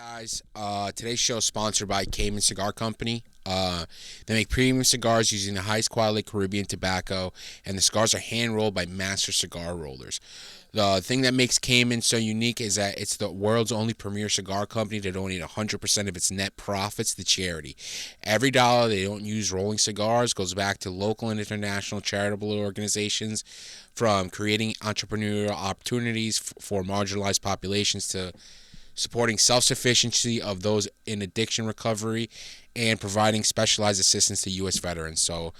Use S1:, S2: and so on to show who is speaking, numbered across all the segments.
S1: Guys, today's show is sponsored by Cayman Cigar Company. They make premium cigars using the highest quality Caribbean tobacco, and the cigars are hand rolled by master cigar rollers. The thing that makes Cayman so unique is that it's the world's only premier cigar company to donate 100% of its net profits to charity. Every dollar they don't use rolling cigars goes back to local and international charitable organizations, from creating entrepreneurial opportunities for marginalized populations to supporting self-sufficiency of those in addiction recovery, and providing specialized assistance to U.S. veterans. So,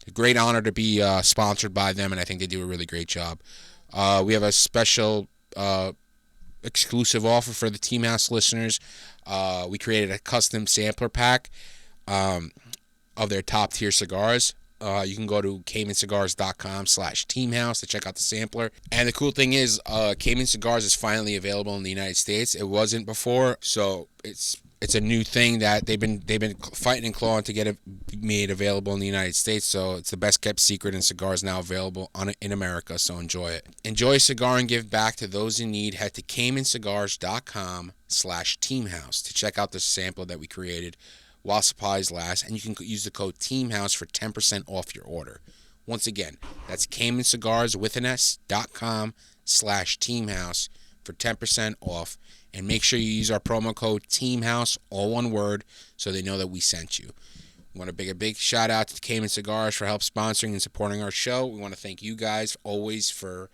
S1: a great honor to be sponsored by them, and I think they do a really great job. We have a special exclusive offer for the Team House listeners. We created a custom sampler pack of their top-tier cigars. You can go to CaymanCigars.com/teamhouse to check out the sampler. And the cool thing is, Cayman Cigars is finally available in the United States. It wasn't before, so it's a new thing that they've been fighting and clawing to get it made available in the United States. So it's the best kept secret, and cigars now available in America. So enjoy it. Enjoy a cigar and give back to those in need. Head to CaymanCigars.com/teamhouse to check out the sample that we created while supplies last, and you can use the code TEAMHOUSE for 10% off your order. Once again, that's CaymanCigars.com/teamhouse for 10% off, and make sure you use our promo code TEAMHOUSE, all one word, so they know that we sent you. We want to give a big shout out to Cayman Cigars for help sponsoring and supporting our show. We want to thank you guys always for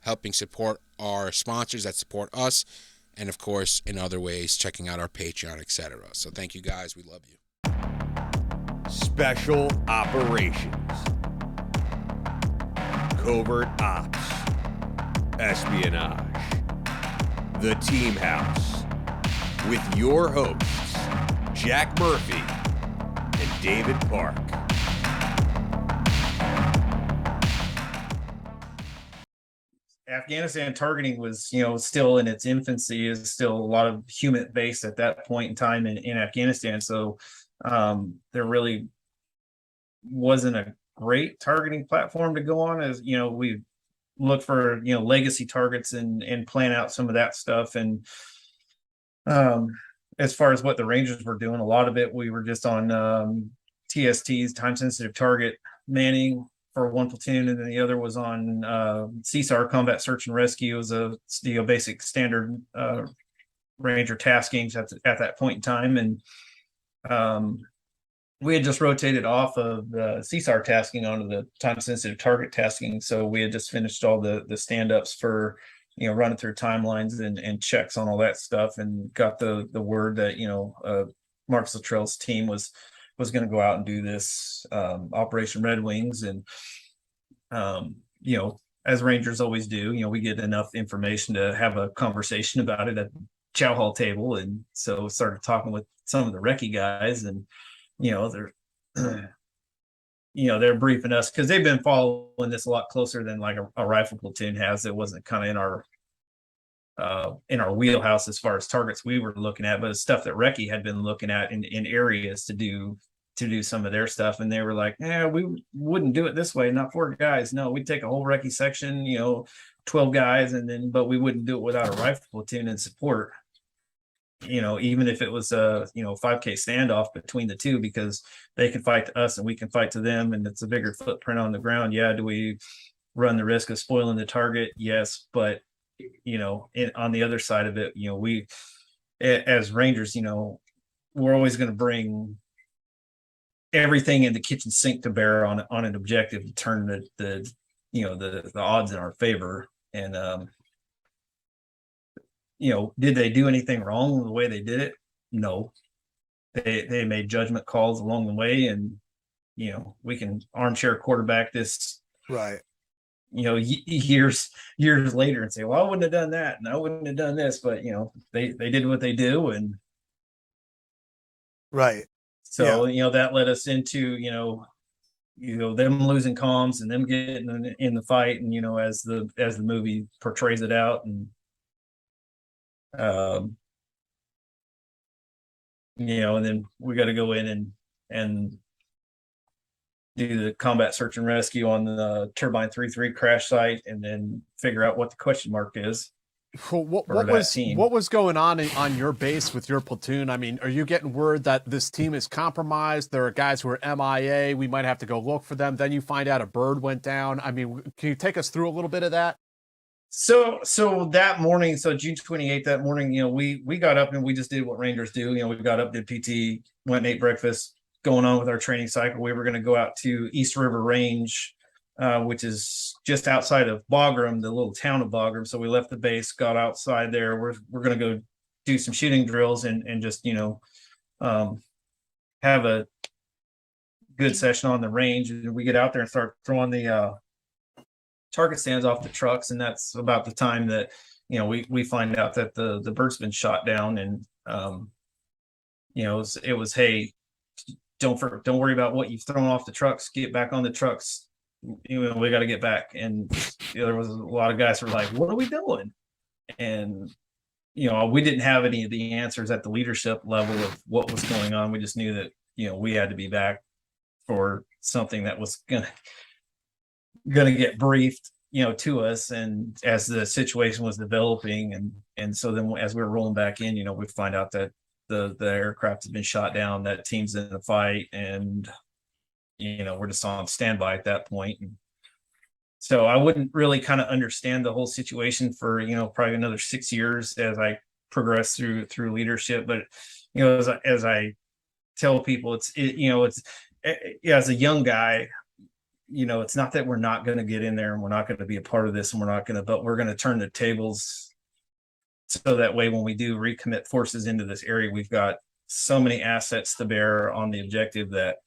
S1: helping support our sponsors that support us, and of course, in other ways, checking out our Patreon, etc. So thank you guys. We love you.
S2: Special Operations, Covert Ops, Espionage, The Team House, with your hosts, Jack Murphy and David Park.
S3: Afghanistan targeting was, still in its infancy. Is still a lot of human based at that point in time in Afghanistan. So there really wasn't a great targeting platform to go on. As we look for legacy targets and plan out some of that stuff. And as far as what the Rangers were doing, a lot of it we were just on TSTs, time sensitive target manning, for one platoon, and then the other was on CSAR, combat search and rescue. It was a basic standard Ranger taskings at that point in time, and we had just rotated off of the CSAR tasking onto the time sensitive target tasking. So we had just finished all the stand-ups for running through timelines and checks on all that stuff, and got the word that Marcus Lutrell's team was going to go out and do this Operation Red Wings. And as Rangers always do, we get enough information to have a conversation about it at the chow hall table. And so started talking with some of the recce guys, and they're they're briefing us because they've been following this a lot closer than like a rifle platoon has. It wasn't kind of in our wheelhouse as far as targets we were looking at, but it's stuff that recce had been looking at in areas to do some of their stuff. And they were like, we wouldn't do it this way, not 4 guys. No, we'd take a whole recce section, 12 guys, but we wouldn't do it without a rifle platoon and support, even if it was a 5K standoff between the two, because they can fight to us and we can fight to them, and it's a bigger footprint on the ground. Do we run the risk of spoiling the target? Yes, but on the other side of it, we as Rangers, we're always going to bring everything in the kitchen sink to bear on an objective to turn the odds in our favor. And did they do anything wrong the way they did it? No. They made judgment calls along the way, and we can armchair quarterback this,
S4: right,
S3: years later and say, well, I wouldn't have done that and I wouldn't have done this, but they did what they do. And
S4: right,
S3: so that led us into them losing comms and them getting in the fight, and as the movie portrays it out. And and then we got to go in and do the combat search and rescue on the Turbine 3-3 crash site, and then figure out what the question mark is.
S4: Well,
S3: for that team.
S4: what was going on your base with your platoon? I mean, are you getting word that this team is compromised? There are guys who are MIA. We might have to go look for them. Then you find out a bird went down. I mean, can you take us through a little bit of that?
S3: So that morning, so June 28th, that morning, we got up and we just did what Rangers do. We got up, did PT, went and ate breakfast, going on with our training cycle. We were going to go out to East River Range, which is just outside of Bagram, the little town of Bagram. So we left the base, got outside there. We're going to go do some shooting drills and just, have a good session on the range. And we get out there and start throwing the target stands off the trucks, and that's about the time that we find out that the bird's been shot down. And it was hey, don't worry about what you've thrown off the trucks, get back on the trucks, we got to get back. And there was a lot of guys who were like, what are we doing? And we didn't have any of the answers at the leadership level of what was going on. We just knew that we had to be back for something that was gonna get briefed to us, and as the situation was developing. And so then as we were rolling back in, we find out that the aircraft has been shot down, that team's in a fight, and we're just on standby at that point. And so I wouldn't really kind of understand the whole situation for probably another 6 years as I progress through leadership. But as I tell people, it's as a young guy, it's not that we're not going to get in there and we're not going to be a part of this, and but we're going to turn the tables so that way when we do recommit forces into this area, we've got so many assets to bear on the objective that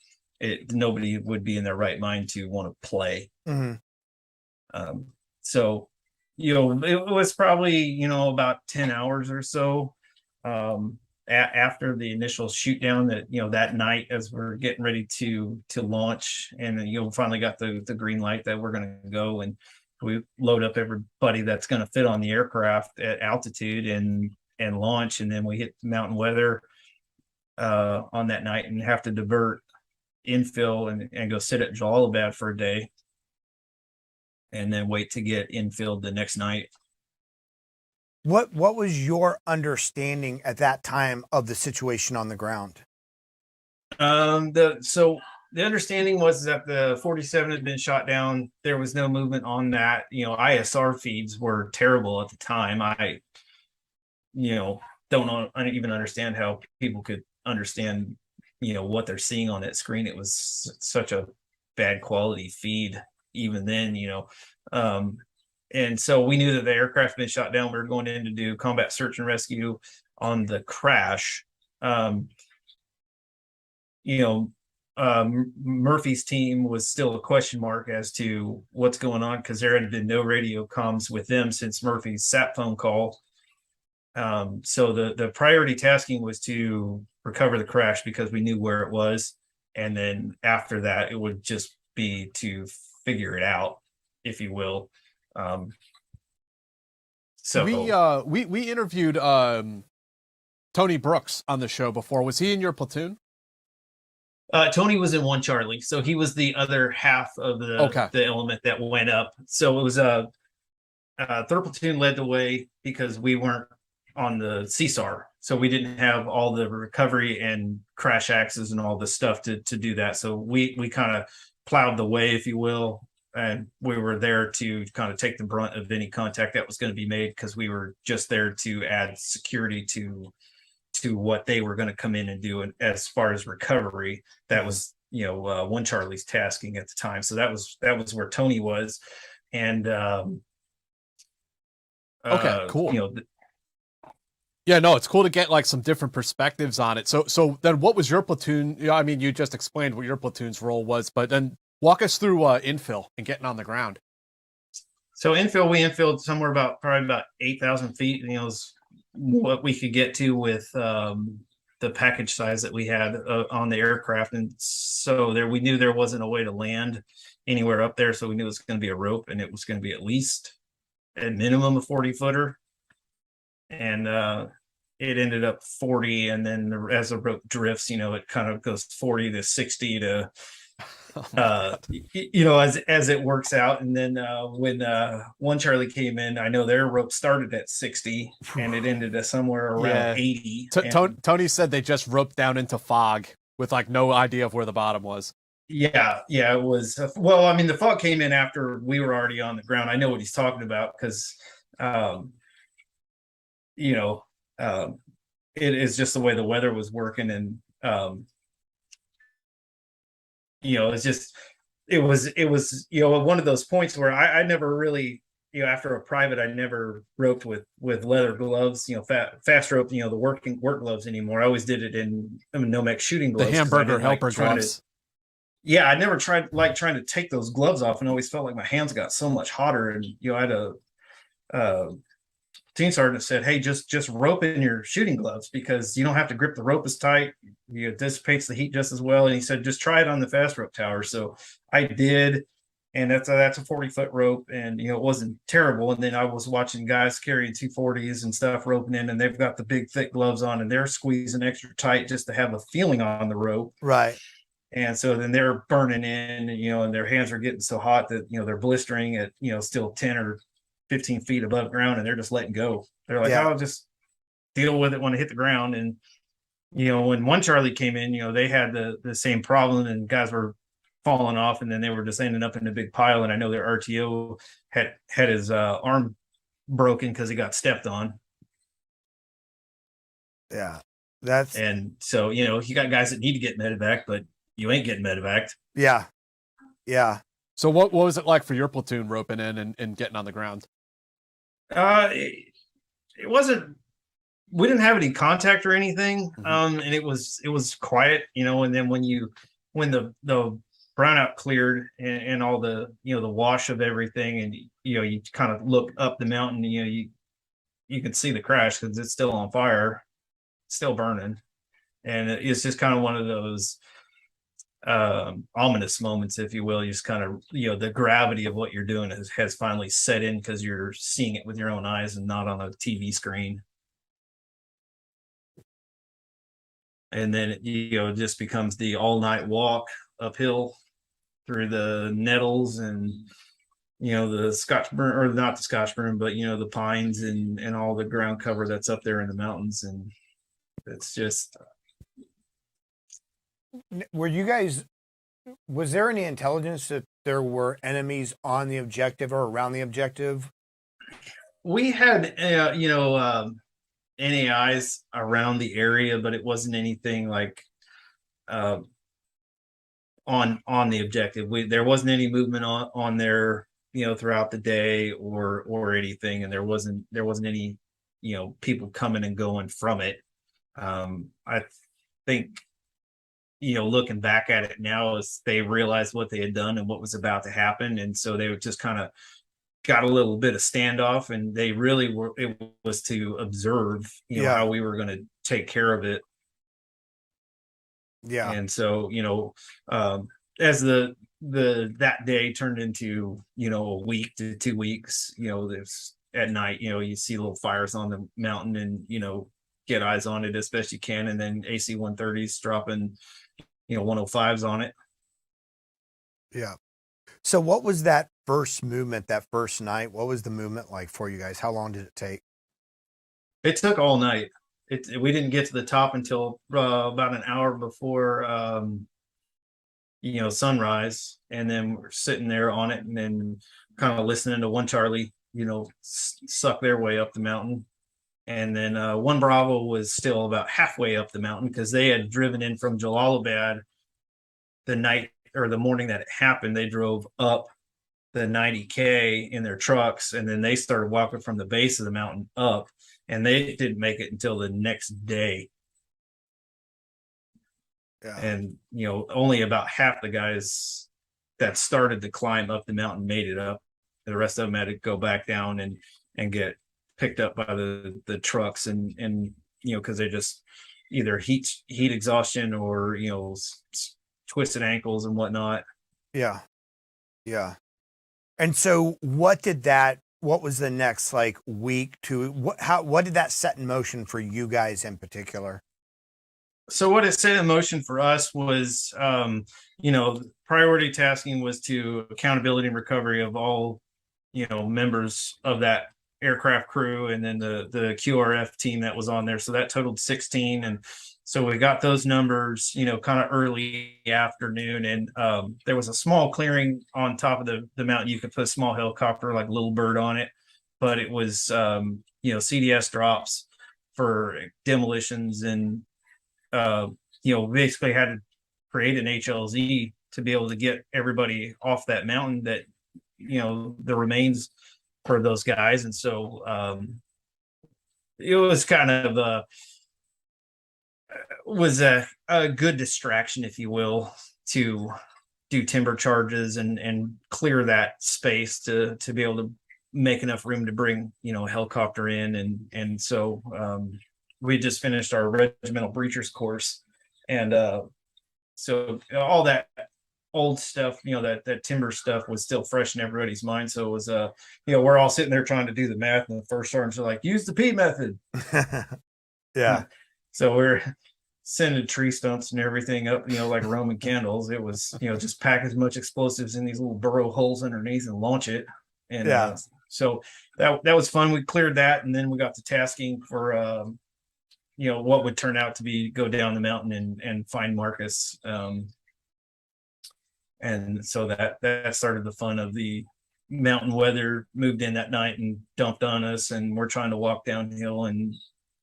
S3: nobody would be in their right mind to want to play.
S4: Mm-hmm.
S3: So it was probably about 10 hours or so after the initial shoot down that that night, as we're getting ready to launch, and finally got the green light that we're going to go, and we load up everybody that's going to fit on the aircraft at altitude and launch. And then we hit mountain weather on that night and have to divert infill and go sit at Jalalabad for a day, and then wait to get infilled the next night.
S5: What was your understanding at that time of the situation on the ground?
S3: The understanding was that the 47 had been shot down. There was no movement on that. ISR feeds were terrible at the time. I don't even understand how people could understand what they're seeing on that screen. It was such a bad quality feed even then. And so we knew that the aircraft had been shot down. We were going in to do combat search and rescue on the crash. Murphy's team was still a question mark as to what's going on, because there had been no radio comms with them since Murphy's sat phone call. So the priority tasking was to recover the crash because we knew where it was. And then after that, it would just be to figure it out, if you will. So
S4: we interviewed Tony Brooks on the show before. Was he in your platoon?
S3: Tony was in 1 Charlie, so he was the other half of the element that went up. So it was third platoon led the way because we weren't on the CSAR, so we didn't have all the recovery and crash axes and all the stuff to do that. So we kind of plowed the way, if you will. And we were there to kind of take the brunt of any contact that was going to be made, because we were just there to add security to what they were going to come in and do. And as far as recovery, that was 1 Charlie's tasking at the time. So that was where Tony was. And
S4: okay, cool. Yeah, no, it's cool to get like some different perspectives on it. So then what was your platoon? I mean, you just explained what your platoon's role was, but then walk us through infill and getting on the ground.
S3: So we infilled somewhere probably about 8,000 feet. It was what we could get to with the package size that we had on the aircraft. And so we knew there wasn't a way to land anywhere up there. So we knew it was going to be a rope, and it was going to be at least at minimum a 40-footer. And it ended up 40. And then as the rope drifts, it kind of goes 40 to 60 to As it works out. And then when one Charlie came in, I know their rope started at 60 and it ended at somewhere around
S4: Yeah.
S3: 80.
S4: Tony said they just roped down into fog with like no idea of where the bottom was.
S3: Yeah, it was. Well, I mean, the fog came in after we were already on the ground. I know what he's talking about because, um, you know, um, it is just the way the weather was working, and it's just it was one of those points where I never really, after a private, I never roped with leather gloves, fast rope, the work gloves anymore. I always did it in Nomex shooting
S4: The
S3: gloves.
S4: hamburger helper gloves.
S3: Yeah, I never tried trying to take those gloves off, and always felt like my hands got so much hotter. And I had a team sergeant said, "Hey, just rope in your shooting gloves because you don't have to grip the rope as tight. It dissipates the heat just as well." And he said, "Just try it on the fast rope tower." So I did, and that's a 40-foot rope, and it wasn't terrible. And then I was watching guys carrying 240s and stuff roping in, and they've got the big thick gloves on, and they're squeezing extra tight just to have a feeling on the rope.
S5: Right.
S3: And so then they're burning in, and their hands are getting so hot that, they're blistering at, still 10 or 15 feet above ground, and they're just letting go. They're like, "I'll just deal with it when I hit the ground." And, when one Charlie came in, they had the same problem, and guys were falling off, and then they were just ending up in a big pile. And I know their RTO had his arm broken because he got stepped on.
S5: Yeah.
S3: And so, you got guys that need to get medevac, but you ain't getting medevac.
S5: Yeah. Yeah.
S4: So what was it like for your platoon roping in and getting on the ground?
S3: It wasn't. We didn't have any contact or anything, and it was quiet, And then when the brownout cleared and all the the wash of everything, and you kind of look up the mountain, you could see the crash because it's still on fire, still burning, and it's just kind of one of those ominous moments, if you will. You just kind of, the gravity of what you're doing has finally set in because you're seeing it with your own eyes and not on a TV screen. And then it just becomes the all-night walk uphill through the nettles and the Scotch burn, or not the Scotch burn, but the pines and all the ground cover that's up there in the mountains. And it's just,
S5: was there any intelligence that there were enemies on the objective or around the objective?
S3: We had, NAIs around the area, but it wasn't anything like on the objective. There wasn't any movement on there, throughout the day or anything, and there wasn't any, people coming and going from it. I think, looking back at it now, is they realized what they had done and what was about to happen, and so they would just kind of got a little bit of standoff, and they really were. It was to observe, how we were going to take care of it.
S5: Yeah.
S3: And so, as that day turned into, a week to 2 weeks, there's at night, you see little fires on the mountain, and, get eyes on it as best you can. And then AC 130s dropping, 105s on it.
S5: Yeah. So what was that first movement, that first night? What was the movement like for you guys? How long did it take?
S3: It took all night. We didn't get to the top until about an hour before, sunrise. And then we're sitting there on it, and then kind of listening to one Charlie, suck their way up the mountain. And then one Bravo was still about halfway up the mountain because they had driven in from Jalalabad the night or the morning that it happened. They drove up the 90K in their trucks, and then they started walking from the base of the mountain up, and they didn't make it until the next day.
S5: Yeah.
S3: And only about half the guys that started to climb up the mountain made it up. The rest of them had to go back down and get picked up by the trucks, and because they just either heat exhaustion or twisted ankles and whatnot.
S5: Yeah. And so what was the next week to what did that set in motion for you guys in particular?
S3: So what it set in motion for us was, priority tasking was to accountability and recovery of all, members of that aircraft crew, and then the QRF team that was on there. So that totaled 16, and so we got those numbers, kind of early afternoon, and there was a small clearing on top of the mountain. You could put a small helicopter like Little Bird on it, but it was CDS drops for demolitions, and basically had to create an HLZ to be able to get everybody off that mountain, that, the remains for those guys. And so it was kind of a good distraction, if you will, to do timber charges and clear that space to be able to make enough room to bring, a helicopter in. And so we just finished our regimental breachers course, and so all that old stuff, that timber stuff was still fresh in everybody's mind. So it was we're all sitting there trying to do the math, and the first sergeants are like, use the P method.
S5: Yeah.
S3: So we're sending tree stumps and everything up, like Roman candles. It was, just pack as much explosives in these little burrow holes underneath and launch it. And so that was fun. We cleared that, and then we got to tasking for what would turn out to be go down the mountain and find Marcus. And so that started the fun of the mountain. Weather moved in that night and dumped on us, and we're trying to walk downhill, and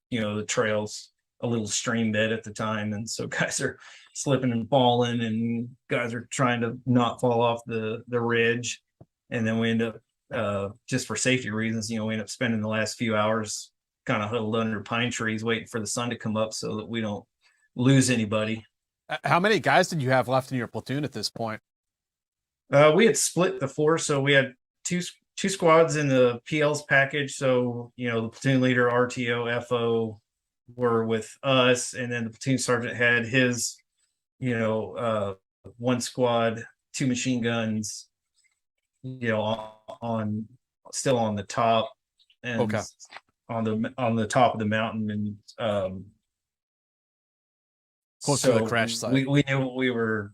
S3: the trails a little stream bed at the time, and so guys are slipping and falling, and guys are trying to not fall off the ridge. And then we end up just for safety reasons, we end up spending the last few hours kind of huddled under pine trees waiting for the sun to come up so that we don't lose anybody.
S4: How many guys did you have left in your platoon at this point?
S3: We had split the force, so we had two squads in the PL's package. So, the platoon leader, RTO, FO were with us, and then the platoon sergeant had his, one squad, 2 machine guns, on still on the top, and on the top of the mountain, and
S4: close to the crash site.
S3: We knew what we were.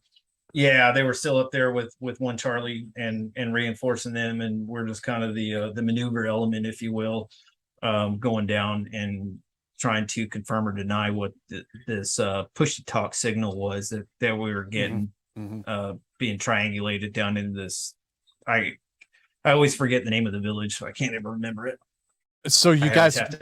S3: Yeah, they were still up there with 1 Charlie and reinforcing them, and we're just kind of the maneuver element, if you will, going down and trying to confirm or deny what this push to talk signal was that we were getting, being triangulated down into this. I always forget the name of the village, so I can't ever remember it.
S4: So you guys had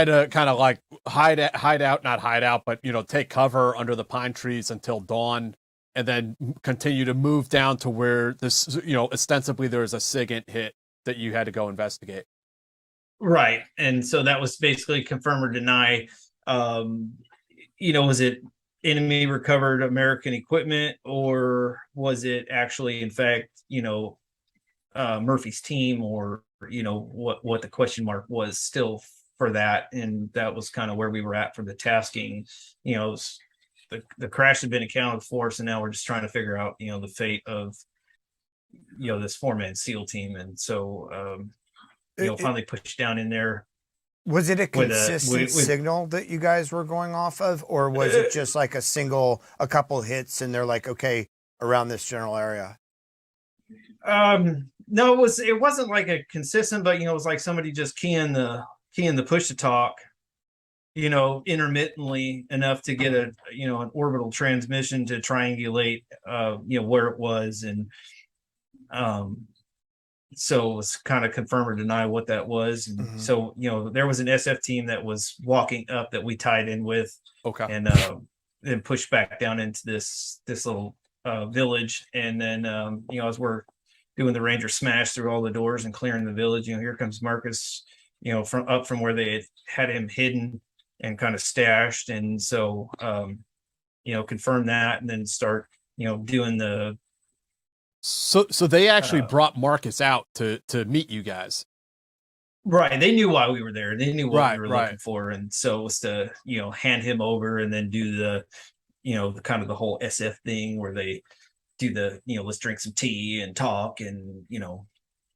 S4: to kind of like hide out, but take cover under the pine trees until dawn, and then continue to move down to where this, ostensibly there was a SIGINT hit that you had to go investigate.
S3: Right. And so that was basically confirm or deny. Was it enemy recovered American equipment, or was it actually, in fact, Murphy's team, or, what the question mark was still for that. And that was kind of where we were at for the tasking. The crash had been accounted for, so now we're just trying to figure out, the fate of, this 4-man SEAL team. And so, finally pushed down in there.
S5: Was it a consistent signal that you guys were going off of, or was it just like a couple hits and they're like, okay, around this general area?
S3: No, it wasn't like a consistent, but it was like somebody just keying the push to talk, intermittently enough to get an orbital transmission to triangulate where it was. And so it was kind of confirm or deny what that was. And so, there was an SF team that was walking up that we tied in with, and then pushed back down into this little village. And then, as we're doing the Ranger smash through all the doors and clearing the village, here comes Marcus, from where they had him hidden and kind of stashed. And so, confirm that, and then start, doing the.
S4: So they actually brought Marcus out to meet you guys.
S3: Right. They knew why we were there. They knew what we were looking for. And so it was to, hand him over and then do the, the kind of the whole SF thing where they do the, let's drink some tea and talk and,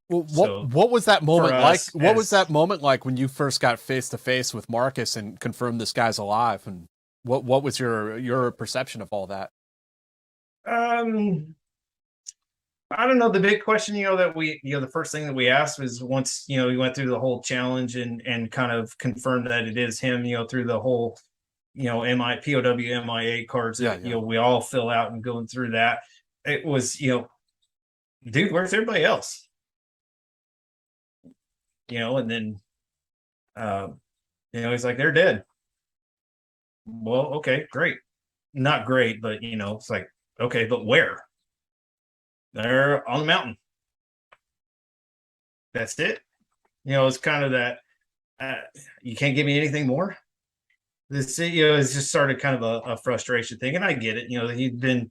S4: Well, what was that moment like? What was that moment like when you first got face to face with Marcus and confirmed this guy's alive? And What was your perception of all that?
S3: I don't know. The big question, that the first thing that we asked was once, we went through the whole challenge and kind of confirmed that it is him, through the whole, POW MIA cards that, we all fill out and going through that. It was, dude, where's everybody else? And then, he's like, they're dead. Well, okay, great. Not great, but, it's like, okay, but where? They're on the mountain. That's it. It's kind of that, you can't give me anything more. This, it's just started kind of a frustration thing. And I get it. He'd been,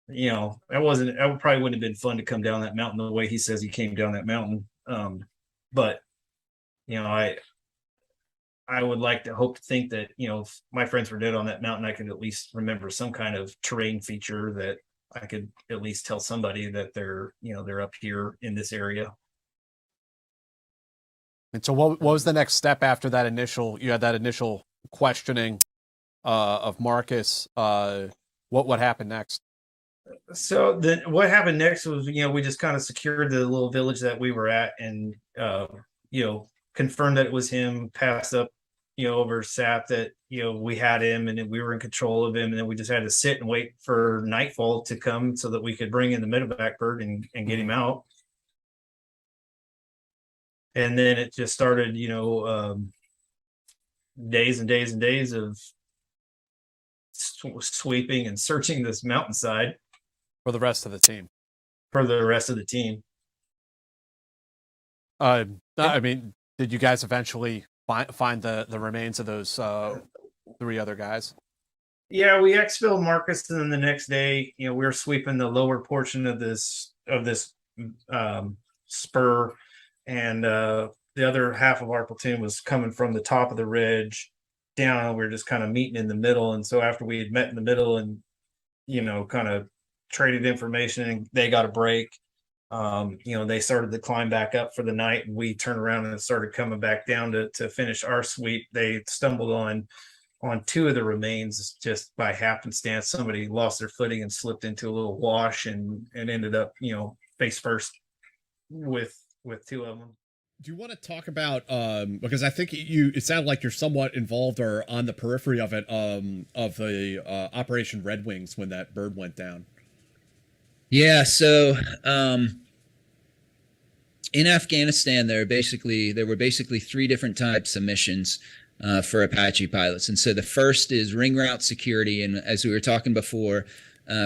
S3: that probably wouldn't have been fun to come down that mountain the way he says he came down that mountain. But, I would like to hope to think that, if my friends were dead on that mountain, I could at least remember some kind of terrain feature that I could at least tell somebody that they're up here in this area.
S4: And so what was the next step after that initial questioning of Marcus? What happened next?
S3: So then what happened next was, we just kind of secured the little village that we were at and, confirmed that it was him, passed up, over SAP that, we had him and then we were in control of him. And then we just had to sit and wait for nightfall to come so that we could bring in the medevac bird and get him out. And then it just started, days and days and days of sweeping and searching this mountainside
S4: for the rest of the team. I mean, did you guys eventually find the remains of those 3 other guys?
S3: Yeah, we exfilled Marcus, and then the next day, we were sweeping the lower portion of this spur, and the other half of our platoon was coming from the top of the ridge down, and we were just kind of meeting in the middle. And so after we had met in the middle and kind of traded information, and they got a break, they started to climb back up for the night, and we turned around and started coming back down to finish our sweep. They stumbled on 2 of the remains just by happenstance. Somebody lost their footing and slipped into a little wash and ended up, face first with 2 of them.
S6: Do you want to talk about because I think it sounded like you're somewhat involved or on the periphery of it of the Operation Red Wings when that bird went down?
S7: Yeah, so in Afghanistan there were basically 3 different types of missions for Apache pilots. And so the first is ring route security, and as we were talking before,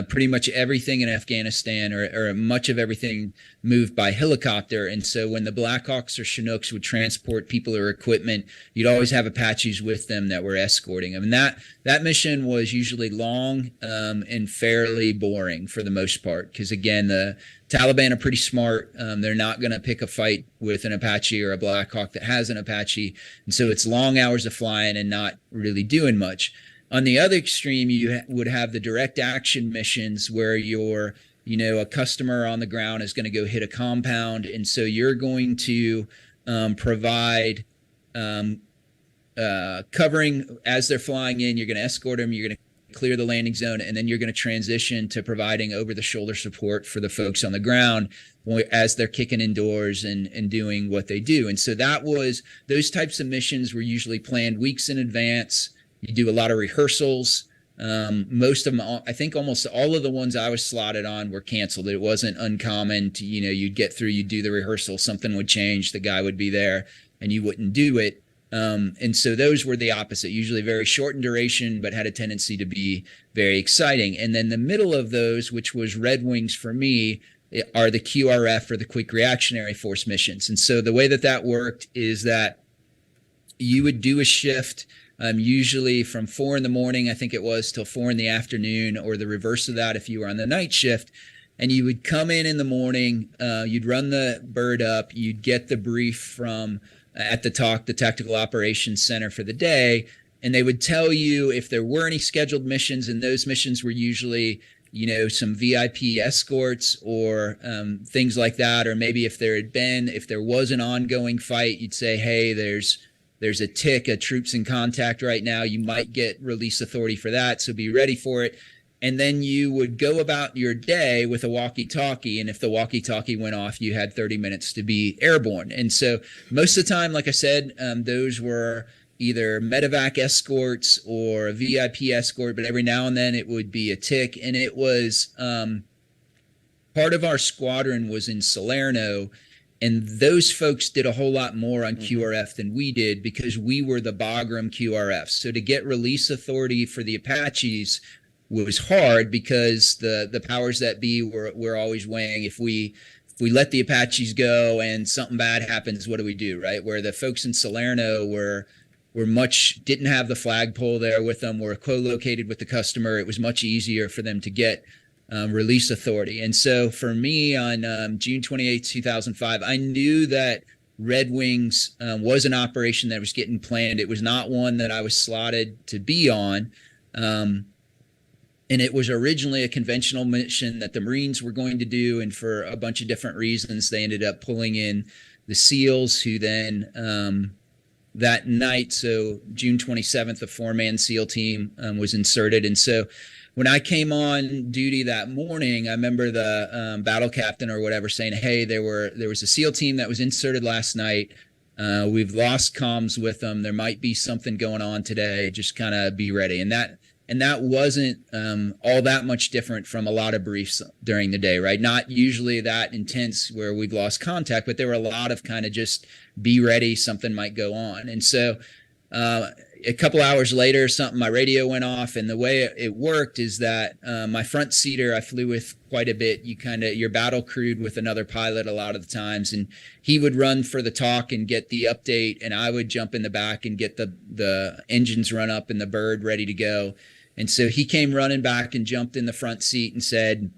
S7: pretty much everything in Afghanistan or much of everything moved by helicopter. And so when the Blackhawks or Chinooks would transport people or equipment, you'd always have Apaches with them that were escorting them. And that mission was usually long and fairly boring for the most part, because again, the Taliban are pretty smart. They're not going to pick a fight with an Apache or a Blackhawk that has an Apache. And so it's long hours of flying and not really doing much. On the other extreme, you would have the direct action missions where you're, a customer on the ground is going to go hit a compound. And so you're going to provide covering as they're flying in. You're going to escort them. You're going to clear the landing zone. And then you're going to transition to providing over the shoulder support for the folks on the ground as they're kicking indoors and doing what they do. And so those types of missions were usually planned weeks in advance. You do a lot of rehearsals. Most of them, I think almost all of the ones I was slotted on were canceled. It wasn't uncommon to, you'd get through, you'd do the rehearsal, something would change, the guy would be there and you wouldn't do it. And so those were the opposite, usually very short in duration, but had a tendency to be very exciting. And then the middle of those, which was Red Wings for me, are the QRF or the Quick Reactionary Force missions. And so the way that worked is that you would do a shift usually from 4 a.m, I think it was, till 4 p.m, or the reverse of that if you were on the night shift. And you would come in the morning, you'd run the bird up, you'd get the brief from at the Tactical Operations Center for the day, and they would tell you if there were any scheduled missions, and those missions were usually, some VIP escorts or things like that, or maybe if there was an ongoing fight, you'd say, hey, there's there's a tick, a troops in contact right now. You might get release authority for that, so be ready for it. And then you would go about your day with a walkie-talkie, and if the walkie-talkie went off, you had 30 minutes to be airborne. And so most of the time, like I said, those were either medevac escorts or a VIP escort, but every now and then it would be a tick. And it was part of our squadron was in Salerno, and those folks did a whole lot more on QRF than we did because we were the Bagram QRF. So to get release authority for the Apaches was hard because the powers that be were always weighing, if we let the Apaches go and something bad happens, what do we do, right? Where the folks in Salerno didn't have the flagpole there with them, were co-located with the customer. It was much easier for them to get release authority. And so for me on June 28, 2005, I knew that Red Wings was an operation that was getting planned. It was not one that I was slotted to be on. And it was originally a conventional mission that the Marines were going to do. And for a bunch of different reasons, they ended up pulling in the SEALs, who then that night, so June 27th, a 4-man SEAL team was inserted. And so when I came on duty that morning, I remember the battle captain or whatever saying, hey, there was a SEAL team that was inserted last night. We've lost comms with them. There might be something going on today. Just kind of be ready. And that wasn't all that much different from a lot of briefs during the day, right? Not usually that intense where we've lost contact, but there were a lot of kind of just be ready, something might go on. And so a couple hours later, my radio went off, and the way it worked is that my front seater, I flew with quite a bit. You're battle crewed with another pilot a lot of the times, and he would run for the talk and get the update, and I would jump in the back and get the engines run up and the bird ready to go. And so he came running back and jumped in the front seat and said,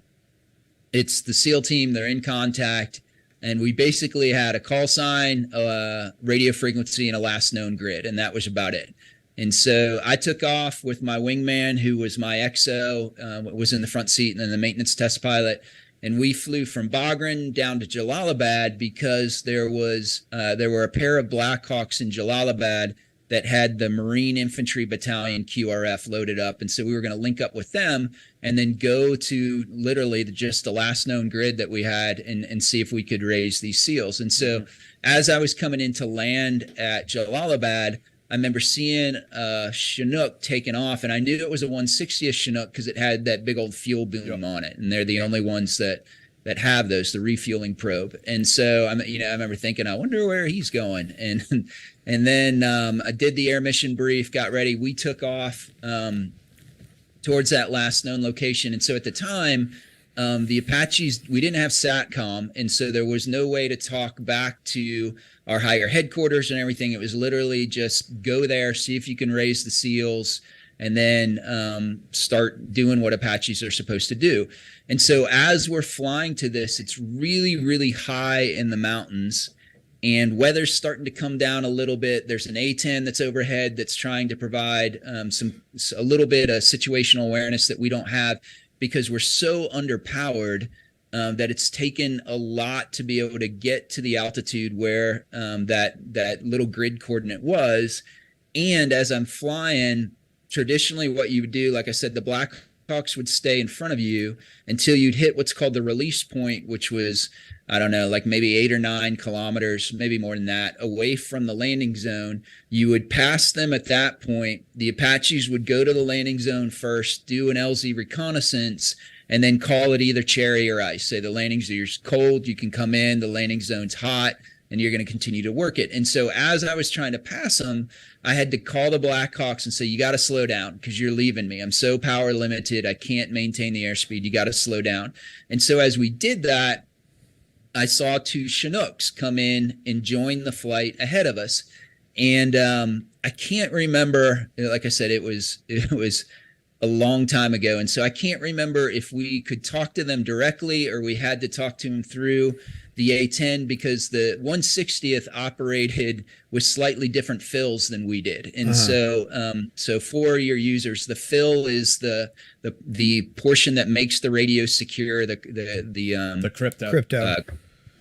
S7: it's the SEAL team, they're in contact. And we basically had a call sign, a radio frequency, and a last known grid, and that was about it. And so I took off with my wingman, who was my XO, was in the front seat, and then the maintenance test pilot. And we flew from Bagram down to Jalalabad because there were a pair of Blackhawks in Jalalabad that had the Marine Infantry Battalion QRF loaded up. And so we were going to link up with them and then go to literally just the last known grid that we had and see if we could raise these SEALs. And so as I was coming into land at Jalalabad, I remember seeing a Chinook taking off, and I knew it was a 160th Chinook because it had that big old fuel boom on it. And they're the only ones that have those, the refueling probe. And so I remember thinking, I wonder where he's going. And then I did the air mission brief, got ready. We took off towards that last known location. And so at the time, the Apaches, we didn't have SATCOM. And so there was no way to talk back to our higher headquarters and everything. It was literally just go there, see if you can raise the SEALs, and then start doing what Apaches are supposed to do. And so as we're flying to this, it's really, really high in the mountains, and weather's starting to come down a little bit. There's an A-10 that's overhead that's trying to provide a little bit of situational awareness that we don't have because we're so underpowered that it's taken a lot to be able to get to the altitude where that little grid coordinate was. And as I'm flying, traditionally what you would do, like I said, the Blackhawks would stay in front of you until you'd hit what's called the release point, which was, I don't know, like maybe 8 or 9 kilometers, maybe more than that, away from the landing zone. You would pass them at that point. The Apaches would go to the landing zone first, do an LZ reconnaissance, and then call it either cherry or ice. Say the landing zone's cold, you can come in, the landing zone's hot, and you're going to continue to work it. And so as I was trying to pass them, I had to call the Blackhawks and say, you got to slow down because you're leaving me. I'm so power limited. I can't maintain the airspeed. You got to slow down. And so as we did that, I saw 2 Chinooks come in and join the flight ahead of us. And I can't remember, like I said, it was a long time ago. And so I can't remember if we could talk to them directly or we had to talk to them through the A-10 because the 160th operated with slightly different fills than we did. And so for your users, the fill is the portion that makes the radio secure, the crypto.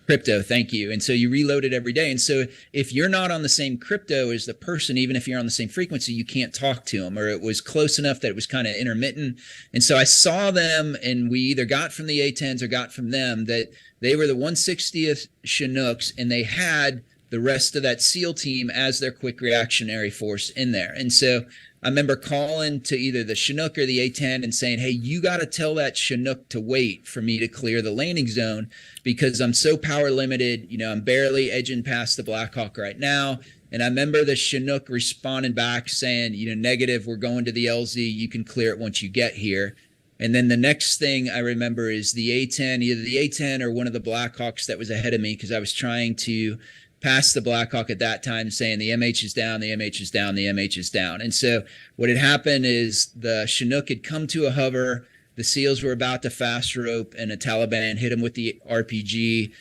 S7: Crypto, thank you. And so you reload it every day. And so if you're not on the same crypto as the person, even if you're on the same frequency, you can't talk to them, or it was close enough that it was kind of intermittent. And so I saw them, and we either got from the A10s or got from them that they were the 160th Chinooks, and they had the rest of that SEAL team as their quick reactionary force in there. And so I remember calling to either the Chinook or the A10 and saying, hey, you got to tell that Chinook to wait for me to clear the landing zone, because I'm so power limited. You know, I'm barely edging past the Blackhawk right now. And I remember the Chinook responding back saying, you know, negative, we're going to the LZ. You can clear it once you get here. And then the next thing I remember is the A10, either the A10 or one of the Blackhawks that was ahead of me, because I was trying to pass the Blackhawk at that time, saying the MH is down, the MH is down, the MH is down. And so what had happened is the Chinook had come to a hover. The SEALs were about to fast rope, and a Taliban hit him with the RPG.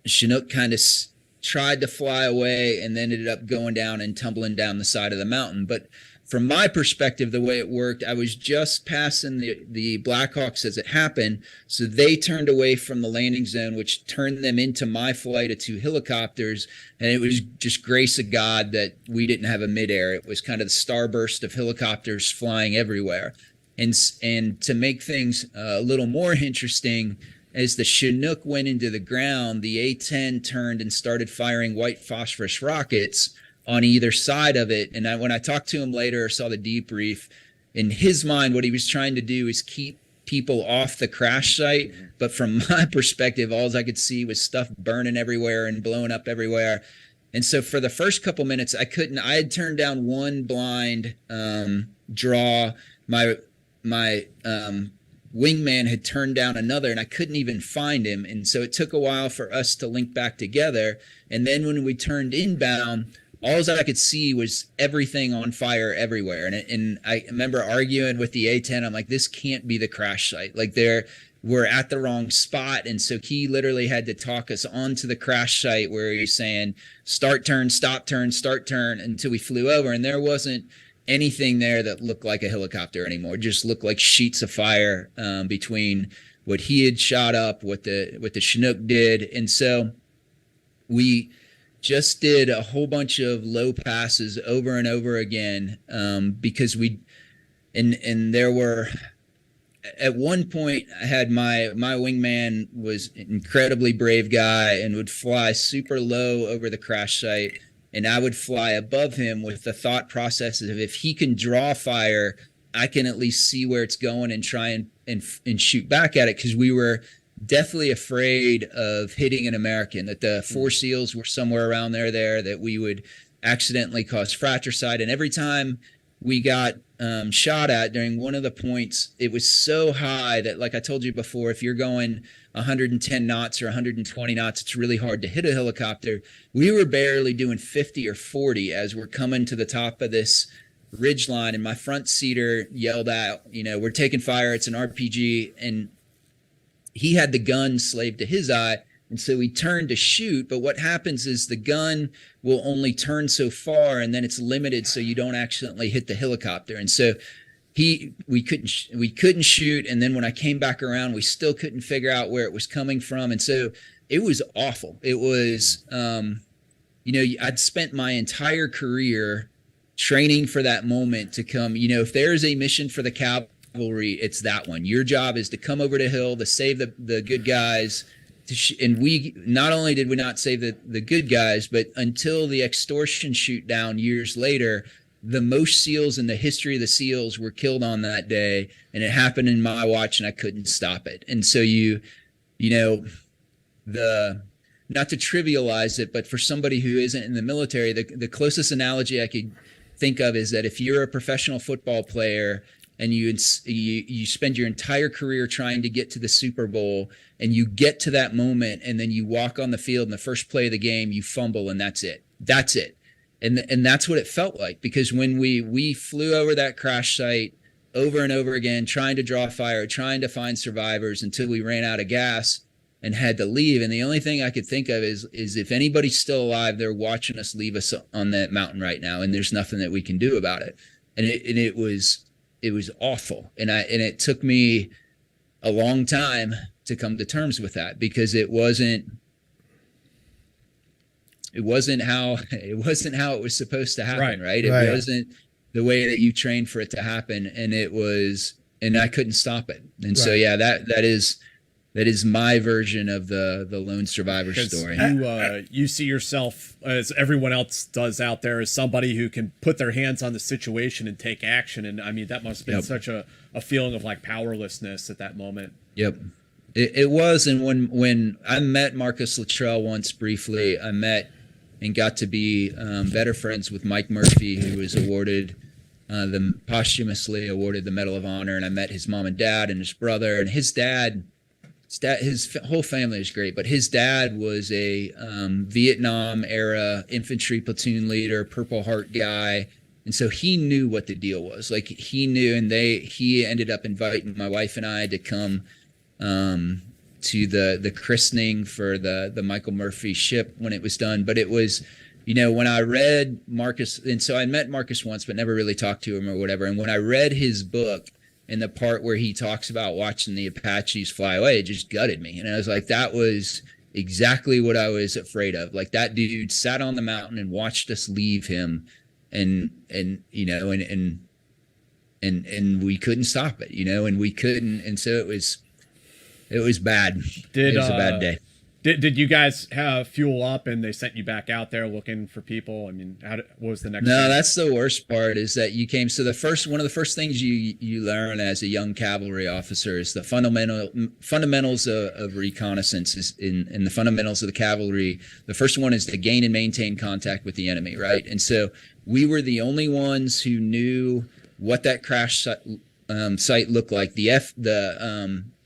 S7: Chinook kind of tried to fly away and then ended up going down and tumbling down the side of the mountain. But from my perspective, the way it worked, I was just passing the Blackhawks as it happened. So they turned away from the landing zone, which turned them into my flight of 2 helicopters. And it was just grace of God that we didn't have a midair. It was kind of the starburst of helicopters flying everywhere. And to make things a little more interesting, as the Chinook went into the ground, the A-10 turned and started firing white phosphorus rockets on either side of it. And when I talked to him later, saw the debrief, in his mind, what he was trying to do is keep people off the crash site. But from my perspective, all I could see was stuff burning everywhere and blowing up everywhere. And so for the first couple minutes, I had turned down one blind draw. My wingman had turned down another, and I couldn't even find him. And so it took a while for us to link back together. And then when we turned inbound, all I could see was everything on fire everywhere. And I remember arguing with the A-10. I'm like, this can't be the crash site. Like, we're at the wrong spot. And so he literally had to talk us onto the crash site, where he's saying, start turn, stop turn, start turn, until we flew over. And there wasn't anything there that looked like a helicopter anymore. It just looked like sheets of fire between what he had shot up, what the Chinook did. And so we just did a whole bunch of low passes over and over again, because there were, at one point I had my wingman was an incredibly brave guy and would fly super low over the crash site, and I would fly above him with the thought process of, if he can draw fire, I can at least see where it's going and try and shoot back at it, because we were deathly afraid of hitting an American, that the 4 SEALs were somewhere around there, that we would accidentally cause fratricide. And every time we got shot at during one of the points, it was so high that, like I told you before, if you're going 110 knots or 120 knots, it's really hard to hit a helicopter. We were barely doing 50 or 40 as we're coming to the top of this ridge line, and my front seater yelled out, we're taking fire, it's an RPG. And he had the gun slaved to his eye, and so he turned to shoot. But what happens is the gun will only turn so far, and then it's limited so you don't accidentally hit the helicopter. And so we couldn't shoot. And then when I came back around, we still couldn't figure out where it was coming from. And so it was awful. It was, I'd spent my entire career training for that moment to come. If there's a mission for the cavalry, it's that one. Your job is to come over the hill to save the good guys. And we not only did we not save the good guys, but until the extortion shoot down years later, the most SEALs in the history of the SEALs were killed on that day. And it happened in my watch, and I couldn't stop it. And so not to trivialize it, but for somebody who isn't in the military, the closest analogy I could think of is that if you're a professional football player and you spend your entire career trying to get to the Super Bowl, and you get to that moment, and then you walk on the field, and the first play of the game, you fumble, and that's it. And that's what it felt like, because when we flew over that crash site over and over again, trying to draw fire, trying to find survivors, until we ran out of gas and had to leave. And the only thing I could think of is if anybody's still alive, they're watching us leave us on that mountain right now, and there's nothing that we can do about it. And it was awful. And it took me a long time to come to terms with that, because it wasn't how it was supposed to happen, right? It wasn't the way that you trained for it to happen, and I couldn't stop it. And so that is my version of the lone survivor story.
S6: You see yourself, as everyone else does out there, as somebody who can put their hands on the situation and take action. And I mean, that must have been such a feeling of like powerlessness at that moment.
S7: Yep. It was. And when I met Marcus Lutrell once briefly, I met and got to be better friends with Mike Murphy, who was posthumously awarded the Medal of Honor. And I met his mom and dad and his brother, and his whole family is great, but his dad was a Vietnam era infantry platoon leader, Purple Heart guy. And so he knew what the deal was. Like, he knew, and he ended up inviting my wife and I to come to the christening for the Michael Murphy ship when it was done. But it was, when I read Marcus, and so I met Marcus once, but never really talked to him or whatever. And when I read his book, and the part where he talks about watching the Apaches fly away, it just gutted me. And I was like, that was exactly what I was afraid of. Like, that dude sat on the mountain and watched us leave him, and we couldn't stop it, and we couldn't. And so it was bad. It was a bad day.
S6: Did you guys have fuel up and they sent you back out there looking for people? I mean, what was the next?
S7: No, that's the worst part, is that you came. So one of the first things you learn as a young cavalry officer is the fundamentals of reconnaissance. Is in the fundamentals of the cavalry. The first one is to gain and maintain contact with the enemy, right? And so we were the only ones who knew what that crash site looked like. The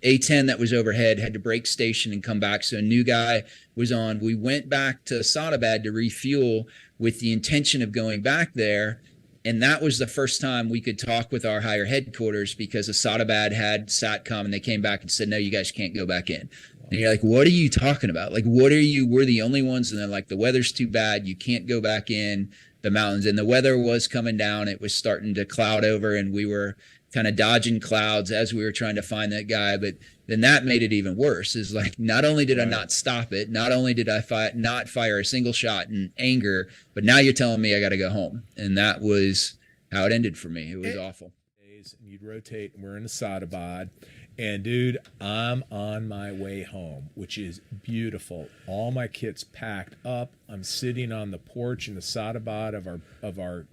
S7: A-10 that was overhead had to break station and come back, so a new guy was on. We went back to Asadabad to refuel with the intention of going back there, and that was the first time we could talk with our higher headquarters, because Asadabad had SATCOM, and they came back and said, no, you guys can't go back in. And you're like, what are you talking about? Like, we're the only ones, and they're like, the weather's too bad, you can't go back in the mountains. And the weather was coming down, it was starting to cloud over, and we were kind of dodging clouds as we were trying to find that guy. But then that made it even worse, is like, not only did I not stop it, not only did I not fire a single shot in anger, but now you're telling me I got to go home. And that was how it ended for me. It was awful.
S8: And you'd rotate, and we're in Asadabad, and dude, I'm on my way home, which is beautiful. All my kit's packed up. I'm sitting on the porch in Asadabad of our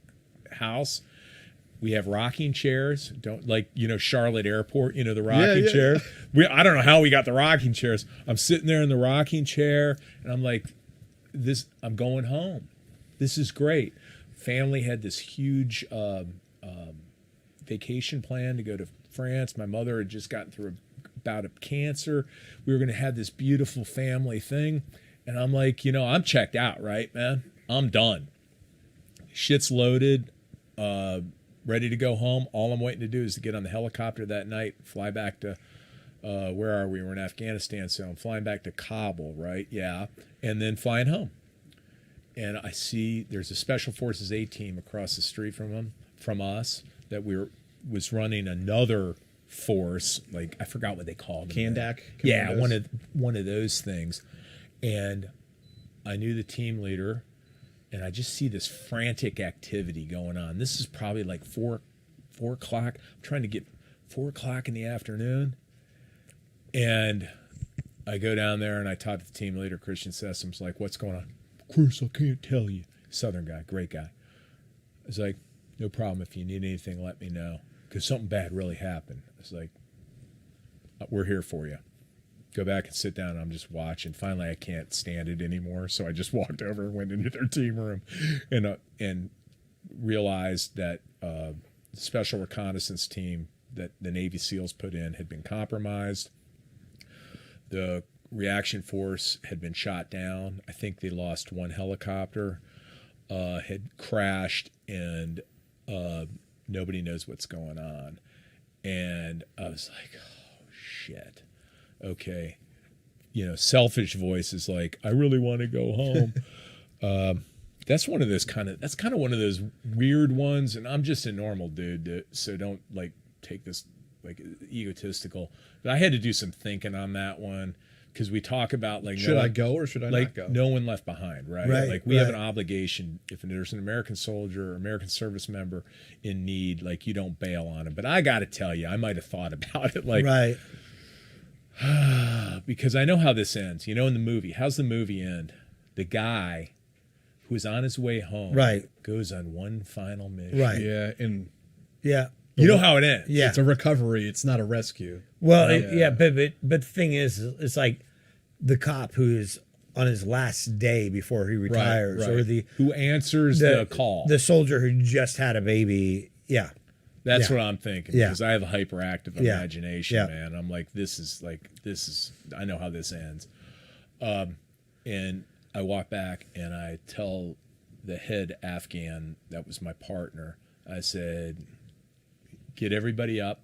S8: house. We have rocking chairs, Charlotte Airport, the rocking chairs. I don't know how we got the rocking chairs. I'm sitting there in the rocking chair, and I'm like, I'm going home. This is great. Family had this huge vacation plan to go to France. My mother had just gotten through a bout of cancer. We were going to have this beautiful family thing. And I'm like, I'm checked out, right, man? I'm done. Shit's loaded. Ready to go home. All I'm waiting to do is to get on the helicopter that night, fly back to, where are we? We're in Afghanistan, so I'm flying back to Kabul, right? Yeah. And then flying home. And I see there's a Special Forces A-team across the street from us that was running another force, like, I forgot what they called them.
S6: Kandak?
S8: Yeah, one of those things. And I knew the team leader, and I just see this frantic activity going on. This is probably like 4 o'clock. I'm trying to get 4 o'clock in the afternoon. And I go down there and I talk to the team leader, Christian Sessoms, like, what's going on? Of course, I can't tell you. Southern guy, great guy. I was like, no problem. If you need anything, let me know. Because something bad really happened. It's like, we're here for you. Go back and sit down. I'm just watching. Finally, I can't stand it anymore. So I just walked over and went into their team room and realized that the special reconnaissance team that the Navy SEALs put in had been compromised. The reaction force had been shot down. I think they lost one helicopter, had crashed, and nobody knows what's going on. And I was like, oh, shit. Okay, selfish voice is like, I really want to go home. That's one of those weird ones, and I'm just a normal dude, so don't take this like egotistical. But I had to do some thinking on that one because we talk about like
S9: should I go or should I not go?
S8: No one left behind, right?
S5: Right,
S8: Like we have an obligation. If there's an American soldier or American service member in need, like you don't bail on him. But I got to tell you, I might have thought about it, like
S5: Right.
S8: because I know how this ends. You know, in the movie, how's the movie end? The guy who's on his way home,
S5: Right.
S8: goes on one final mission.
S5: Right.
S9: Yeah, and
S5: Yeah.
S8: You know how it ends.
S5: Yeah.
S9: it's a recovery. It's not a rescue.
S5: Well,
S9: Yeah.
S5: but the thing is, it's like the cop who's on his last day before he retires,
S9: right.
S5: or the
S8: Who answers the call?
S5: the soldier who just had a baby. Yeah.
S8: That's
S5: Yeah.
S8: what I'm thinking,
S5: Yeah.
S8: because I have a hyperactive
S5: Yeah.
S8: imagination,
S5: Yeah.
S8: man. I'm like, this is, I know how this ends. And I walk back and I tell the head Afghan that was my partner, I said, get everybody up,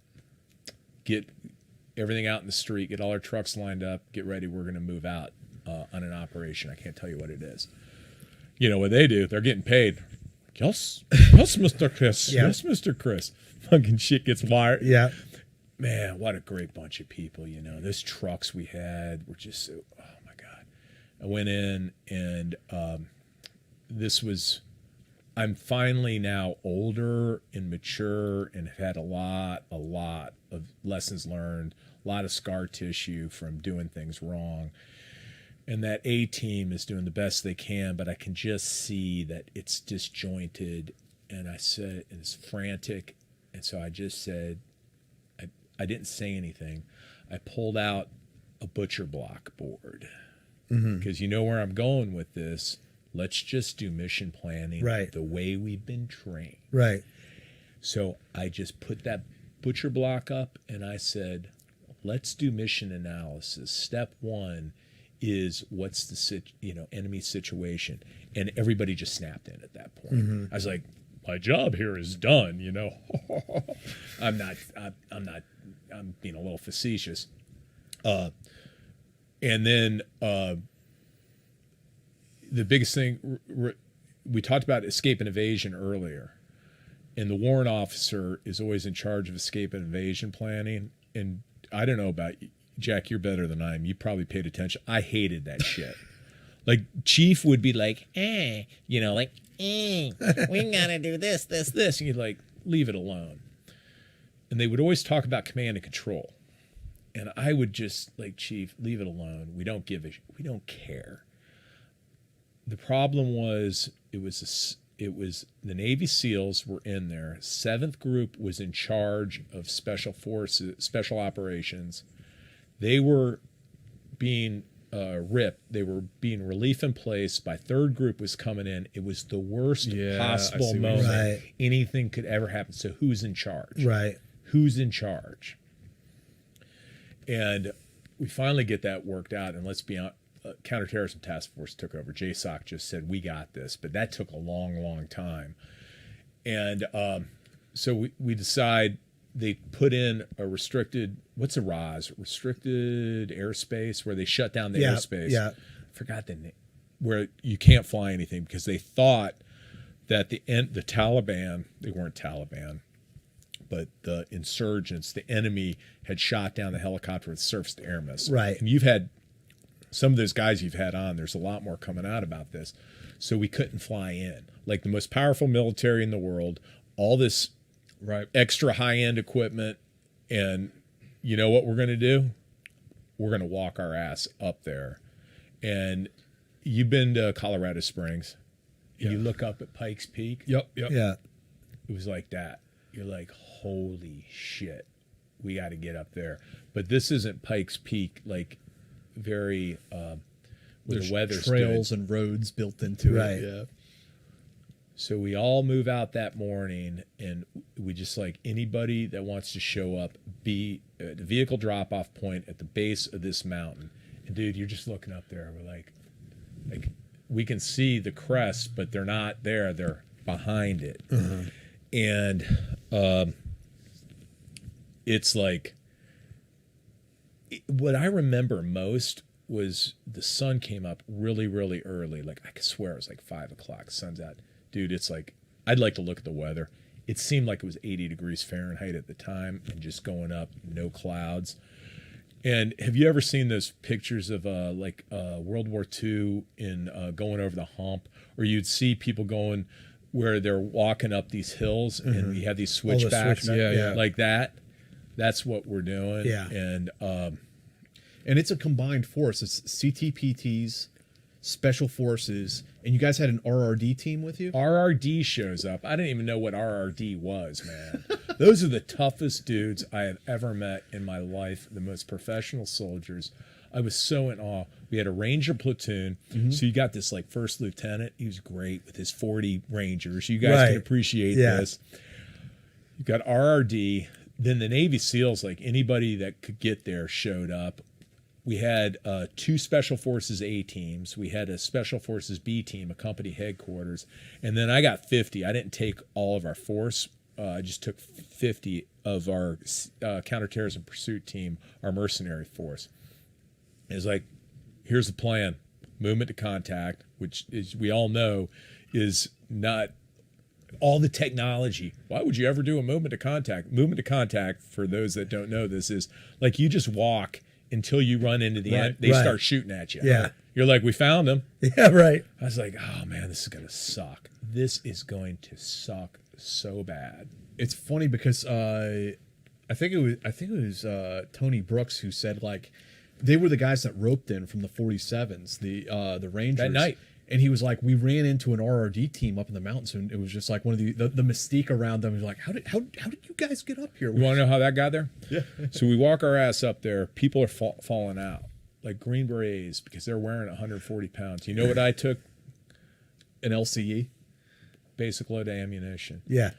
S8: get everything out in the street, get all our trucks lined up, get ready. We're going to move out on an operation. I can't tell you what it is. You know what they do? They're getting paid. Yes, Mr. Chris.
S5: Yeah.
S8: Yes, Mr. Chris. Fucking shit gets wired.
S5: Yeah.
S8: Man, what a great bunch of people, you know. Those trucks we had were just so, oh my God. I went in and I'm finally now older and mature and have had a lot of lessons learned, a lot of scar tissue from doing things wrong. And that A team is doing the best they can, but I can just see that it's disjointed. And I said, and it's frantic. And so I just said, I didn't say anything. I pulled out a butcher block board because you know where I'm going with this. Let's just do mission planning
S5: Right.
S8: the way we've been trained.
S5: Right.
S8: So I just put that butcher block up and I said, let's do mission analysis. Step one is what's the enemy situation, and everybody just snapped in at that point. I was like, my job here is done, you know. I'm being a little facetious. And then the biggest thing, we talked about escape and evasion earlier, and the warrant officer is always in charge of escape and evasion planning. And I don't know about you, Jack, you're better than I am. You probably paid attention. I hated that shit. Like, Chief would be like, we gotta do this. And you'd like, leave it alone. And they would always talk about command and control. And I would just like, Chief, leave it alone. We don't care. The problem was, it was the Navy SEALs were in there. 7th Group was in charge of special forces, special operations. They were being ripped. They were being relief in place by 3rd Group was coming in. It was the worst possible moment
S5: Right.
S8: anything could ever happen. So who's in charge?
S5: Right.
S8: Who's in charge? And we finally get that worked out. And let's be honest, Counterterrorism Task Force took over. JSOC just said, we got this. But that took a long, long time. And so we decide they put in a restricted, what's a RAS? Restricted airspace, where they shut down the airspace.
S5: Yeah.
S8: I forgot the name. Where you can't fly anything because they thought that the Taliban, they weren't Taliban, but the insurgents, the enemy, had shot down the helicopter with surface-to-air missiles.
S5: Right.
S8: And you've had some of those guys you've had on, there's a lot more coming out about this. So we couldn't fly in. Like the most powerful military in the world, all this extra high-end equipment, and you know what we're going to do? We're going to walk our ass up there. And you've been to Colorado Springs. You look up at Pikes Peak.
S9: Yep.
S5: Yeah.
S8: It was like that. You're like, holy shit, we got to get up there. But this isn't Pikes Peak, like very where
S9: There's
S8: the weather's
S9: trails
S8: good.
S9: and roads built into
S5: Right.
S9: it. Yeah.
S8: So we all move out that morning, and we just like anybody that wants to show up, be at the vehicle drop-off point at the base of this mountain. And dude, you're just looking up there. We're like we can see the crest, but they're not there. They're behind it. And it's like, what I remember most was the sun came up really, really early. Like I could swear it was like 5 o'clock. Sun's out. Dude, it's like, I'd like to look at the weather. it seemed like it was 80 degrees Fahrenheit at the time, and just going up, no clouds. And have you ever seen those pictures of World War II in going over the hump, or you'd see people going where they're walking up these hills and you have these switchbacks, like that? That's what we're doing.
S9: Yeah.
S8: And
S9: it's a combined force. It's CTPTs, Special Forces, and you guys had an RRD team with you?
S8: RRD shows up. I didn't even know what RRD was, man. Those are the toughest dudes I have ever met in my life, the most professional soldiers. I was so in awe. We had a Ranger platoon, so you got this like first lieutenant. He was great with his 40 Rangers. You guys can appreciate this. You got RRD. Then the Navy SEALs, like anybody that could get there, showed up. We had 2 Special Forces A teams. We had a Special Forces B team, a company headquarters. And then I got 50. I didn't take all of our force. I just took 50 of our counterterrorism pursuit team, our mercenary force. It's like, here's the plan. Movement to contact, which is, we all know is not all the technology. Why would you ever do a movement to contact? Movement to contact, for those that don't know this, is like you just walk until you run into the end. They start shooting at you.
S10: Yeah.
S8: You're like, we found them.
S10: Yeah, right.
S8: I was like, oh man, this is going to suck. This is going to suck so bad.
S9: It's funny because I think it was Tony Brooks who said, like, they were the guys that roped in from the 47s, the Rangers.
S8: That night.
S9: And he was like, we ran into an RRD team up in the mountains, and it was just like one of the mystique around them was like, how did you guys get up here?
S8: You want to know how that got there?
S9: Yeah.
S8: So we walk our ass up there. People are falling out, like Green Berets, because they're wearing 140 pounds. You know what I took?
S9: An LCE?
S8: Basic load ammunition.
S10: Yeah.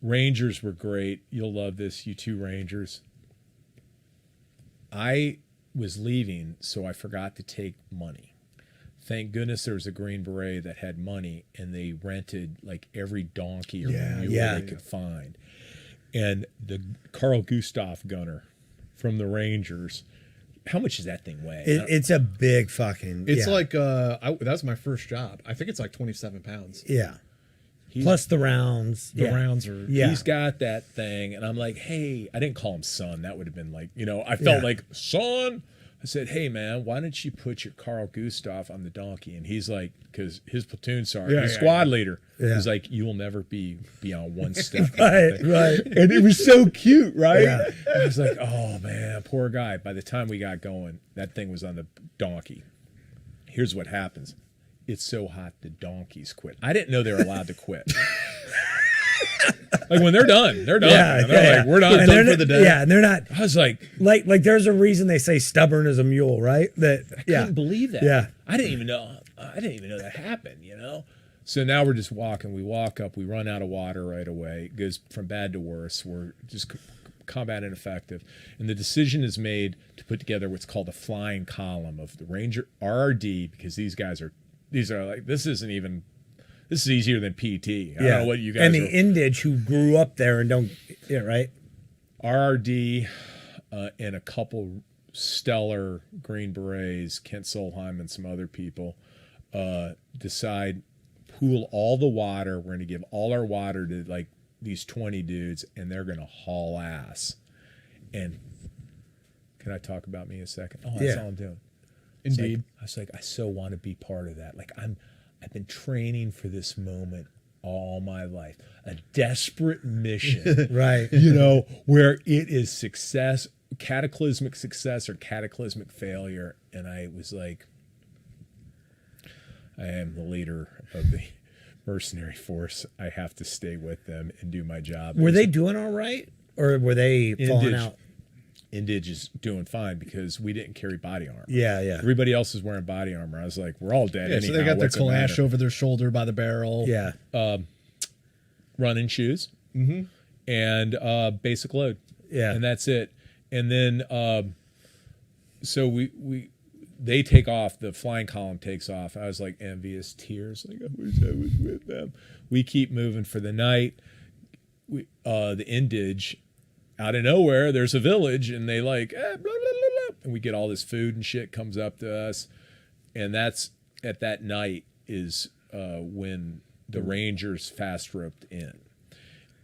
S8: Rangers were great. You'll love this, you 2 Rangers. I was leaving, so I forgot to take money. Thank goodness there was a Green Beret that had money, and they rented like every donkey or mule they could find. And the Carl Gustav gunner from the Rangers, how much does that thing weigh?
S10: It's a big fucking.
S9: It's like that was my first job. I think it's like 27 pounds.
S10: Yeah. Plus the rounds.
S9: The rounds are.
S10: Yeah.
S8: He's got that thing, and I'm like, hey, I didn't call him son. That would have been like, I felt like, son. I said, hey, man, why don't you put your Carl Gustav on the donkey? And he's like, because his platoon sergeant, his squad leader, he's like, you will never be beyond one step.
S10: Right.
S8: And it was so cute, right?
S10: Yeah.
S8: I was like, oh, man, poor guy. By the time we got going, that thing was on the donkey. Here's what happens. It's so hot, the donkeys quit. I didn't know they were allowed to quit. Like when they're done, they're done.
S10: Yeah,
S8: They're like, we're done for the day.
S10: Yeah, and they're not.
S8: I was like
S10: there's a reason they say stubborn as a mule, right?
S8: I couldn't believe that.
S10: Yeah.
S8: I didn't even know that happened, So now we're just walking. We walk up. We run out of water right away. It goes from bad to worse. We're just combat ineffective. And the decision is made to put together what's called a flying column of the Ranger RRD, because these are like, this is easier than PT. I don't know what you guys
S10: and the Indage who grew up there and don't, right?
S8: RRD and a couple stellar Green Berets, Kent Solheim and some other people, decide, pool all the water. We're going to give all our water to like these 20 dudes, and they're going to haul ass. And can I talk about me a second? Oh, that's all I'm doing.
S9: Indeed.
S8: I was like, I so want to be part of that. Like I've been training for this moment all my life. A desperate mission.
S10: Right.
S8: Where it is success, cataclysmic success or cataclysmic failure. And I was like, I am the leader of the mercenary force. I have to stay with them and do my job.
S10: Were they doing all right? Or were they falling out?
S8: Indige is doing fine because we didn't carry body armor.
S10: Yeah.
S8: Everybody else is wearing body armor. I was like, we're all dead anyhow.
S9: So they got their Kalash over their shoulder by the barrel.
S10: Yeah.
S8: Running shoes.
S10: Mm-hmm.
S8: And basic load.
S10: Yeah.
S8: And that's it. And then so they take off, the flying column takes off. I was like envious tears. Like, I wish I was with them. We keep moving for the night. The Indage, out of nowhere, there's a village, and they like, blah, blah, blah, blah. And we get all this food and shit comes up to us. And that's, at that night, is when the Rangers fast roped in.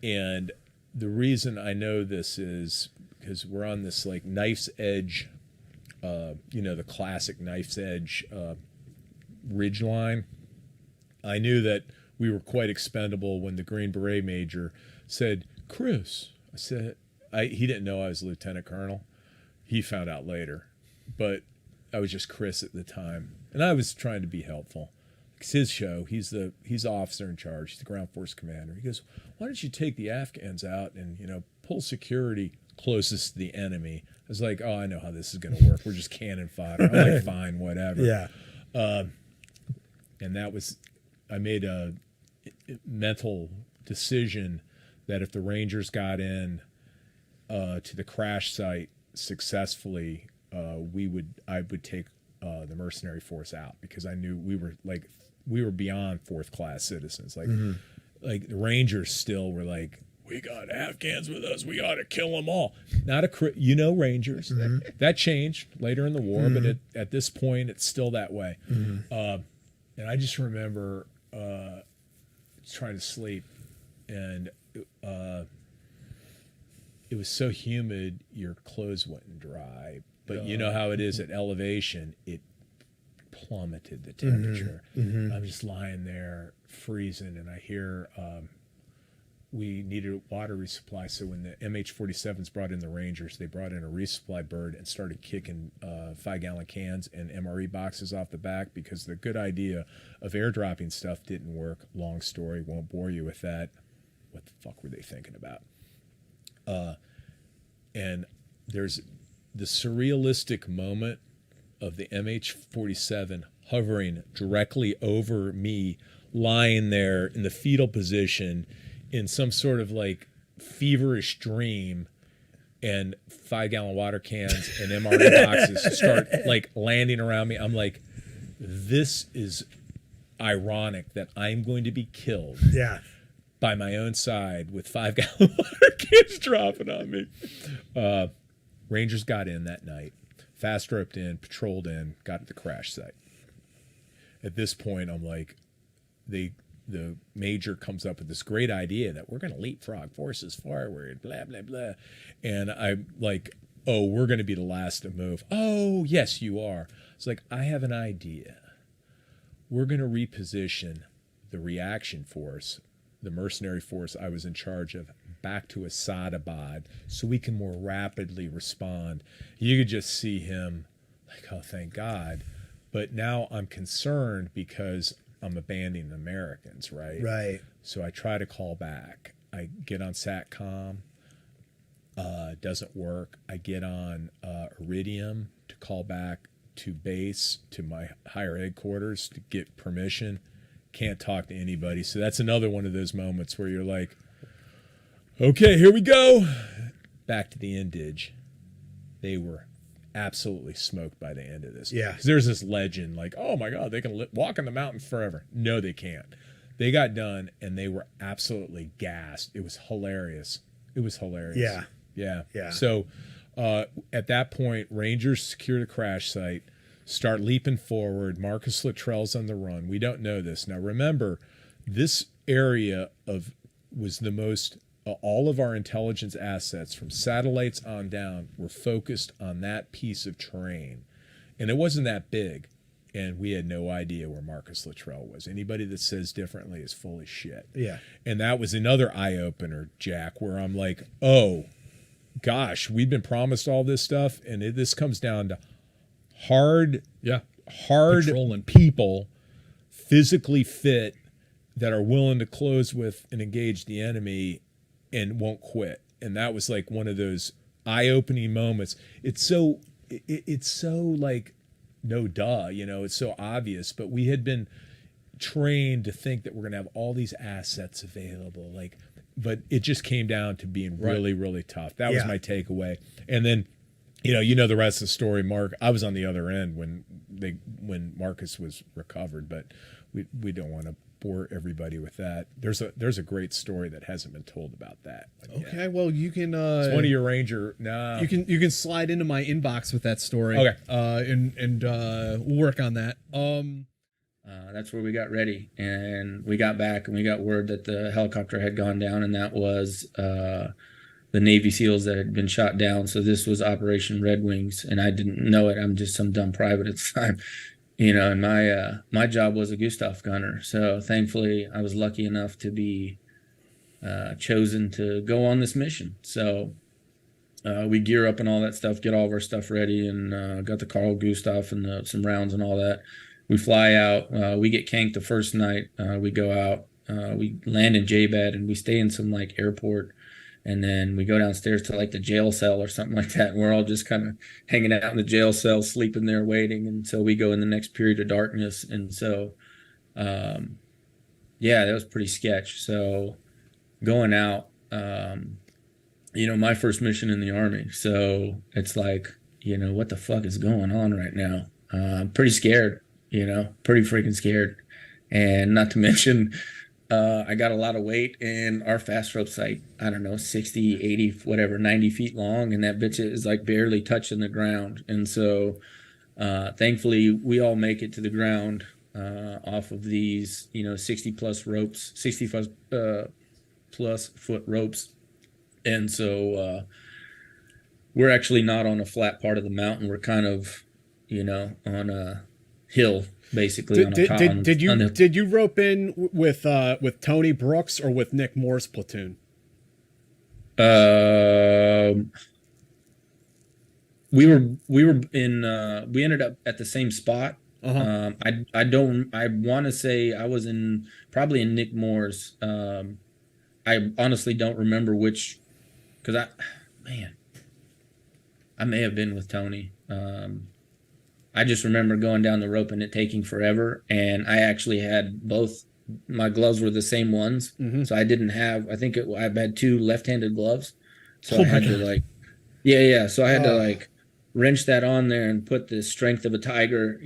S8: And the reason I know this is because we're on this like knife's edge, the classic knife's edge ridge line. I knew that we were quite expendable when the Green Beret Major said, "Chris," I said, he didn't know I was a lieutenant colonel. He found out later, but I was just Chris at the time, and I was trying to be helpful. It's his show. He's the officer in charge. He's the ground force commander. He goes, "Why don't you take the Afghans out and pull security closest to the enemy?" I was like, "Oh, I know how this is going to work. We're just cannon fodder." I'm like, "Fine, whatever."
S10: Yeah.
S8: And I made a mental decision that if the Rangers got in to the crash site successfully, I would take the mercenary force out, because I knew we were beyond fourth class citizens. Like the Rangers still were like, "We got Afghans with us. We ought to kill them all." Not Rangers. That changed later in the war, but at this point, it's still that way. And I just remember trying to sleep, and it was so humid, your clothes wouldn't dry. But you know how it is at elevation, it plummeted the temperature. I'm just lying there freezing, and I hear we needed a water resupply. So when the MH-47s brought in the Rangers, they brought in a resupply bird and started kicking 5-gallon cans and MRE boxes off the back, because the good idea of airdropping stuff didn't work. Long story, won't bore you with that. What the fuck were they thinking about? And there's the surrealistic moment of the MH-47 hovering directly over me, lying there in the fetal position in some sort of like feverish dream, and 5-gallon water cans and MRE boxes start like landing around me. I'm like, this is ironic that I'm going to be killed by my own side with 5-gallon water cans dropping on me. Rangers got in that night, fast roped in, patrolled in, got to the crash site. At this point, I'm like, the major comes up with this great idea that we're going to leapfrog forces forward, blah, blah, blah. And I'm like, "Oh, we're going to be the last to move." "Oh, yes, you are." It's like, "I have an idea. We're going to reposition the reaction force, the mercenary force I was in charge of, back to Asadabad so we can more rapidly respond." You could just see him like, "Oh, thank God." But now I'm concerned because I'm abandoning Americans, right?
S10: Right.
S8: So I try to call back. I get on SATCOM. Doesn't work. I get on Iridium to call back to base, to my higher headquarters, to get permission. Can't talk to anybody. So that's another one of those moments where you're like, okay, here we go. Back to the Indige. They were absolutely smoked by the end of this.
S10: Yeah.
S8: 'Cause there's this legend like, "Oh my God, they can walk in the mountains forever." No, they can't. They got done and they were absolutely gassed. It was hilarious.
S10: Yeah.
S8: Yeah. So at that point, Rangers secure the crash site, start leaping forward. Marcus Lutrell's on the run. We don't know this. Now remember, this area was the most, all of our intelligence assets from satellites on down were focused on that piece of terrain. And it wasn't that big. And we had no idea where Marcus Lutrell was. Anybody that says differently is full of shit.
S10: Yeah.
S8: And that was another eye-opener, Jack, where I'm like, oh, gosh, we've been promised all this stuff. And this comes down to hard
S9: Patrolling.
S8: people, physically fit, that are willing to close with and engage the enemy and won't quit. And that was like one of those eye-opening moments. It's so like, no duh, it's so obvious, but we had been trained to think that we're going to have all these assets available, but it just came down to being really, really tough. That was my takeaway. And then, the rest of the story, Mark. I was on the other end when Marcus was recovered, but we don't want to bore everybody with that. There's a great story that hasn't been told about that.
S6: Okay, well, you can.
S8: It's one of your Ranger. Nah,
S6: you can slide into my inbox with that story.
S8: Okay,
S6: and we'll work on that.
S11: That's where we got ready, and we got back and we got word that the helicopter had gone down, and that was the Navy SEALs that had been shot down. So this was Operation Red Wings, and I didn't know it. I'm just some dumb private at the time, and my job was a Gustav gunner. So thankfully I was lucky enough to be chosen to go on this mission. So we gear up and all that stuff, get all of our stuff ready, and got the Carl Gustav and some rounds and all that. We fly out. We get canked the first night. We go out. We land in J-Bed, and we stay in some like airport. And then we go downstairs to like the jail cell or something like that. And we're all just kind of hanging out in the jail cell, sleeping there, waiting. And so we go in the next period of darkness. And so, yeah, that was pretty sketch. So going out, my first mission in the Army. So it's like, what the fuck is going on right now? I'm pretty scared. Pretty freaking scared. And not to mention, I got a lot of weight, and our fast rope's like, I don't know, 60, 80, whatever, 90 feet long. And that bitch is like barely touching the ground. And so, thankfully we all make it to the ground, off of these, 60 plus ropes, 60 plus foot ropes. And so, we're actually not on a flat part of the mountain. We're kind of, on a hill, basically.
S6: Did you rope in with Tony Brooks or with Nick Moore's platoon?
S11: We ended up at the same spot.
S6: Uh-huh.
S11: I want to say I was probably in Nick Moore's. I honestly don't remember which, because I may have been with Tony. I just remember going down the rope and it taking forever. And I actually had both. My gloves were the same ones.
S6: Mm-hmm.
S11: So I didn't have, I had two left-handed gloves. So I had to So I had to wrench that on there and put the strength of a tiger,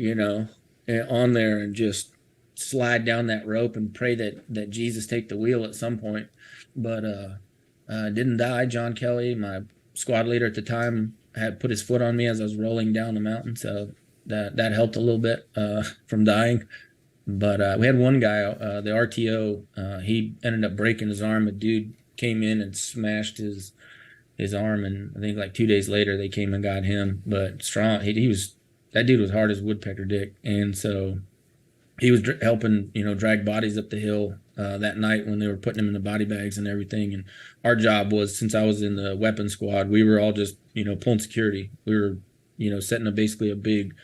S11: on there and just slide down that rope and pray that Jesus take the wheel at some point. But didn't die. John Kelly, my squad leader at the time, had put his foot on me as I was rolling down the mountain. So that helped a little bit from dying. But we had one guy, the RTO, he ended up breaking his arm. A dude came in and smashed his arm, and I think like 2 days later they came and got him. But strong, that dude was hard as woodpecker dick, and so he was helping drag bodies up the hill that night when they were putting them in the body bags and everything. And our job was, since I was in the weapons squad, we were all just pulling security. We were setting up basically a big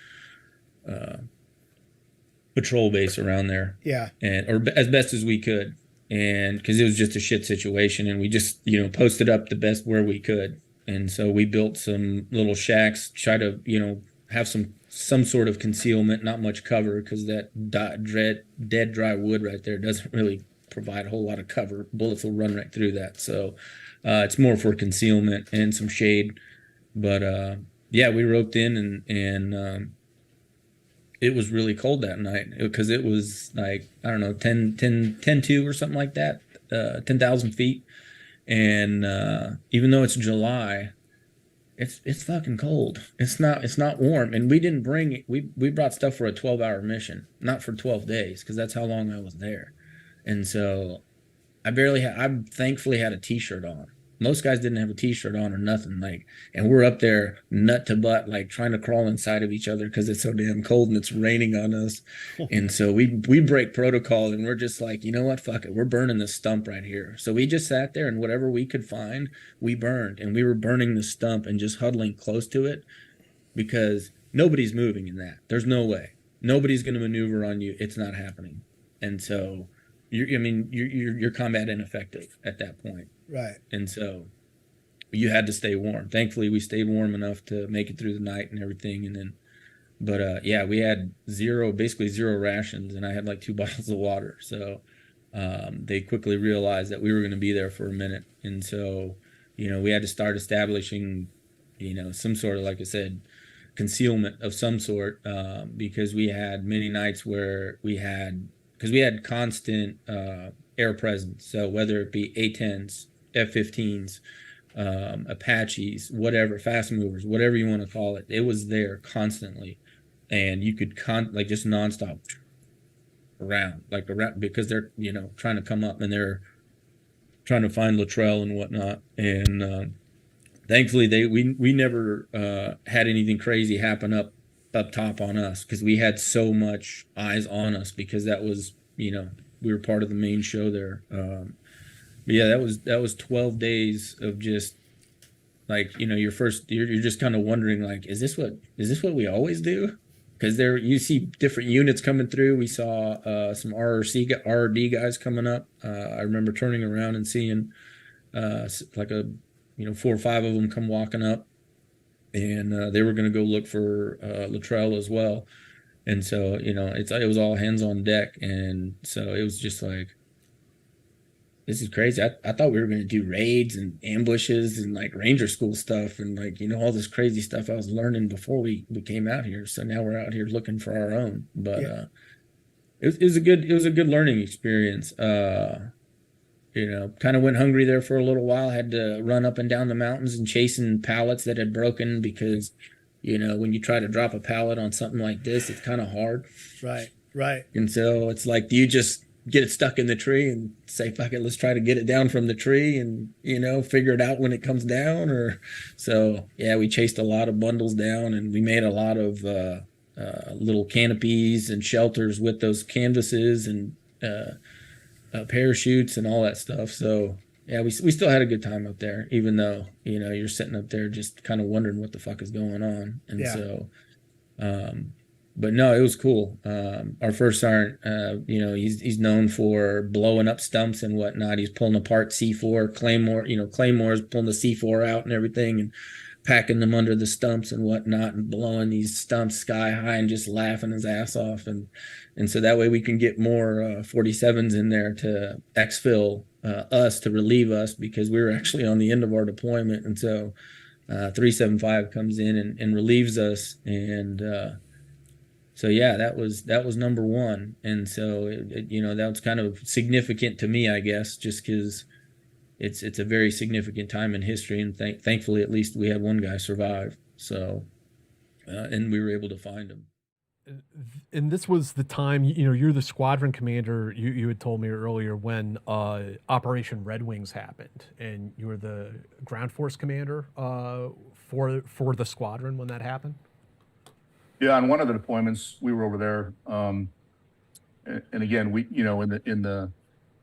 S11: patrol base around there, or as best as we could, and because it was just a shit situation, and we just posted up the best where we could. And so we built some little shacks, try to have some sort of concealment, not much cover, because that dead dry wood right there doesn't really provide a whole lot of cover. Bullets will run right through that. So it's more for concealment and some shade. But we roped in, and it was really cold that night, because it was like, I don't know, 10-2 or something like that, 10,000 feet. And even though it's July, it's fucking cold. It's not warm. And we didn't bring, we brought stuff for a 12-hour mission, not for 12 days, because that's how long I was there. And so I thankfully had a t-shirt on. Most guys didn't have a t-shirt on or nothing, and we're up there nut to butt, trying to crawl inside of each other because it's so damn cold and it's raining on us. And so we break protocol, and we're just like, you know what, fuck it, we're burning this stump right here. So we just sat there, and whatever we could find, we burned. And we were burning the stump and just huddling close to it, because nobody's moving in that. There's no way. Nobody's going to maneuver on you. It's not happening. And so you're combat ineffective at that point.
S5: Right.
S11: And so you had to stay warm. Thankfully, we stayed warm enough to make it through the night and everything. And then, we had basically zero rations, and I had 2 bottles of water. So they quickly realized that we were going to be there for a minute. And so, we had to start establishing, some sort of, like I said, concealment of some sort, because we had many nights where we had constant air presence. So whether it be A-10s, F-15s, Apaches, whatever, fast movers, whatever you want to call it, it was there constantly. And you could just nonstop, around, because they're, trying to come up and they're trying to find Luttrell and whatnot. And thankfully we never had anything crazy happen up top on us, because we had so much eyes on us, because that was, we were part of the main show there. But yeah, that was 12 days of just like, you're just kind of wondering, like, is this what we always do? Because you see different units coming through. We saw some RRD guys coming up. I remember turning around and seeing like 4 or 5 of them come walking up, and they were going to go look for Luttrell as well. And so, it was all hands on deck. And so it was just like, this is crazy. I thought we were going to do raids and ambushes and like ranger school stuff and like, all this crazy stuff I was learning before we came out here. So now we're out here looking for our own. But it was a good learning experience. Kind of went hungry there for a little while. Had to run up and down the mountains and chasing pallets that had broken, because when you try to drop a pallet on something like this, it's kind of hard.
S10: Right.
S11: And so it's like, do you just get it stuck in the tree and say, fuck it, let's try to get it down from the tree and, figure it out when it comes down? Or so, yeah, we chased a lot of bundles down, and we made a lot of little canopies and shelters with those canvases and parachutes and all that stuff. So yeah, we still had a good time up there, even though, you're sitting up there just kind of wondering what the fuck is going on. And so, but no, it was cool. Our first sergeant, he's known for blowing up stumps and whatnot. He's pulling apart C4 claymores, pulling the C4 out and everything, and packing them under the stumps and whatnot, and blowing these stumps sky high and just laughing his ass off. And so that way we can get more 47s in there to exfil us, to relieve us, because we were actually on the end of our deployment. And so 375 comes in and relieves us. And so yeah, that was number one. And so that was kind of significant to me, I guess, just because it's a very significant time in history, and thankfully at least we had one guy survive. So and we were able to find him.
S4: And this was the time, you're the squadron commander. You had told me earlier when Operation Red Wings happened, and you were the ground force commander for the squadron when that happened.
S12: Yeah, on one of the deployments, we were over there, and again, we, in the,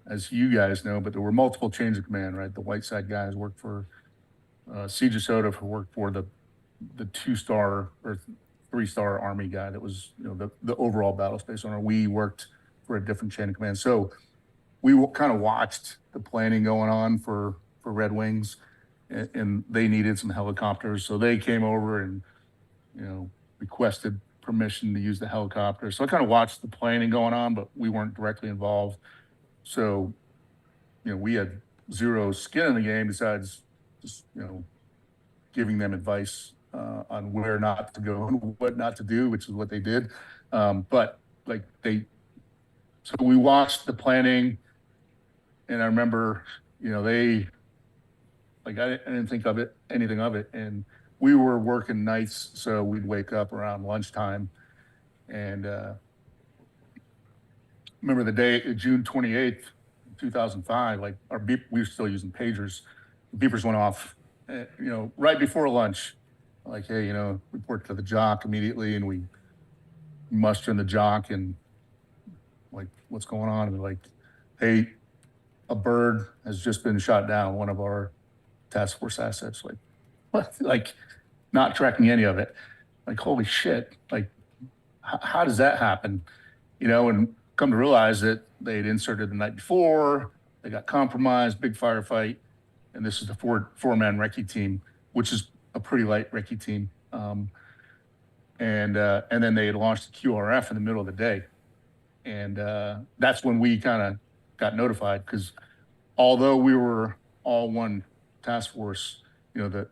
S12: as you guys know, but there were multiple chains of command, right? The white side guys worked for Siege of Soda, who worked for the 2-star or 3-star Army guy that was, the overall battle space owner. We worked for a different chain of command, so we kind of watched the planning going on for Red Wings, and they needed some helicopters, so they came over and requested permission to use the helicopter. So I kind of watched the planning going on, but we weren't directly involved. So, we had zero skin in the game besides just, giving them advice on where not to go and what not to do, which is what they did. But so we watched the planning, and I remember, I didn't think of anything of it. And we were working nights, so we'd wake up around lunchtime. And remember the day, June 28th, 2005, like we were still using pagers. The beepers went off, right before lunch. Like, hey, report to the jock immediately. And we muster in the jock and like, what's going on? And like, hey, a bird has just been shot down, one of our task force assets. Like, what? Like, not tracking any of it. Like, holy shit. Like, how does that happen? And come to realize that they had inserted the night before, they got compromised, big firefight. And this is the four-man recce team, which is a pretty light recce team. And then they had launched the QRF in the middle of the day. And that's when we kind of got notified, because although we were all one task force, the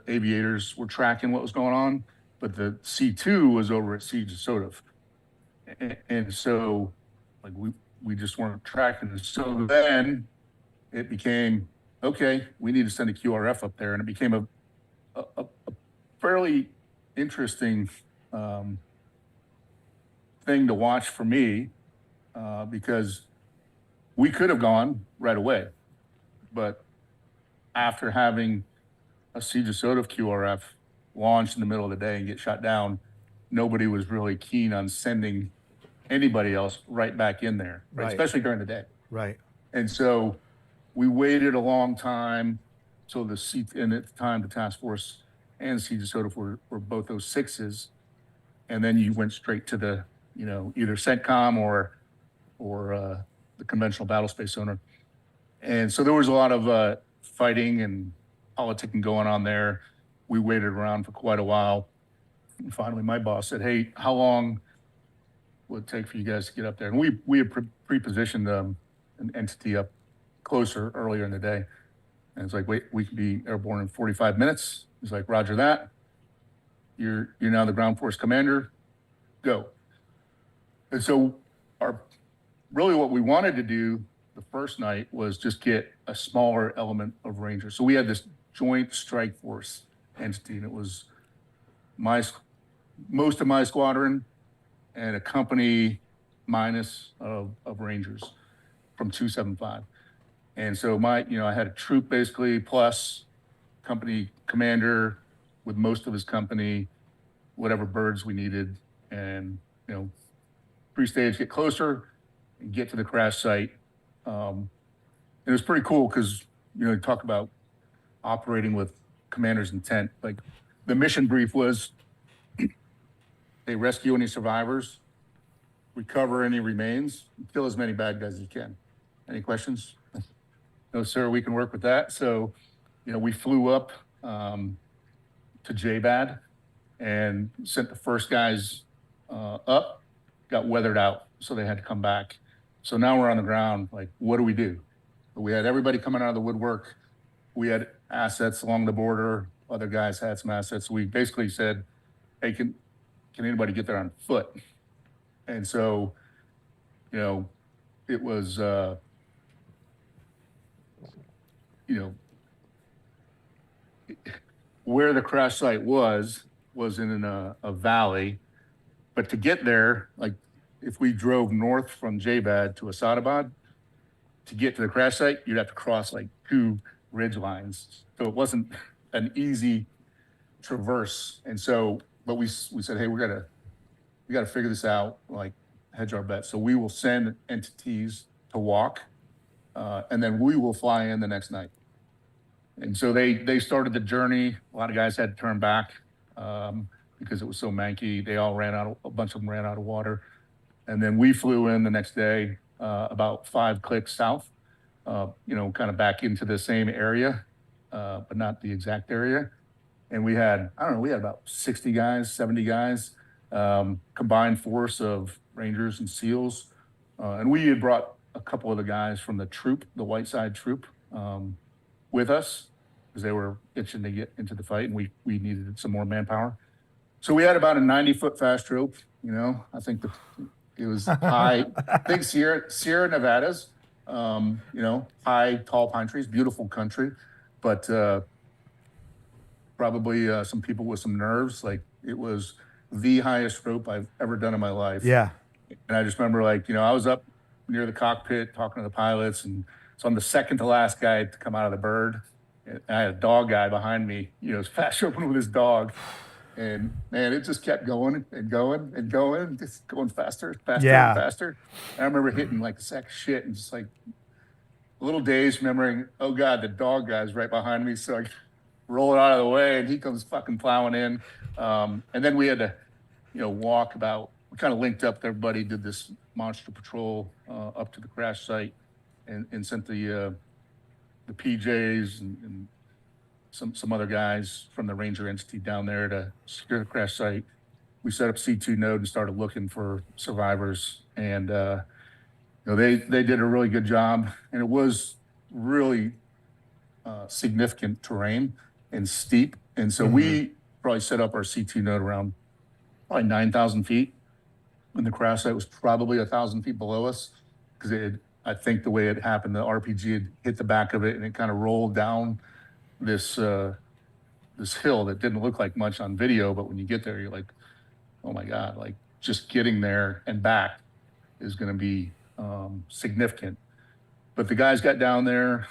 S12: aviators were tracking what was going on, but the C2 was over at Siege of Soda. And so like we just weren't tracking. So then it became, okay, we need to send a QRF up there. And it became a fairly interesting thing to watch for me, because we could have gone right away, but after having a Siege of Soda QRF launch in the middle of the day and get shot down, nobody was really keen on sending anybody else right back in there, right? Especially during the day.
S5: Right.
S12: And so we waited a long time till and at the time the task force and Siege of Soda were both those 6s. And then you went straight to the, either CENTCOM or the conventional battle space owner. And so there was a lot of fighting and politicking going on there. We waited around for quite a while. And finally, my boss said, "Hey, how long would it take for you guys to get up there?" And we had pre-positioned an entity up closer earlier in the day. And it's like, "Wait, we can be airborne in 45 minutes." He's like, "Roger that. You're now the ground force commander. Go." And so really what we wanted to do the first night was just get a smaller element of Rangers. So we had this joint strike force entity, and it was most of my squadron and a company minus of Rangers from 275. And so I had a troop basically plus company commander with most of his company, whatever birds we needed, and pre-stage, get closer and get to the crash site. And it was pretty cool because you talk about operating with commander's intent. Like the mission brief was they rescue any survivors, recover any remains, and kill as many bad guys as you can. Any questions? No, sir, we can work with that. So, we flew up to JBAD and sent the first guys up, got weathered out, so they had to come back. So now we're on the ground, like, what do we do? But we had everybody coming out of the woodwork. We had assets along the border. Other guys had some assets. We basically said, "Hey, can anybody get there on foot?" And so, it was, where the crash site was in a valley. But to get there, like if we drove north from Jabad to Asadabad, to get to the crash site, you'd have to cross like 2 ridge lines. So it wasn't an easy traverse. And so, but we said, "Hey, we gotta figure this out, like hedge our bets." So we will send entities to walk, and then we will fly in the next night. And so they started the journey. A lot of guys had to turn back because it was so manky. A bunch of them ran out of water. And then we flew in the next day, about 5 clicks south, kind of back into the same area, but not the exact area. And we had about 60 guys, 70 guys, combined force of Rangers and SEALs. And we had brought a couple of the guys from the troop, the Whiteside troop, with us because they were itching to get into the fight, and we needed some more manpower. So we had about a 90-foot fast rope. I think it was high. I think Sierra Nevadas, high, tall pine trees, beautiful country, but probably some people with some nerves. Like it was the highest rope I've ever done in my life.
S5: Yeah.
S12: And I just remember I was up near the cockpit talking to the pilots, and so I'm the second to last guy to come out of the bird. And I had a dog guy behind me, fast roping with his dog. And man, it just kept going and going and going, just going faster and faster. And I remember hitting like a sack of shit and just like a little dazed, remembering, oh God, the dog guy's right behind me. So I roll it out of the way and he comes fucking plowing in. And then we had to, walk we kind of linked up with everybody, did this monster patrol up to the crash site and sent the PJs and some other guys from the Ranger entity down there to secure the crash site. We set up C2 node and started looking for survivors. And, they did a really good job. And it was really significant terrain and steep. And so we probably set up our C2 node around probably 9,000 feet. And the crash site was probably 1,000 feet below us because I think the way it happened, the RPG had hit the back of it and it kind of rolled down this hill that didn't look like much on video, but when you get there, you're like, oh my God, like just getting there and back is going to be significant. But the guys got down there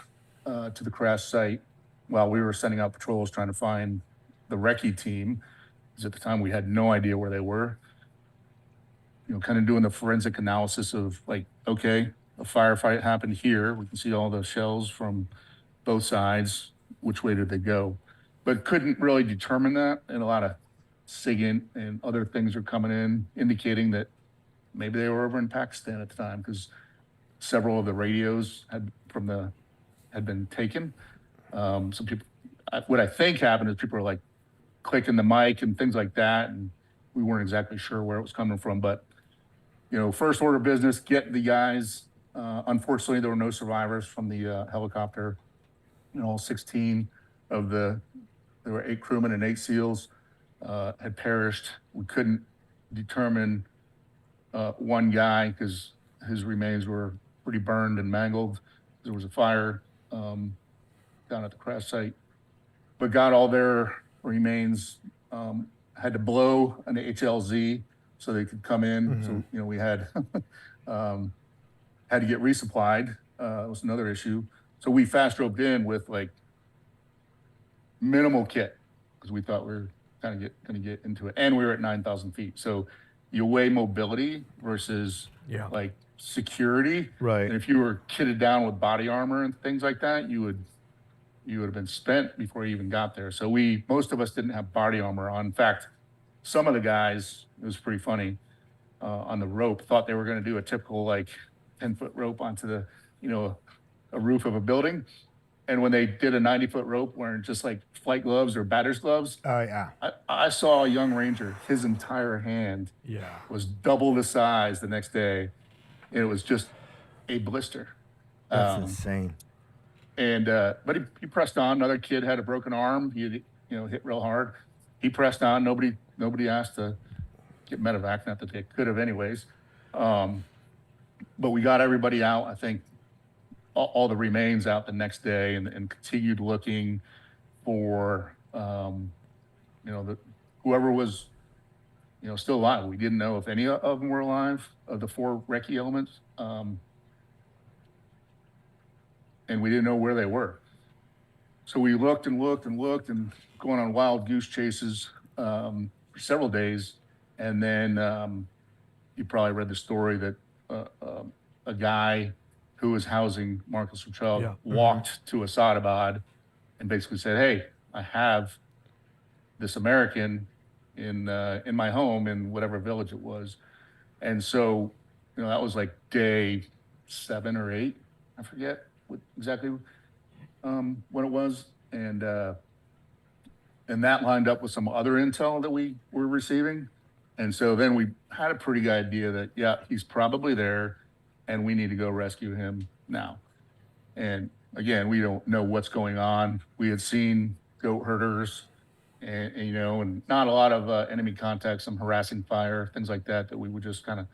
S12: to the crash site while we were sending out patrols trying to find the recce team, because at the time we had no idea where they were. Kind of doing the forensic analysis of like, okay, a firefight happened here. We can see all the shells from both sides. Which way did they go? But couldn't really determine that. And a lot of SIGINT and other things are coming in indicating that maybe they were over in Pakistan at the time, because several of the radios had been taken. Some people, what I think happened is people were like clicking the mic and things like that, and we weren't exactly sure where it was coming from. But first order of business, get the guys. Unfortunately, there were no survivors from the helicopter. All 16 of there were 8 crewmen and 8 SEALs had perished. We couldn't determine one guy because his remains were pretty burned and mangled. There was a fire down at the crash site, but got all their remains. Had to blow an HLZ so they could come in. So we had had to get resupplied. It was another issue. So we fast drove in with like minimal kit because we thought we were kind of going to get into it, and we were at 9,000 feet. So you weigh mobility versus like security,
S5: right?
S12: And if you were kitted down with body armor and things like that, you would have been spent before you even got there. So most of us didn't have body armor on. In fact, some of the guys, it was pretty funny, on the rope, thought they were going to do a typical like 10-foot rope onto the a roof of a building. And when they did a 90-foot rope wearing just like flight gloves or batter's gloves, I saw a young Ranger, his entire hand was double the size the next day. And it was just a blister.
S5: That's insane.
S12: And but he pressed on. Another kid had a broken arm. He hit real hard. He pressed on. Nobody asked to get medevac, not that they could have anyways. But we got everybody out. I think all the remains out the next day, and continued looking for whoever was still alive. We didn't know if any of them were alive, of the 4 recce elements, and we didn't know where they were. So we looked and looked and looked, and going on wild goose chases for several days. And then you probably read the story that a guy who was housing Marcus Lutrell walked to Asadabad and basically said, "Hey, I have this American in my home in whatever village it was." And so, that was like day 7 or 8, I forget exactly when it was, and that lined up with some other intel that we were receiving. And so then we had a pretty good idea that he's probably there, and we need to go rescue him now. And again, we don't know what's going on. We had seen goat herders and not a lot of enemy contact, some harassing fire, things like that we would just kind of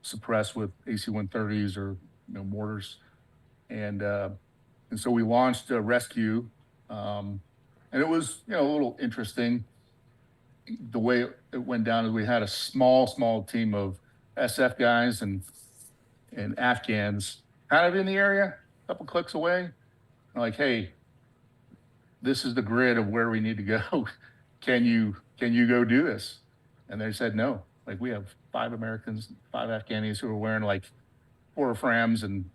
S12: suppress with AC-130s or mortars. And so we launched a rescue, and it was a little interesting. The way it went down is we had a small team of SF guys and Afghans kind of in the area, a couple clicks away. Like, hey, this is the grid of where we need to go. Can you go do this? And they said no. Like, we have 5 Americans, 5 Afghanis who are wearing like portaframs and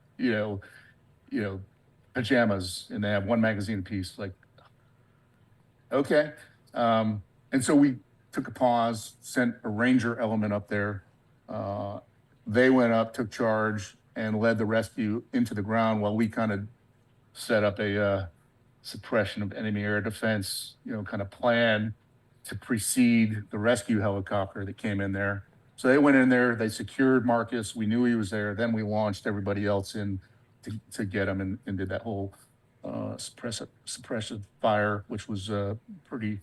S12: pajamas, and they have 1 magazine apiece. Like, okay. And so we took a pause, sent a Ranger element up there. They went up, took charge, and led the rescue into the ground while we kind of set up a suppression of enemy air defense, kind of plan to precede the rescue helicopter that came in there. So they went in there, they secured Marcus. We knew he was there. Then we launched everybody else in to get him and did that whole suppressive fire, which was pretty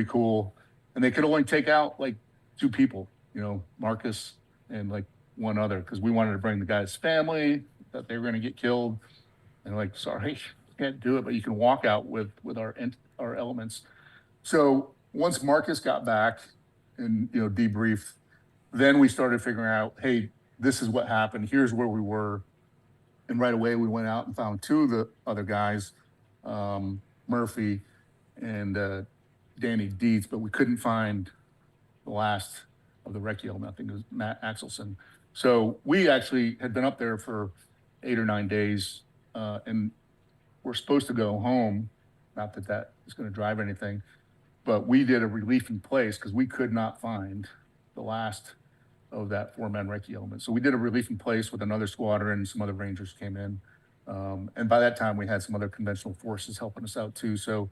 S12: cool. And they could only take out like 2 people, Marcus and like 1 other, because we wanted to bring the guy's family, that they were going to get killed. And like, sorry, can't do it, but you can walk out with our elements. So once Marcus got back and debriefed, then we started figuring out, hey, this is what happened. Here's where we were. And right away, we went out and found two of the other guys, Murphy and Danny Dietz, but we couldn't find the last of the recce element. I think it was Matt Axelson. So we actually had been up there for 8 or 9 days, and we're supposed to go home. Not that that is going to drive anything, but we did a relief in place because we could not find the last of that 4-man recce element. So we did a relief in place with another squadron, and some other Rangers came in. And by that time, we had some other conventional forces helping us out too. So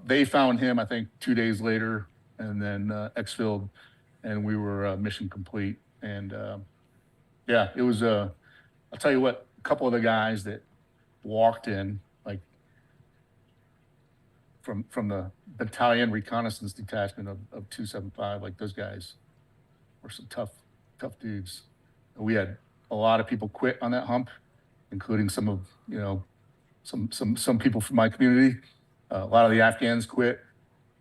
S12: they found him, I think, 2 days later, and then exfilled, and we were mission complete. And yeah, it was, I'll tell you what, a couple of the guys that walked in, like from the battalion reconnaissance detachment of 275, like those guys were some tough dudes. We had a lot of people quit on that hump, including some of, some people from my community. A lot of the Afghans quit,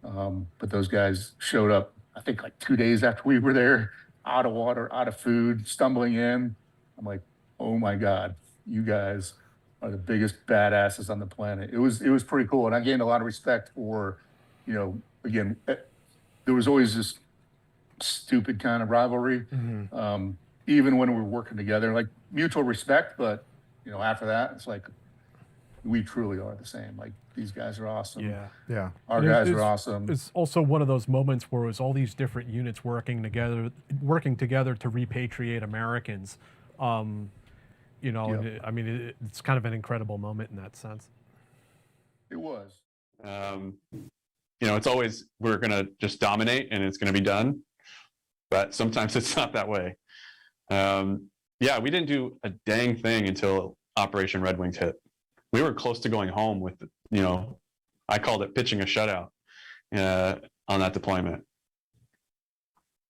S12: but those guys showed up, I think, like 2 days after we were there, out of water, out of food, stumbling in. I'm like, oh my God, you guys are the biggest badasses on the planet. It was pretty cool. And I gained a lot of respect for, again, there was always this stupid kind of rivalry, even when we were working together, like mutual respect. But, after that, it's like, we truly are the same. Like, these guys are awesome.
S5: Yeah.
S4: Our
S9: guys
S4: are awesome. It's also one of those moments where it was all these different units working together to repatriate Americans. I mean, it's kind of an incredible moment in that sense.
S12: It was.
S13: It's always, we're going to just dominate and it's going to be done. But sometimes it's not that way. We didn't do a dang thing until Operation Red Wings hit. We were close to going home with, I called it pitching a shutout on that deployment.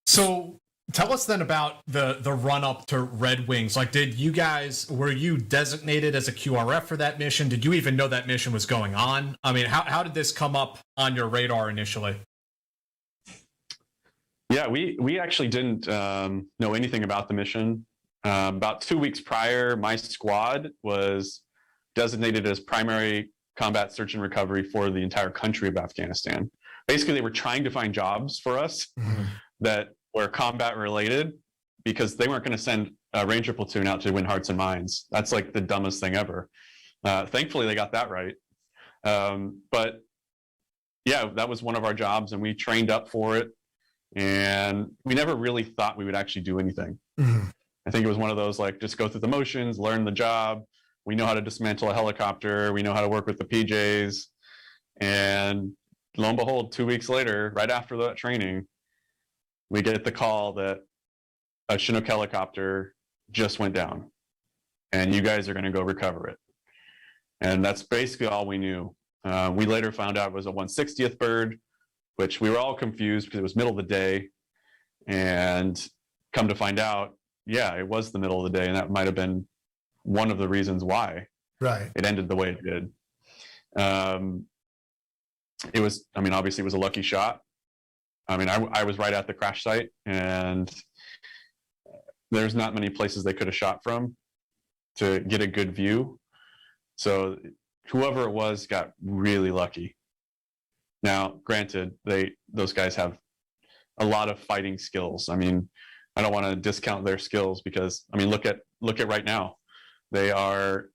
S6: So tell us then about the run up to Red Wings. Like, were you designated as a QRF for that mission? Did you even know that mission was going on? I mean, how did this come up on your radar initially?
S13: Yeah, we actually didn't know anything about the mission. About 2 weeks prior, my squad was designated as primary combat search and recovery for the entire country of Afghanistan. Basically, they were trying to find jobs for us that were combat related, because they weren't going to send a Ranger platoon out to win hearts and minds. That's like the dumbest thing ever. Thankfully, they got that right. But yeah, that was one of our jobs, and we trained up for it. And we never really thought we would actually do anything. I think it was one of those, like, just go through the motions, learn the job. We know how to dismantle a helicopter. We know how to work with the PJs. And lo and behold, 2 weeks later, right after that training, we get the call that a Chinook helicopter just went down and you guys are going to go recover it. And that's basically all we knew. We later found out it was a 160th bird, which we were all confused because it was middle of the day. And come to find out, yeah, it was the middle of the day. And that might have been one of the reasons why it ended the way it did. Obviously it was a lucky shot. I was right at the crash site, and there's not many places they could have shot from to get a good view. So whoever it was got really lucky. Now, granted, those guys have a lot of fighting skills. I don't want to discount their skills because, look at right now. They are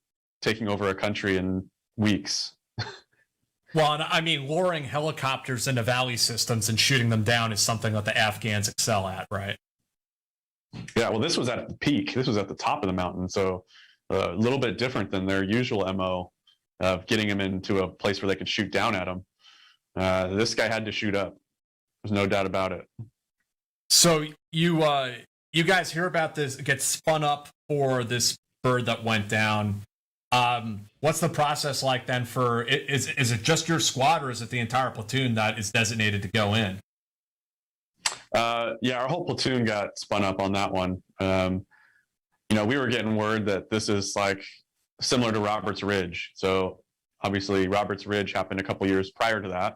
S13: taking over a country in weeks.
S6: Well, luring helicopters into valley systems and shooting them down is something that the Afghans excel at, right?
S13: Yeah, well, this was at the peak. This was at the top of the mountain, so a little bit different than their usual MO of getting them into a place where they could shoot down at them. This guy had to shoot up. There's no doubt about it.
S6: So you guys hear about this, get spun up for this bird that went down. What's the process like then for, is it just your squad or is it the entire platoon that is designated to go in?
S13: Yeah, our whole platoon got spun up on that one. We were getting word that this is like similar to Roberts Ridge. So obviously Roberts Ridge happened a couple years prior to that.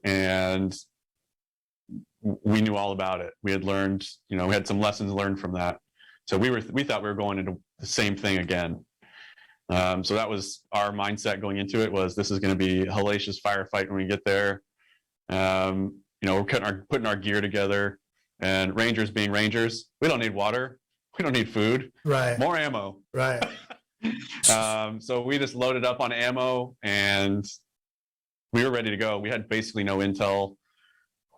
S13: And we knew all about it. We had learned, we had some lessons learned from that. So we thought we were going into the same thing again. So that was our mindset going into it, was this is going to be a hellacious firefight when we get there. We're putting our gear together, and Rangers being Rangers, we don't need water. We don't need food.
S5: Right.
S13: More ammo.
S5: Right.
S13: So we just loaded up on ammo, and we were ready to go. We had basically no intel.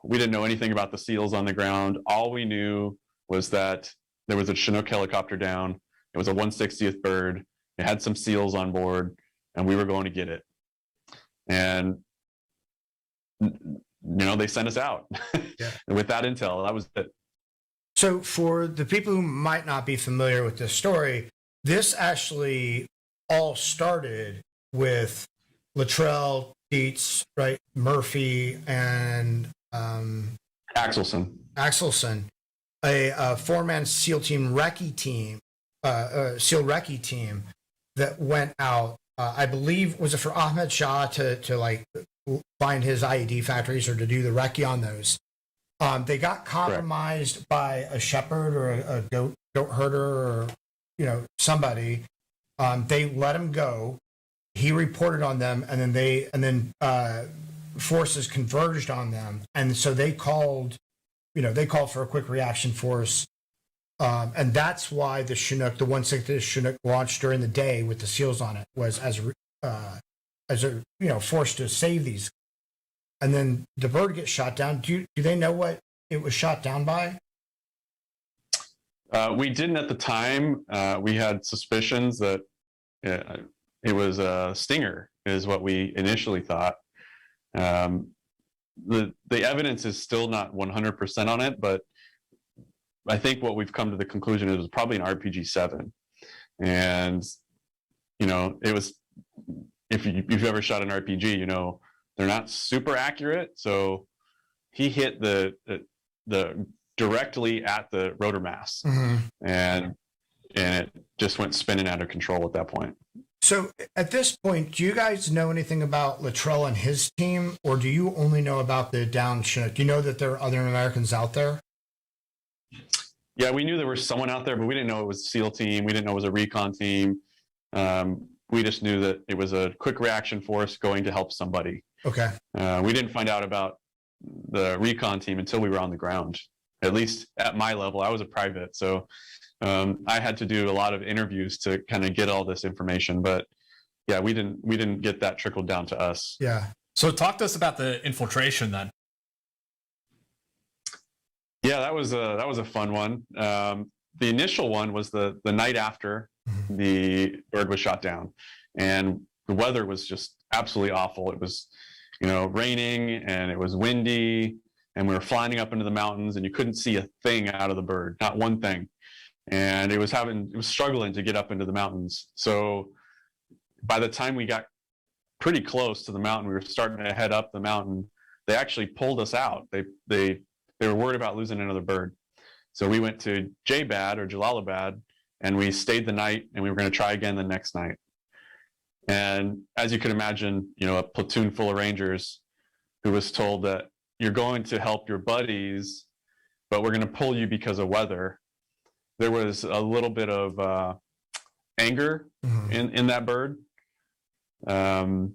S13: We didn't know anything about the SEALs on the ground. All we knew was that there was a Chinook helicopter down. It was a 160th bird. It had some SEALs on board, and we were going to get it. And they sent us out.
S5: Yeah.
S13: With that intel. That was it.
S5: So for the people who might not be familiar with this story, this actually all started with Luttrell, Dietz, right, Murphy, and
S13: Axelson,
S5: a four-man SEAL team recce team, SEAL recce team that went out. I believe, was it for Ahmed Shah to like find his IED factories or to do the recce on those? They got compromised by a shepherd or a goat herder or somebody. They let him go. He reported on them, and then forces converged on them, and so they called for a quick reaction force, and that's why the Chinook, the 160th Chinook, launched during the day with the SEALs on it, was as a force to save these. And then the bird gets shot down. Do they know what it was shot down by?
S13: We didn't at the time. We had suspicions that it was a stinger, is what we initially thought. The evidence is still not 100% on it, but I think what we've come to the conclusion is it was probably an RPG-7. And, it was, if you've ever shot an RPG, they're not super accurate. So he hit the directly at the rotor mass, and it just went spinning out of control at that point.
S5: So at this point, do you guys know anything about Luttrell and his team, or do you only know about the down Chinook? Do you know that there are other Americans out there?
S13: Yeah, we knew there was someone out there, but we didn't know it was a SEAL team. We didn't know it was a recon team. We just knew that it was a quick reaction force going to help somebody.
S5: Okay.
S13: We didn't find out about the recon team until we were on the ground. At least at my level, I was a private, so I had to do a lot of interviews to kind of get all this information. But yeah, we didn't get that trickled down to us.
S5: Yeah.
S6: So talk to us about the infiltration then.
S13: Yeah, that was a fun one. The initial one was the night after the bird was shot down, and the weather was just absolutely awful. It was, raining, and it was windy, and we were flying up into the mountains, and you couldn't see a thing out of the bird, not one thing. And it was struggling to get up into the mountains. So by the time we got pretty close to the mountain, we were starting to head up the mountain, they actually pulled us out. They were worried about losing another bird. So we went to Jaybad or Jalalabad, and we stayed the night, and we were going to try again the next night. And as you can imagine, a platoon full of Rangers who was told that you're going to help your buddies, but we're going to pull you because of weather. There was a little bit of anger in that bird. All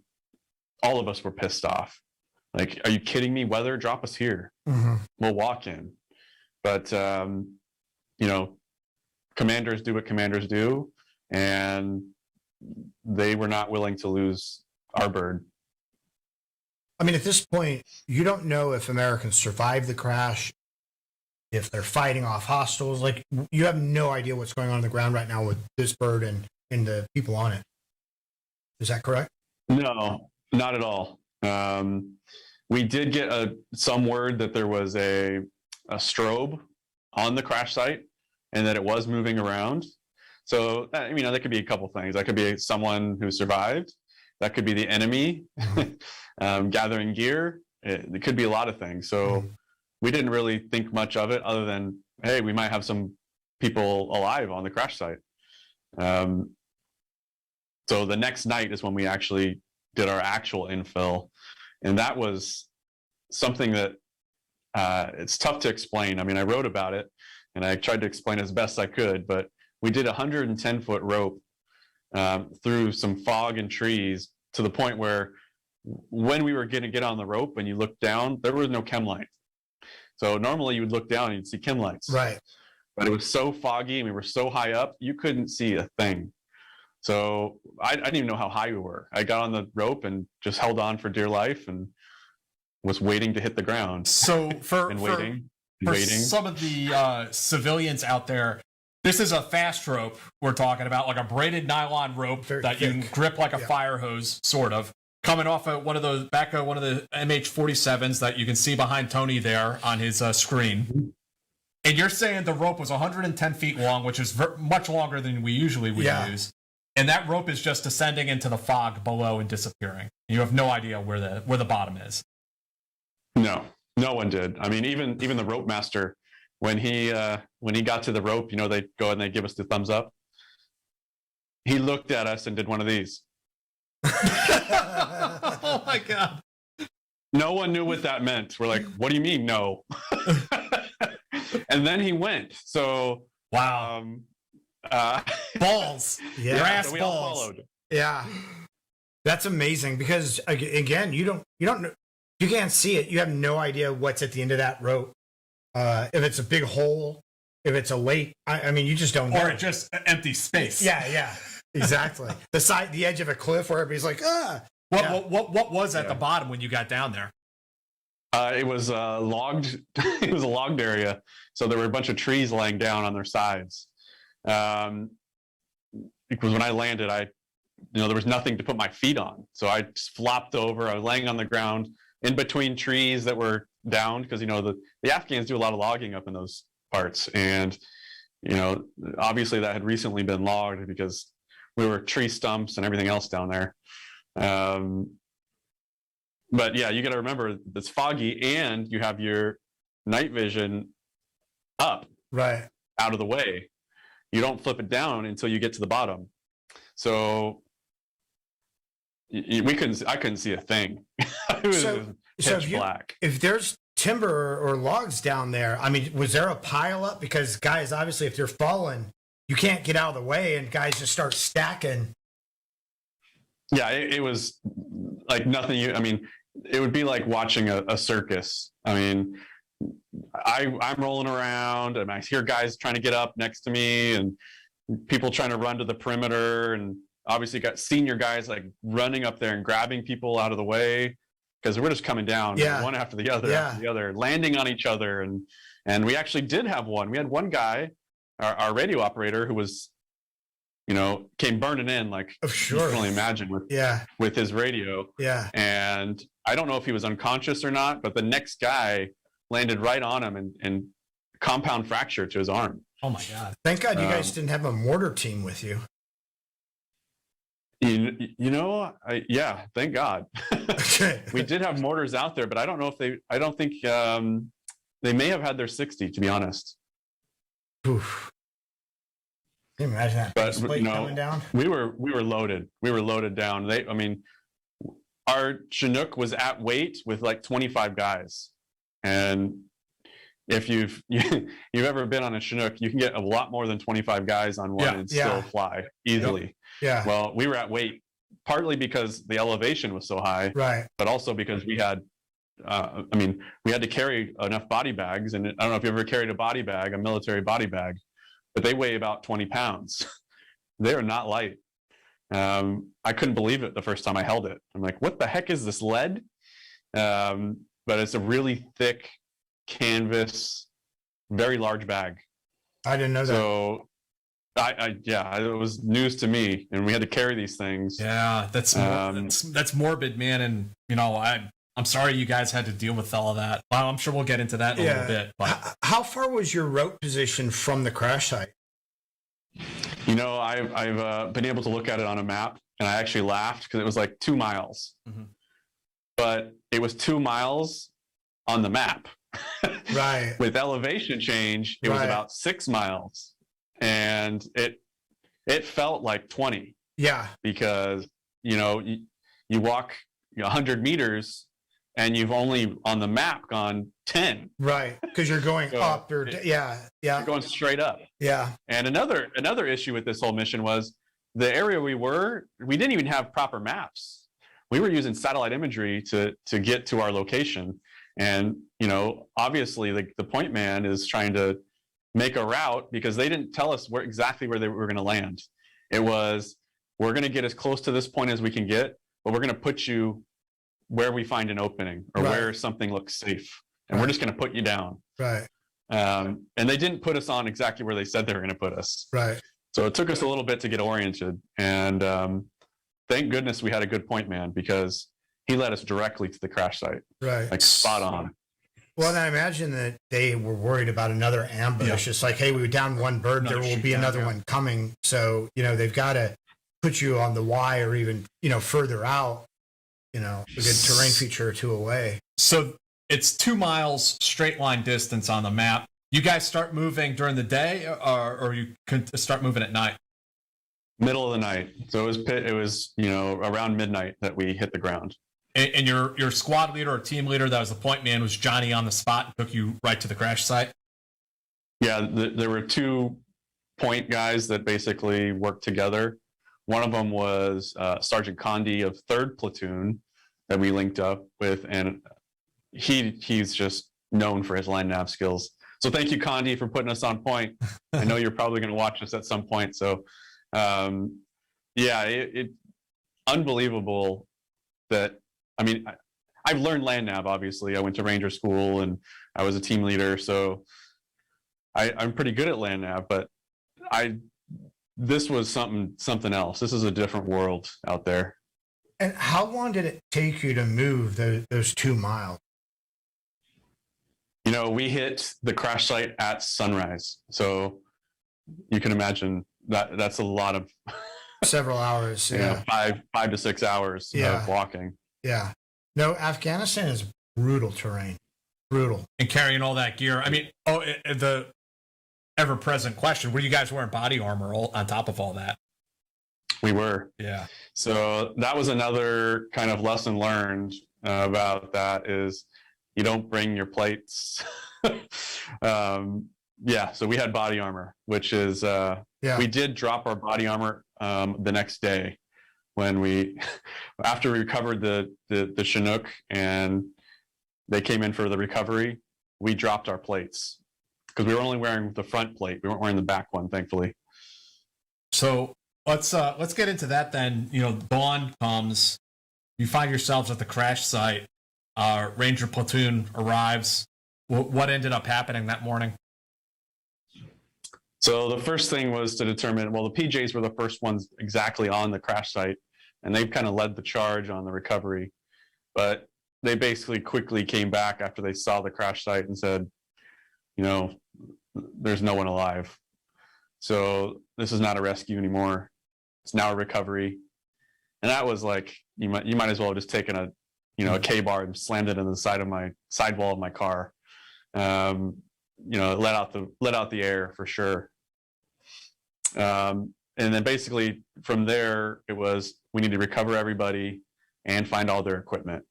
S13: of us were pissed off. Like, are you kidding me? Weather, drop us here. We'll walk in. But, commanders do what commanders do. And they were not willing to lose our bird.
S5: I mean, at this point, you don't know if Americans survived the crash, if they're fighting off hostiles. Like, you have no idea what's going on the ground right now with this bird and the people on it. Is that correct?
S13: No, not at all. We did get some word that there was a strobe on the crash site and that it was moving around. So, that could be a couple things. That could be someone who survived. That could be the enemy gathering gear. It could be a lot of things. So we didn't really think much of it other than, hey, we might have some people alive on the crash site. So the next night is when we actually did our actual infill. And that was something that it's tough to explain. I mean, I wrote about it, and I tried to explain as best I could, but we did a 110-foot rope through some fog and trees to the point where when we were going to get on the rope and you look down, there was no chem light. So normally you would look down and you'd see chem lights.
S5: Right.
S13: But it was so foggy and we were so high up, you couldn't see a thing. So I didn't even know how high we were. I got on the rope and just held on for dear life and was waiting to hit the ground.
S6: So for
S13: waiting.
S6: Some of the civilians out there, this is a fast rope we're talking about, like a braided nylon rope that you can grip like a fire hose, sort of. Coming off of one of the MH47s that you can see behind Tony there on his screen. And you're saying the rope was 110 feet long, which is much longer than we usually would use. And that rope is just descending into the fog below and disappearing. You have no idea where the bottom is.
S13: No one did. I mean, even the rope master, when he got to the rope, they go and they give us the thumbs up. He looked at us and did one of these.
S6: Oh my God.
S13: No one knew what that meant. We're like, what do you mean no? And then he went. So
S6: wow. Balls.
S5: Yeah.
S6: Brass
S13: so we
S6: balls.
S13: all followed.
S5: Yeah. That's amazing because again, you don't know, you can't see it. You have no idea what's at the end of that rope. If it's a big hole, if it's a lake, I mean, you just don't know.
S6: Or just empty space.
S5: Yeah. Exactly. The edge of a cliff where everybody's like,
S6: What was at the bottom when you got down there?
S13: It was logged. It was a logged area, so there were a bunch of trees laying down on their sides. Because when I landed, there was nothing to put my feet on, so I just flopped over. I was laying on the ground in between trees that were downed because the Afghans do a lot of logging up in those parts, and obviously that had recently been logged because we were tree stumps and everything else down there. But yeah, you got to remember it's foggy and you have your night vision up,
S5: right,
S13: out of the way. You don't flip it down until you get to the bottom. So I couldn't see a thing. It was pitch black.
S5: If there's timber or logs down there, I mean, was there a pile up? Because guys, obviously, if they're falling, you can't get out of the way, and guys just start stacking.
S13: Yeah, it was like nothing. It would be like watching a circus. I mean, I'm rolling around and I hear guys trying to get up next to me and people trying to run to the perimeter. And obviously got senior guys like running up there and grabbing people out of the way because we're just coming down one after the other, landing on each other. And we actually did have one. We had one guy, our radio operator, who was, came burning in like you can only imagine with his radio.
S5: Yeah.
S13: And I don't know if he was unconscious or not, but the next guy landed right on him and compound fracture to his arm.
S6: Oh my God.
S5: Thank God you guys didn't have a mortar team with you.
S13: Yeah, thank God. We did have mortars out there, but I don't know if I don't think they may have had their 60, to be honest.
S5: Oof. Can you imagine that plate coming down?
S13: We were loaded. We were loaded down. Our Chinook was at weight with like 25 guys. And if you've ever been on a Chinook, you can get a lot more than 25 guys on one and still fly easily.
S5: Yep. Yeah.
S13: Well, we were at weight partly because the elevation was so high,
S5: right?
S13: But also because we had, we had to carry enough body bags. And I don't know if you ever carried a military body bag, but they weigh about 20 pounds. They're not light. I couldn't believe it the first time I held it. I'm like, what the heck is this, lead? But it's a really thick canvas, very large bag.
S5: I didn't know that.
S13: So it was news to me, and we had to carry these things.
S6: Yeah, that's morbid, man. And I'm sorry you guys had to deal with all of that. Well, I'm sure we'll get into that in a little bit. But
S5: how far was your rope position from the crash site?
S13: I've been able to look at it on a map, and I actually laughed because it was like 2 miles, but it was 2 miles on the map.
S5: Right.
S13: With elevation change, it was about 6 miles, and it felt like 20.
S5: Yeah.
S13: Because you walk 100 meters, and you've only on the map gone 10.
S5: Right, because you're going up or yeah.
S13: You're going straight up.
S5: Yeah.
S13: And another issue with this whole mission was the area we didn't even have proper maps. We were using satellite imagery to get to our location. And, obviously the point man is trying to make a route because they didn't tell us exactly where they were going to land. It was, we're going to get as close to this point as we can get, but we're going to put you where we find an opening or where something looks safe. And we're just going to put you down.
S5: Right.
S13: And they didn't put us on exactly where they said they were going to put us.
S5: Right.
S13: So it took us a little bit to get oriented. And thank goodness we had a good point man because he led us directly to the crash site.
S5: Right.
S13: Like spot on.
S5: Well, then I imagine that they were worried about another ambush. It's like, hey, we were down one bird, there will be another one coming. So, they've got to put you on the Y or even, further out, a good terrain feature or two away.
S6: So it's 2 miles straight line distance on the map. You guys start moving during the day or you can start moving at night?
S13: Middle of the night. So it was around midnight that we hit the ground.
S6: And your squad leader or team leader, that was the point man, was Johnny on the spot and took you right to the crash site?
S13: Yeah, there were 2 point guys that basically worked together. One of them was Sergeant Condi of 3rd Platoon that we linked up with, and he's just known for his line nav skills. So thank you, Condi, for putting us on point. I know you're probably going to watch us at some point. So, it unbelievable that, I've learned land nav, obviously. I went to Ranger School and I was a team leader. So I'm pretty good at land nav, but this was something else. This is a different world out there.
S5: And how long did it take you to move those 2 miles?
S13: We hit the crash site at sunrise. So you can imagine that's a lot of
S5: several hours. Yeah.
S13: 5 to 6 hours of walking.
S5: Yeah. No, Afghanistan is brutal terrain. Brutal.
S6: And carrying all that gear. The ever-present question, were you guys wearing body armor on top of all that?
S13: We were.
S6: Yeah.
S13: So that was another kind of lesson learned about that is you don't bring your plates. So we had body armor, which is, we did drop our body armor the next day when after we recovered the Chinook and they came in for the recovery, we dropped our plates because we were only wearing the front plate. We weren't wearing the back one, thankfully.
S6: So let's get into that then. Dawn comes, you find yourselves at the crash site. Ranger platoon arrives. What ended up happening that morning?
S13: So the first thing was to determine, the PJs were the first ones exactly on the crash site, and they've kind of led the charge on the recovery. But they basically quickly came back after they saw the crash site and said, there's no one alive. So this is not a rescue anymore. It's now a recovery. And that was like, you might as well have just taken a K-bar and slammed it in the sidewall of my car. Let out the air for sure. And then basically from there, it was, we need to recover everybody and find all their equipment.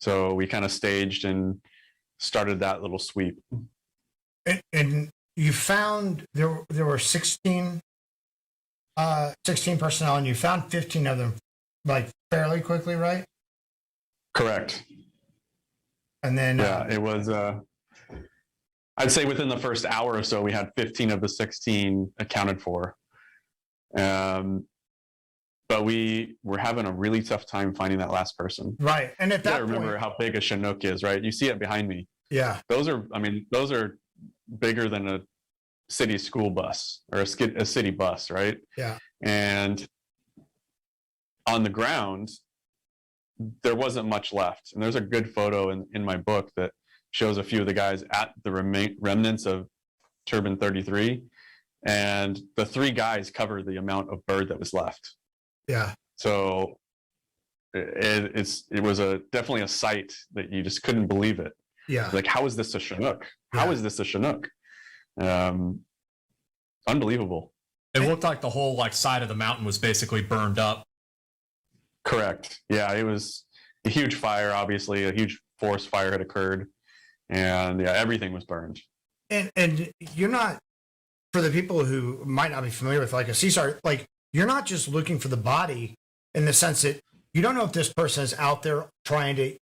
S13: So we kind of staged and started that little sweep.
S5: And you found there were 16 personnel, and you found 15 of them like fairly quickly, right?
S13: Correct.
S5: And then
S13: it was I'd say within the first hour or so we had 15 of the 16 accounted for. But we were having a really tough time finding that last person.
S5: Right. And at that point,
S13: remember how big a Chinook is, right? You see it behind me.
S5: Yeah.
S13: Those are bigger than a city school bus or a city bus, right?
S5: Yeah.
S13: And on the ground, there wasn't much left. And there's a good photo in my book that shows a few of the guys at the remnants of Turbine 33. And the 3 guys cover the amount of bird that was left.
S5: Yeah. So
S13: it was definitely a sight that you just couldn't believe it.
S5: Yeah.
S13: Like, how is this a Chinook? How is this a Chinook? Unbelievable.
S6: It looked like the whole side of the mountain was basically burned up.
S13: Correct. Yeah, it a huge fire, obviously, a huge forest fire had occurred, and yeah, everything was burned.
S5: And you're not, for the people who might not be familiar with like a CSAR, like you're not just looking for the body in the sense that you don't know if this person is out there trying to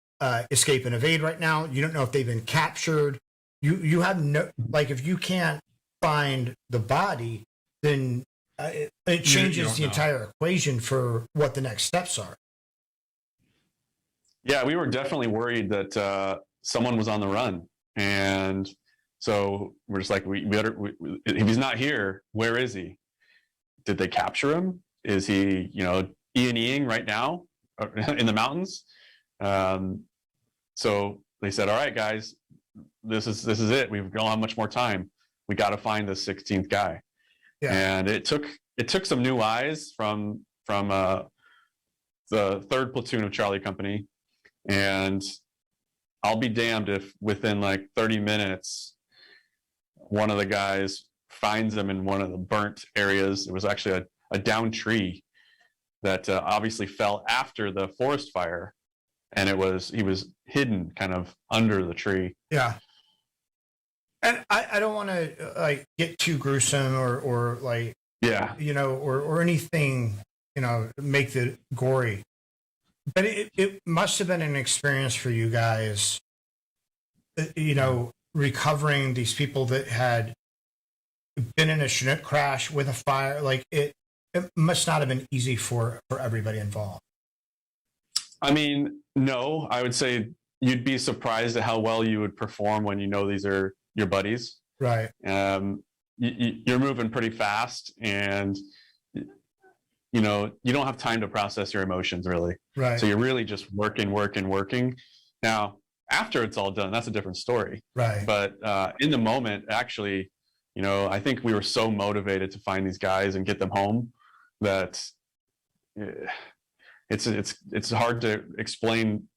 S5: escape and evade right now. You don't know if they've been captured. You have no, like, if you can't find the body, then it changes the entire equation for what the next steps are.
S13: Yeah, we were definitely worried that someone was on the run, and so we're just like, we better. If he's not here, where is he? Did they capture him? Is he, E&Eing right now in the mountains? So they said, all right, guys, this is it. We don't have much more time. We got to find the 16th guy. Yeah. And it took some new eyes from the 3rd platoon of Charlie Company, and I'll be damned if within like 30 minutes one of the guys finds him in one of the burnt areas. It was actually a down tree that obviously fell after the forest fire, and he was hidden kind of under the tree.
S5: Yeah. And I don't want to like get too gruesome or like,
S13: yeah,
S5: or anything, make the gory, but it must have been an experience for you guys, recovering these people that had been in a Chinook crash with a fire. Like it must not have been easy for everybody involved.
S13: I mean, no, I would say you'd be surprised at how well you would perform when these are your buddies.
S5: Right.
S13: You're moving pretty fast, and you don't have time to process your emotions, really.
S5: Right.
S13: So you're really just working. Now, after it's all done, that's a different story.
S5: Right.
S13: But in the moment, actually, I think we were so motivated to find these guys and get them home that it's hard to explain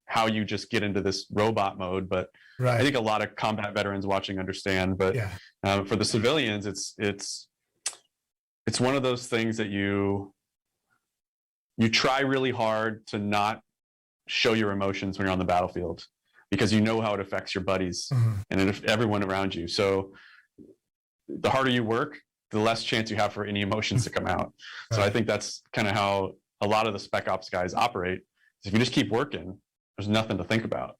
S13: how you just get into this robot mode. But
S5: right.
S13: I think a lot of combat veterans watching understand. But
S5: yeah.
S13: For the civilians, it's one of those things that you try really hard to not show your emotions when you're on the battlefield, because you know how it affects your buddies and everyone around you. So the harder you work, the less chance you have for any emotions to come out. Right. So I think that's kind of how a lot of the spec ops guys operate. If you just keep working, there's nothing to think about.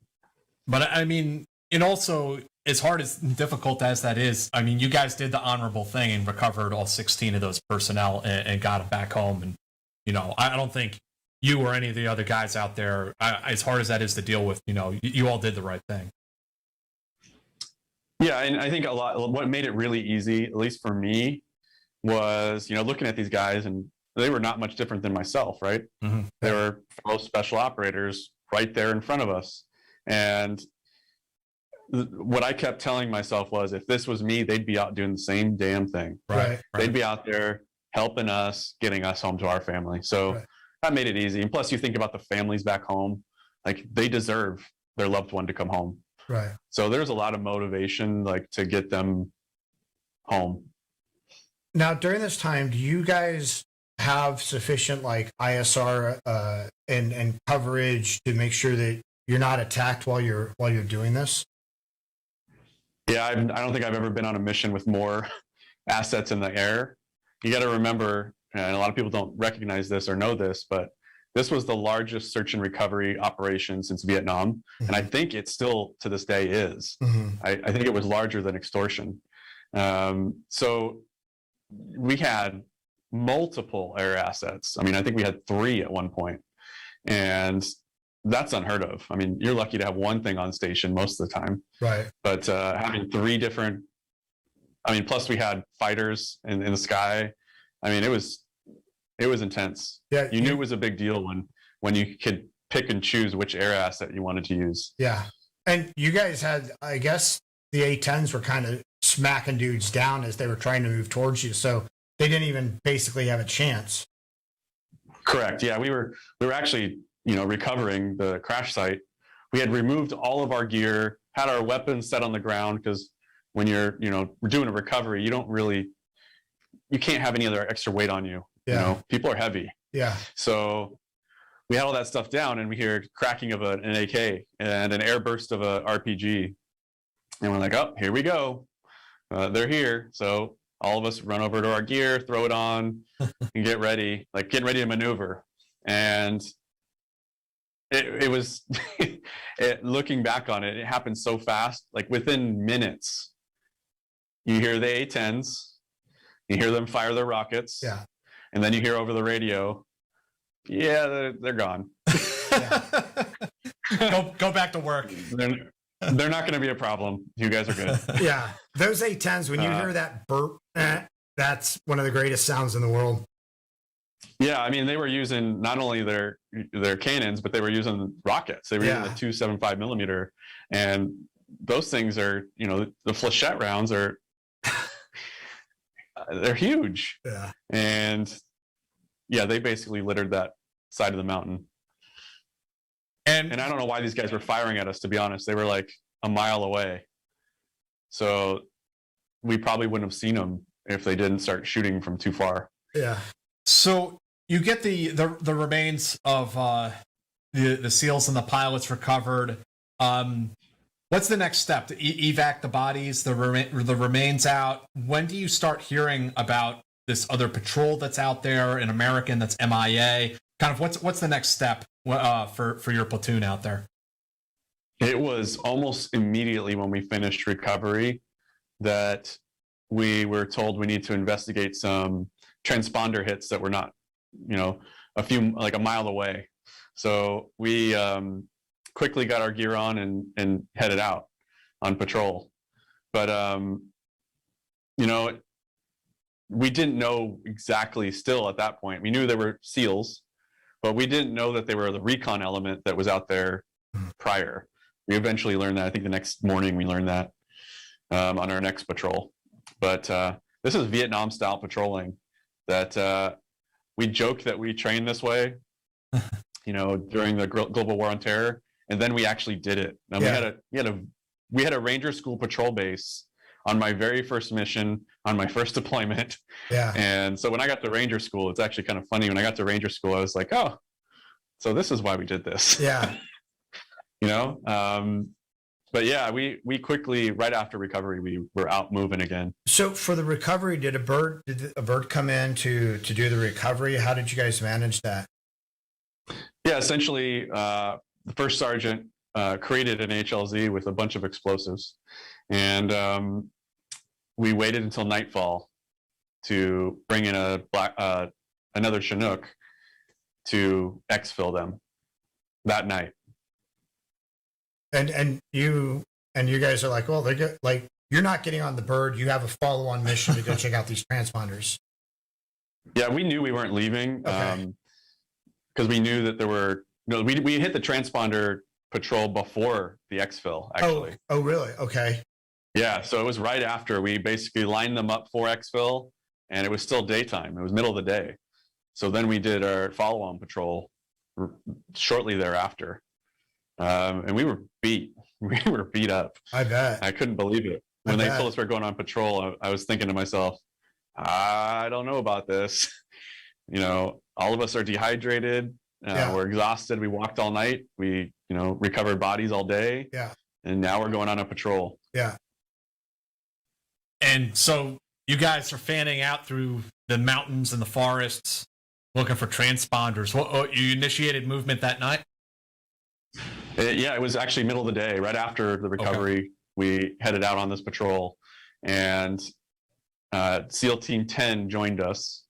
S6: But I mean, and also, as hard as difficult as that is, I mean, you guys did the honorable thing and recovered all 16 of those personnel and got them back home. And, I don't think you or any of the other guys out there, as hard as that is to deal with, you all did the right thing.
S13: Yeah, and I think what made it really easy, at least for me, was, looking at these guys, and they were not much different than myself, right? Mm-hmm. They were fellow special operators right there in front of us. And what I kept telling myself was, if this was me, they'd be out doing the same damn thing.
S5: Right.
S13: They'd be out there helping us, getting us home to our family. So that made it easy. And plus, you think about the families back home, like they deserve their loved one to come home.
S5: Right.
S13: So there's a lot of motivation, like, to get them home.
S5: Now, during this time, do you guys have sufficient like ISR and coverage to make sure that you're not attacked while you're doing this?
S13: Yeah, I don't think I've ever been on a mission with more assets in the air. You got to remember, and a lot of people don't recognize this or know this, but this was the largest search and recovery operation since Vietnam. Mm-hmm. And I think it still to this day is. Mm-hmm. I think it was larger than extortion. So we had multiple air assets. I mean, I think we had 3 at one point, and that's unheard of. I mean, you're lucky to have one thing on station most of the time.
S5: Right.
S13: But having 3 different, plus we had fighters in the sky. I mean, it was intense.
S5: Yeah.
S13: You knew it was a big deal when you could pick and choose which air asset you wanted to use.
S5: Yeah. And you guys had, I guess, the A-10s were kind of smacking dudes down as they were trying to move towards you. So they didn't even basically have a chance.
S13: Correct. Yeah. We were actually, recovering the crash site. We had removed all of our gear, had our weapons set on the ground, because when you're, we're doing a recovery, you can't have any other extra weight on you.
S5: Yeah.
S13: People are heavy.
S5: Yeah.
S13: So we had all that stuff down, and we hear cracking of an AK and an air burst of a RPG. And we're like, oh, here we go. They're here. So all of us run over to our gear, throw it on, and get ready, like getting ready to maneuver. And it was, looking back on it, it happened so fast. Like within minutes, you hear the A-10s, you hear them fire their rockets.
S5: Yeah.
S13: And then you hear over the radio, yeah, they're gone.
S6: Go back to work.
S13: They're not going to be a problem. You guys are good.
S5: Yeah. Those A-10s, when you hear that burp, that's one of the greatest sounds in the world.
S13: Yeah, I mean, they were using not only their cannons, but they were using rockets. They were using the 275 millimeter, and those things are, the flechette rounds are, they're huge.
S5: Yeah.
S13: And yeah, they basically littered that side of the mountain. And I don't know why these guys were firing at us, to be honest. They were like a mile away. So we probably wouldn't have seen them if they didn't start shooting from too far.
S5: Yeah.
S6: So you get the remains of the SEALs and the pilots recovered. What's the next step? To evac the bodies, the remains out. When do you start hearing about this other patrol that's out there, an American that's MIA? Kind of what's the next step for your platoon out there?
S13: It was almost immediately when we finished recovery that we were told we need to investigate some transponder hits that were not, like a mile away. So we quickly got our gear on and headed out on patrol. But, we didn't know exactly still at that point. We knew there were SEALs, but we didn't know that they were the recon element that was out there prior. We eventually learned that. I think the next morning we learned that on our next patrol. But this is Vietnam-style patrolling that we joke that we trained this way, during the global war on terror, and then we actually did it. And we had a Ranger School patrol base on my very first mission, on my first deployment.
S5: Yeah.
S13: And so when I got to Ranger School, it's actually kind of funny. When I got to Ranger School, I was like, oh, so this is why we did this.
S5: Yeah.
S13: But yeah, we quickly, right after recovery, we were out moving again.
S5: So for the recovery, did a bird come in to do the recovery? How did you guys manage that?
S13: Yeah, essentially, the first sergeant created an HLZ with a bunch of explosives, and we waited until nightfall to bring in another Chinook to exfil them that night.
S5: And you guys are like, well, they're good. Like, you're not getting on the bird. You have a follow-on mission to go check out these transponders.
S13: Yeah, we knew we weren't leaving because we knew that there were. We hit the transponder patrol before the exfil. Actually.
S5: Oh, really? Okay.
S13: Yeah, so it was right after we basically lined them up for exfil, and it was still daytime. It was middle of the day. So then we did our follow-on patrol shortly thereafter. And we were beat. We were beat up.
S5: I bet.
S13: I couldn't believe it. When they told us we're going on patrol, I was thinking to myself, I don't know about this. All of us are dehydrated. We're exhausted. We walked all night. We, recovered bodies all day.
S5: Yeah.
S13: And now we're going on a patrol.
S5: Yeah.
S6: And so you guys are fanning out through the mountains and the forests looking for transponders. You initiated movement that night?
S13: It was actually middle of the day, right after the recovery. Okay. We headed out on this patrol, and SEAL Team 10 joined us.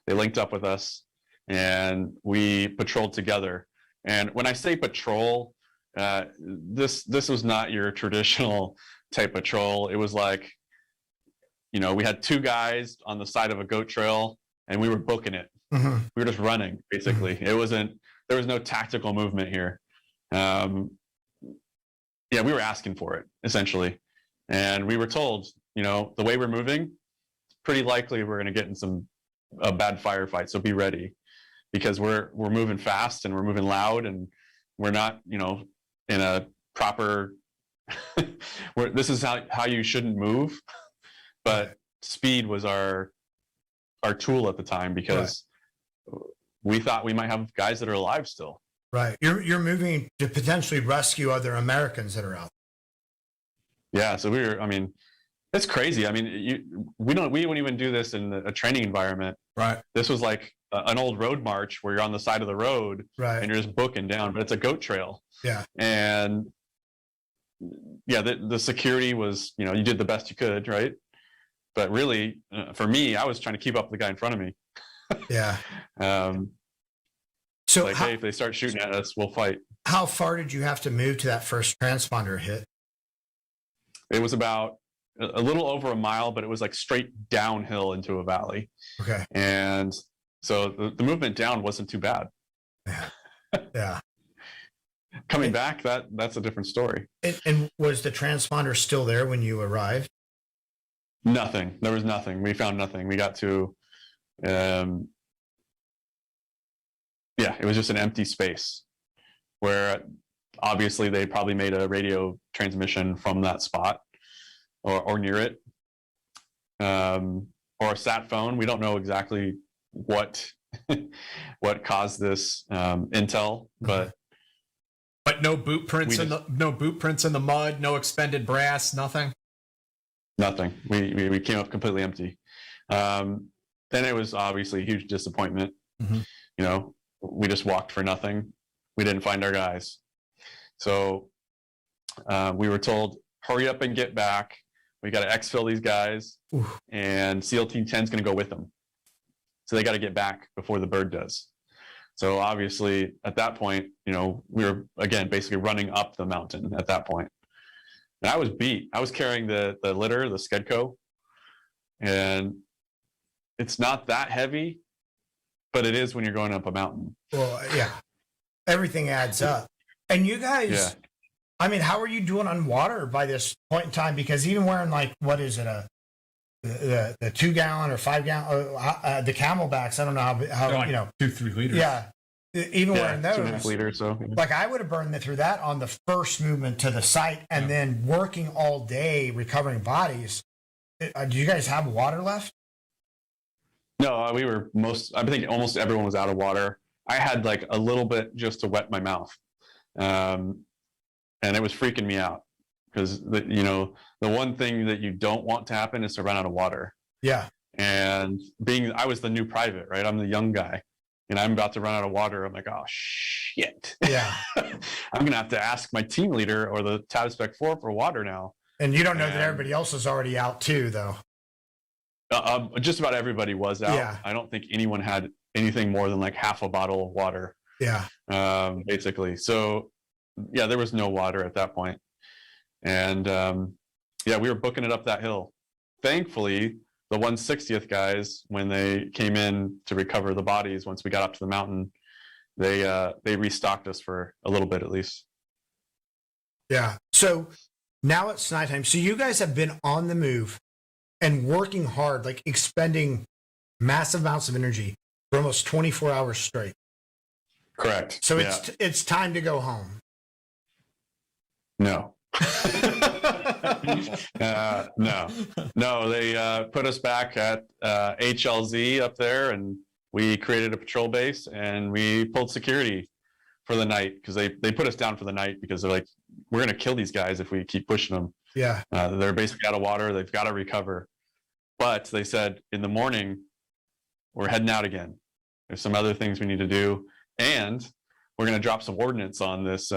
S13: They linked up with us, and we patrolled together. And when I say patrol, this was not your traditional type patrol. It was like, we had two guys on the side of a goat trail, and we were booking it.
S5: Mm-hmm.
S13: We were just running, basically. Mm-hmm. There was no tactical movement here. We were asking for it, essentially. And we were told, the way we're moving, it's pretty likely we're going to get in a bad firefight. So be ready, because we're moving fast and we're moving loud, and we're not, in a proper, this is how you shouldn't move. But speed was our tool at the time, because we thought we might have guys that are alive still.
S5: Right. You're moving to potentially rescue other Americans that are out.
S13: Yeah. So it's crazy. I mean, we wouldn't even do this in a training environment.
S6: Right.
S13: This was like an old road march where you're on the side of the road,
S5: right,
S13: and you're just booking down, but it's a goat trail.
S5: Yeah.
S13: And yeah, the security was, you did the best you could, right? But really, for me, I was trying to keep up with the guy in front of me.
S5: Yeah.
S13: So hey, if they start shooting at us, we'll fight.
S5: How far did you have to move to that first transponder hit?
S13: It was about a little over a mile, but it was like straight downhill into a valley.
S5: Okay.
S13: And so the movement down wasn't too bad.
S5: Yeah. Yeah.
S13: Coming back, that's a different story.
S5: And was the transponder still there when you arrived?
S13: Nothing. There was nothing. We found nothing. We got to, it was just an empty space where obviously they probably made a radio transmission from that spot or near it, or a sat phone. We don't know exactly what caused this intel, but
S6: no boot prints in the mud, no expended brass, nothing.
S13: Nothing. We came up completely empty. Then it was obviously a huge disappointment.
S6: Mm-hmm.
S13: We just walked for nothing. We didn't find our guys. So we were told, hurry up and get back. We got to exfil these guys.
S5: Oof.
S13: And SEAL Team 10 is going to go with them. So they got to get back before the bird does. So obviously at that point, we were, again, basically running up the mountain at that point. And I was beat. I was carrying the litter, the Skedco. And it's not that heavy, but it is when you're going up a mountain.
S5: Well, yeah. Everything adds up. And you guys,
S13: yeah.
S5: I mean, how are you doing on water by this point in time? Because even wearing what is it, the 2 gallon or 5 gallon, the Camelbacks, I don't know how
S6: 2-3 liters.
S5: Yeah. Even wearing those.
S13: 2.5 liters. So
S5: I would have burned through that on the first movement to the site and then working all day recovering bodies. Do you guys have water left?
S13: No, we were I think almost everyone was out of water. I had like a little bit just to wet my mouth. And it was freaking me out because the one thing that you don't want to happen is to run out of water.
S5: Yeah.
S13: And I was the new private, right? I'm the young guy and I'm about to run out of water. I'm like, oh shit.
S5: Yeah.
S13: I'm going to have to ask my team leader or the Tab Spec 4 for water now.
S5: And you don't know that everybody else is already out too, though.
S13: Just about everybody was out.
S5: Yeah.
S13: I don't think anyone had anything more than like half a bottle of water.
S5: Yeah.
S13: Basically. So yeah, there was no water at that point. And we were booking it up that hill. Thankfully, the 160th guys, when they came in to recover the bodies, once we got up to the mountain, they restocked us for a little bit at least.
S5: Yeah. So now it's nighttime. So you guys have been on the move and working hard, like expending massive amounts of energy for almost 24 hours straight.
S13: Correct.
S5: So it's time to go home.
S13: No. No. They put us back at HLZ up there, and we created a patrol base, and we pulled security for the night because they put us down for the night because they're like, we're going to kill these guys if we keep pushing them.
S5: Yeah.
S13: They're basically out of water. They've got to recover. But they said in the morning, we're heading out again. There's some other things we need to do, and we're going to drop some ordnance on this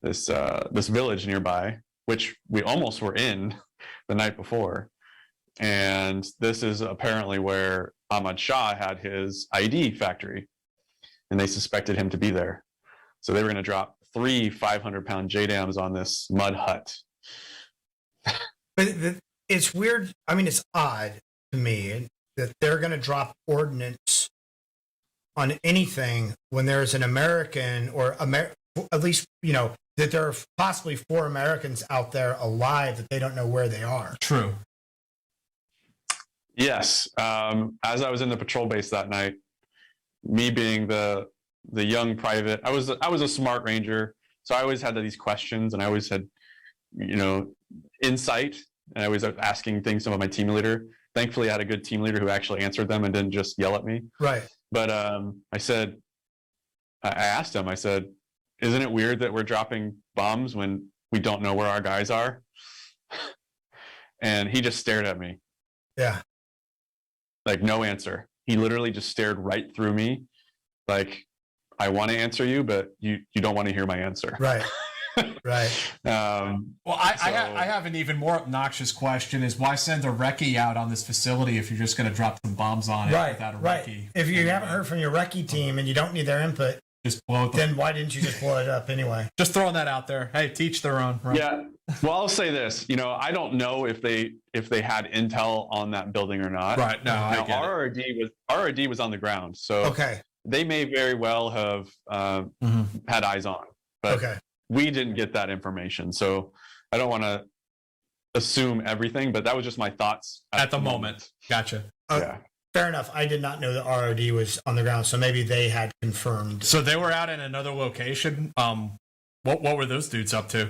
S13: this village nearby, which we almost were in the night before. And this is apparently where Ahmad Shah had his ID factory, and they suspected him to be there. So they were going to drop 3 500-pound JDAMs on this mud hut.
S5: But it's weird. I mean, it's odd to me that they're going to drop ordnance on anything when there's an American or at least, that there are possibly 4 Americans out there alive that they don't know where they are.
S6: True.
S13: Yes. As I was in the patrol base that night, me being the young private, I was a smart ranger. So I always had these questions, and I always had, insight. And I was asking things to my team leader. Thankfully, I had a good team leader who actually answered them and didn't just yell at me.
S5: Right.
S13: But I said, I asked him, I said, isn't it weird that we're dropping bombs when we don't know where our guys are? And he just stared at me.
S5: Yeah.
S13: Like, no answer. He literally just stared right through me. Like, I want to answer you, but you don't want to hear my answer.
S5: Right. Right.
S6: Well, I have an even more obnoxious question: is why send a recce out on this facility if you're just going to drop some bombs on it without a recce?
S5: If you haven't heard from your recce team and you don't need their input,
S6: just blow it.
S5: Then why didn't you just blow it up anyway?
S6: Just throwing that out there. Hey, teach their own. Right?
S13: Yeah. Well, I'll say this. I don't know if they had intel on that building or not.
S6: Right. No,
S13: now,
S6: I get
S13: RRD was on the ground, so
S5: okay.
S13: They may very well have had eyes on, but we didn't get that information. So I don't want to assume everything, but that was just my thoughts
S6: at the moment. Gotcha.
S13: Yeah.
S5: Fair enough. I did not know that ROD was on the ground, so maybe they had confirmed.
S6: So they were out in another location. What were those dudes up to?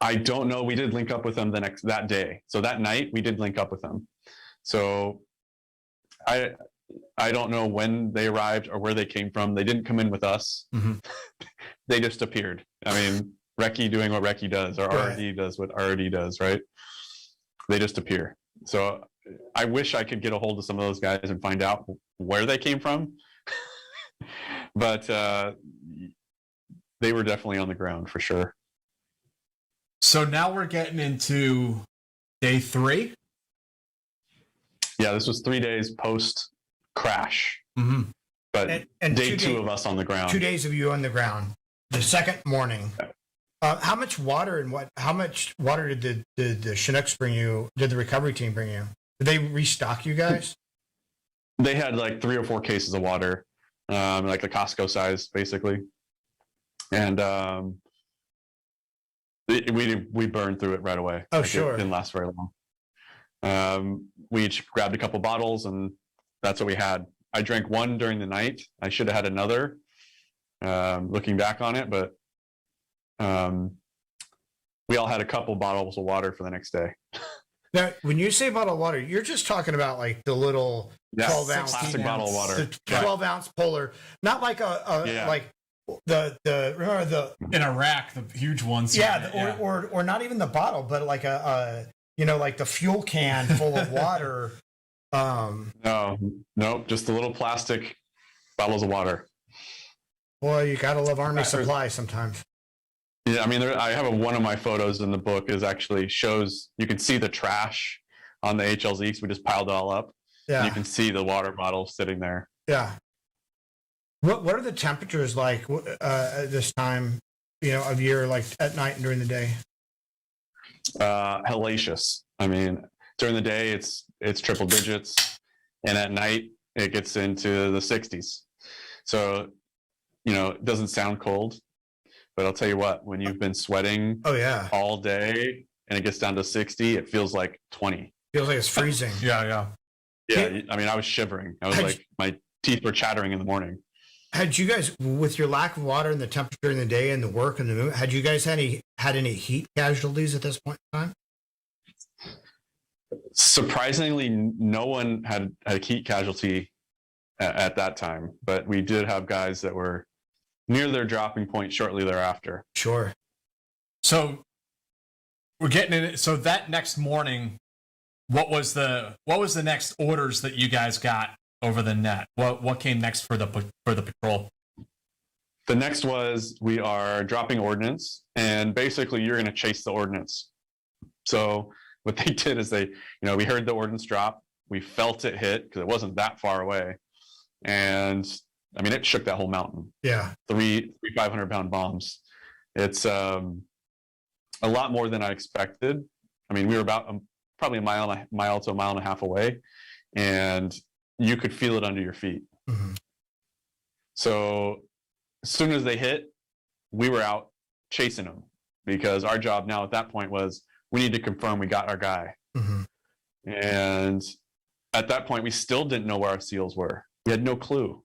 S13: I don't know. We did link up with them that day. So that night we did link up with them. So I don't know when they arrived or where they came from. They didn't come in with us.
S6: Mm-hmm.
S13: They just appeared. I mean, Recce doing what Recce does, or RRD does what RRD does, right? They just appear. So I wish I could get a hold of some of those guys and find out where they came from. But they were definitely on the ground for sure.
S6: So now we're getting into day 3.
S13: Yeah, this was 3 days post crash.
S6: Mm-hmm.
S13: But
S5: and
S13: day 2 of us on the ground.
S5: 2 days of you on the ground. The second morning. How much water did the Chinooks bring you? Did the recovery team bring you? Did they restock you guys?
S13: They had like 3 or 4 cases of water, like the Costco size, basically. And we burned through it right away.
S5: Oh,
S13: like
S5: sure.
S13: It didn't last very long. We each grabbed a couple bottles, and that's what we had. I drank one during the night. I should have had another, looking back on it, but we all had a couple bottles of water for the next day.
S5: Now, when you say bottle of water, you're just talking about like the little 12 ounce
S13: plastic bottle of water,
S5: the 12 ounce polar, not like like remember the
S6: in Iraq, the huge ones.
S5: Or not even the bottle, but like like the fuel can full of water.
S13: No, just the little plastic bottles of water.
S5: Boy, you gotta love Army supply sometimes.
S13: Yeah, I mean, I have one of my photos in the book shows you can see the trash on the HLZ. So we just piled it all up.
S5: Yeah,
S13: you can see the water bottles sitting there.
S5: Yeah. What are the temperatures like at this time, of year, like at night and during the day?
S13: Hellacious. I mean, during the day it's triple digits, and at night it gets into the 60s. So, it doesn't sound cold, but I'll tell you what, when you've been sweating all day and it gets down to 60, it feels like 20.
S5: Feels like it's freezing.
S6: Yeah.
S13: I mean, I was shivering. I was like, my teeth were chattering in the morning.
S5: Had you guys, with your lack of water and the temperature in the day and the work and the move, had you guys had any heat casualties at this point in time?
S13: Surprisingly, no one had a heat casualty at that time, but we did have guys that were near their dropping point shortly thereafter.
S5: Sure.
S6: So we're getting in it. So that next morning, what was the next orders that you guys got over the net? What came next for the patrol?
S13: The next was, we are dropping ordnance, and basically you're going to chase the ordnance. So what they did is we heard the ordnance drop, we felt it hit because it wasn't that far away, and I mean, it shook that whole mountain.
S5: Yeah.
S13: 3 500-pound bombs. It's a lot more than I expected. I mean, we were about probably a mile to a mile and a half away, and you could feel it under your feet.
S5: Mm-hmm.
S13: So as soon as they hit, we were out chasing them, because our job now at that point was, we need to confirm we got our guy.
S5: Mm-hmm.
S13: And at that point, we still didn't know where our SEALs were. We had no clue.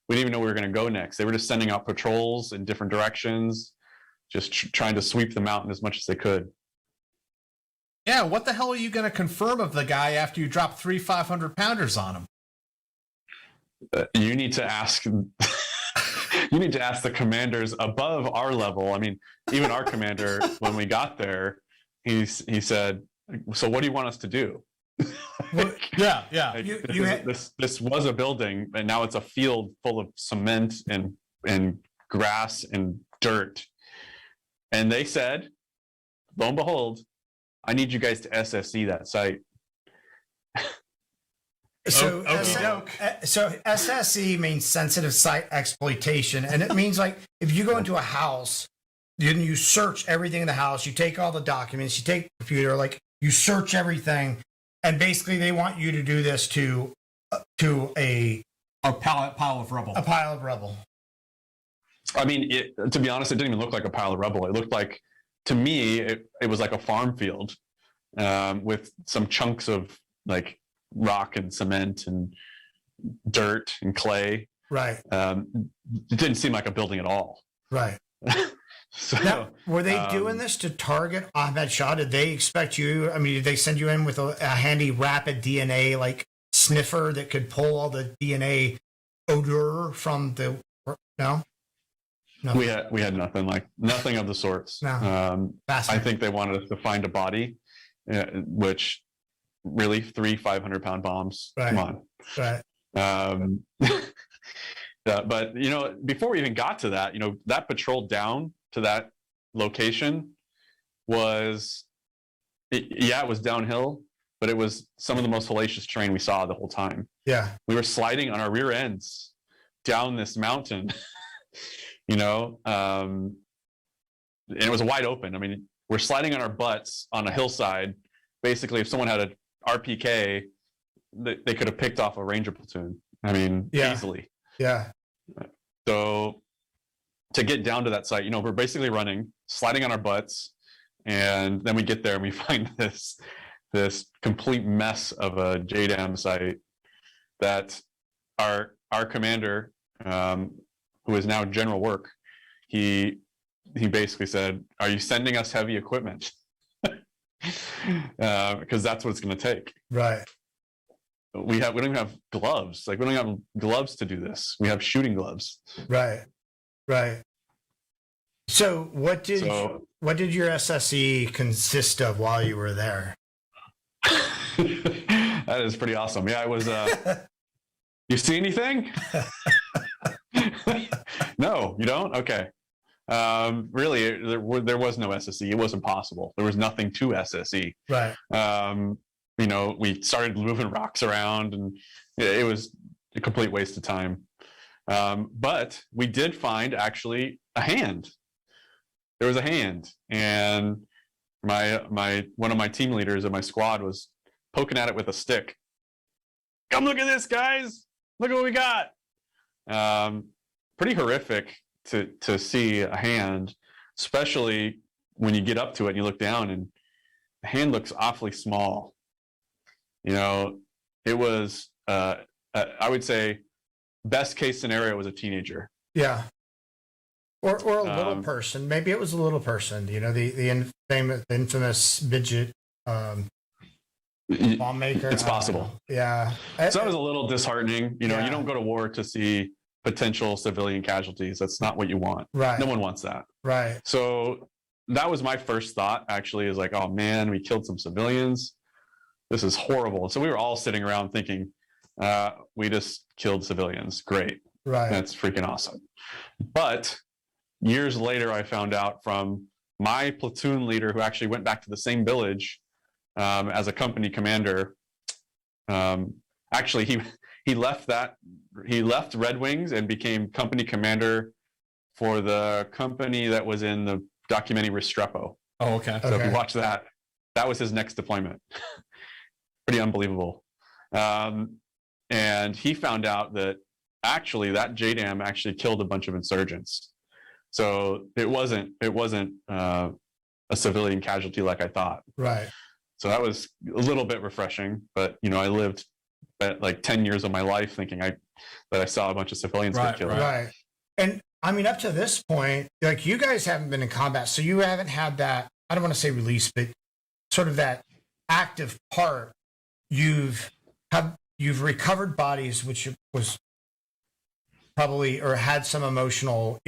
S13: We didn't even know where we were going to go next. They were just sending out patrols in different directions, just trying to sweep the mountain as much as they could.
S6: Yeah, what the hell are you going to confirm of the guy after you drop 3 500-pounders on him?
S13: You need to ask. You need to ask the commanders above our level. I mean, even our commander, when we got there, he said, "So what do you want us to do?"
S6: Yeah.
S13: Like, this was a building, and now it's a field full of cement and grass and dirt. And they said, lo and behold, I need you guys to SSE that site.
S5: So, so SSE means sensitive site exploitation, and it means like if you go into a house, then you search everything in the house, you take all the documents, you take the computer, like you search everything, and basically they want you to do this to a
S6: pile of rubble.
S5: A pile of rubble.
S13: I mean, to be honest, it didn't even look like a pile of rubble. It looked like, to me, it was like a farm field with some chunks of like rock and cement and dirt and clay.
S5: Right.
S13: It didn't seem like a building at all.
S5: Right.
S13: So,
S5: now, were they doing this to target Ahmed Shah? Did they expect you? I mean, did they send you in with a handy rapid DNA like sniffer that could pull all the DNA odor from the? No.
S13: We had nothing of the sorts.
S5: No.
S13: I think they wanted us to find a body, which really 3 500-pound bombs.
S5: Right.
S13: Come on.
S5: Right.
S13: But before we even got to that, that patrol down to that location was, it was downhill, but it was some of the most hellacious terrain we saw the whole time.
S5: Yeah.
S13: We were sliding on our rear ends down this mountain. And it was wide open. I mean, we're sliding on our butts on a hillside. Basically, if someone had an RPK, they could have picked off a Ranger platoon. I mean, easily.
S5: Yeah.
S13: So to get down to that site, we're basically running, sliding on our butts, and then we get there and we find this complete mess of a JDAM site that our commander, who is now General Work, he basically said, "Are you sending us heavy equipment?" Because that's what it's going to take.
S5: Right.
S13: We don't even have gloves. Like, we don't have gloves to do this. We have shooting gloves.
S5: Right. So what did your SSE consist of while you were there?
S13: That is pretty awesome. Yeah, it was. You see anything? No, you don't? Okay. Really, there was no SSE. It wasn't possible. There was nothing to SSE.
S5: Right.
S13: We started moving rocks around, and it was a complete waste of time. But we did find actually a hand. There was a hand, and one of my team leaders of my squad was poking at it with a stick. Come look at this, guys! Look at what we got. Pretty horrific to see a hand, especially when you get up to it and you look down, and the hand looks awfully small. It was, I would say, best case scenario was a teenager.
S5: Yeah. Or a little person. Maybe it was a little person. The infamous midget bomb maker.
S13: It's possible.
S5: Yeah.
S13: So that was a little disheartening. You don't go to war to see potential civilian casualties. That's not what you want.
S5: Right.
S13: No one wants that.
S5: Right.
S13: So that was my first thought, actually, is like, oh man, we killed some civilians. This is horrible. So we were all sitting around thinking, we just killed civilians. Great.
S5: Right.
S13: That's freaking awesome. But years later, I found out from my platoon leader, who actually went back to the same village as a company commander. Actually, he left Red Wings and became company commander for the company that was in the documentary Restrepo.
S6: Oh, okay.
S13: So if you watch that was his next deployment. Pretty unbelievable. And he found out that actually that JDAM actually killed a bunch of insurgents. So it wasn't a civilian casualty like I thought.
S5: Right.
S13: So that was a little bit refreshing, but I lived like 10 years of my life thinking that I saw a bunch of civilians get killed.
S5: Right. And I mean, up to this point, like, you guys haven't been in combat, so you haven't had that, I don't want to say release, but sort of that active part. You've recovered bodies, which was probably, or had some emotional,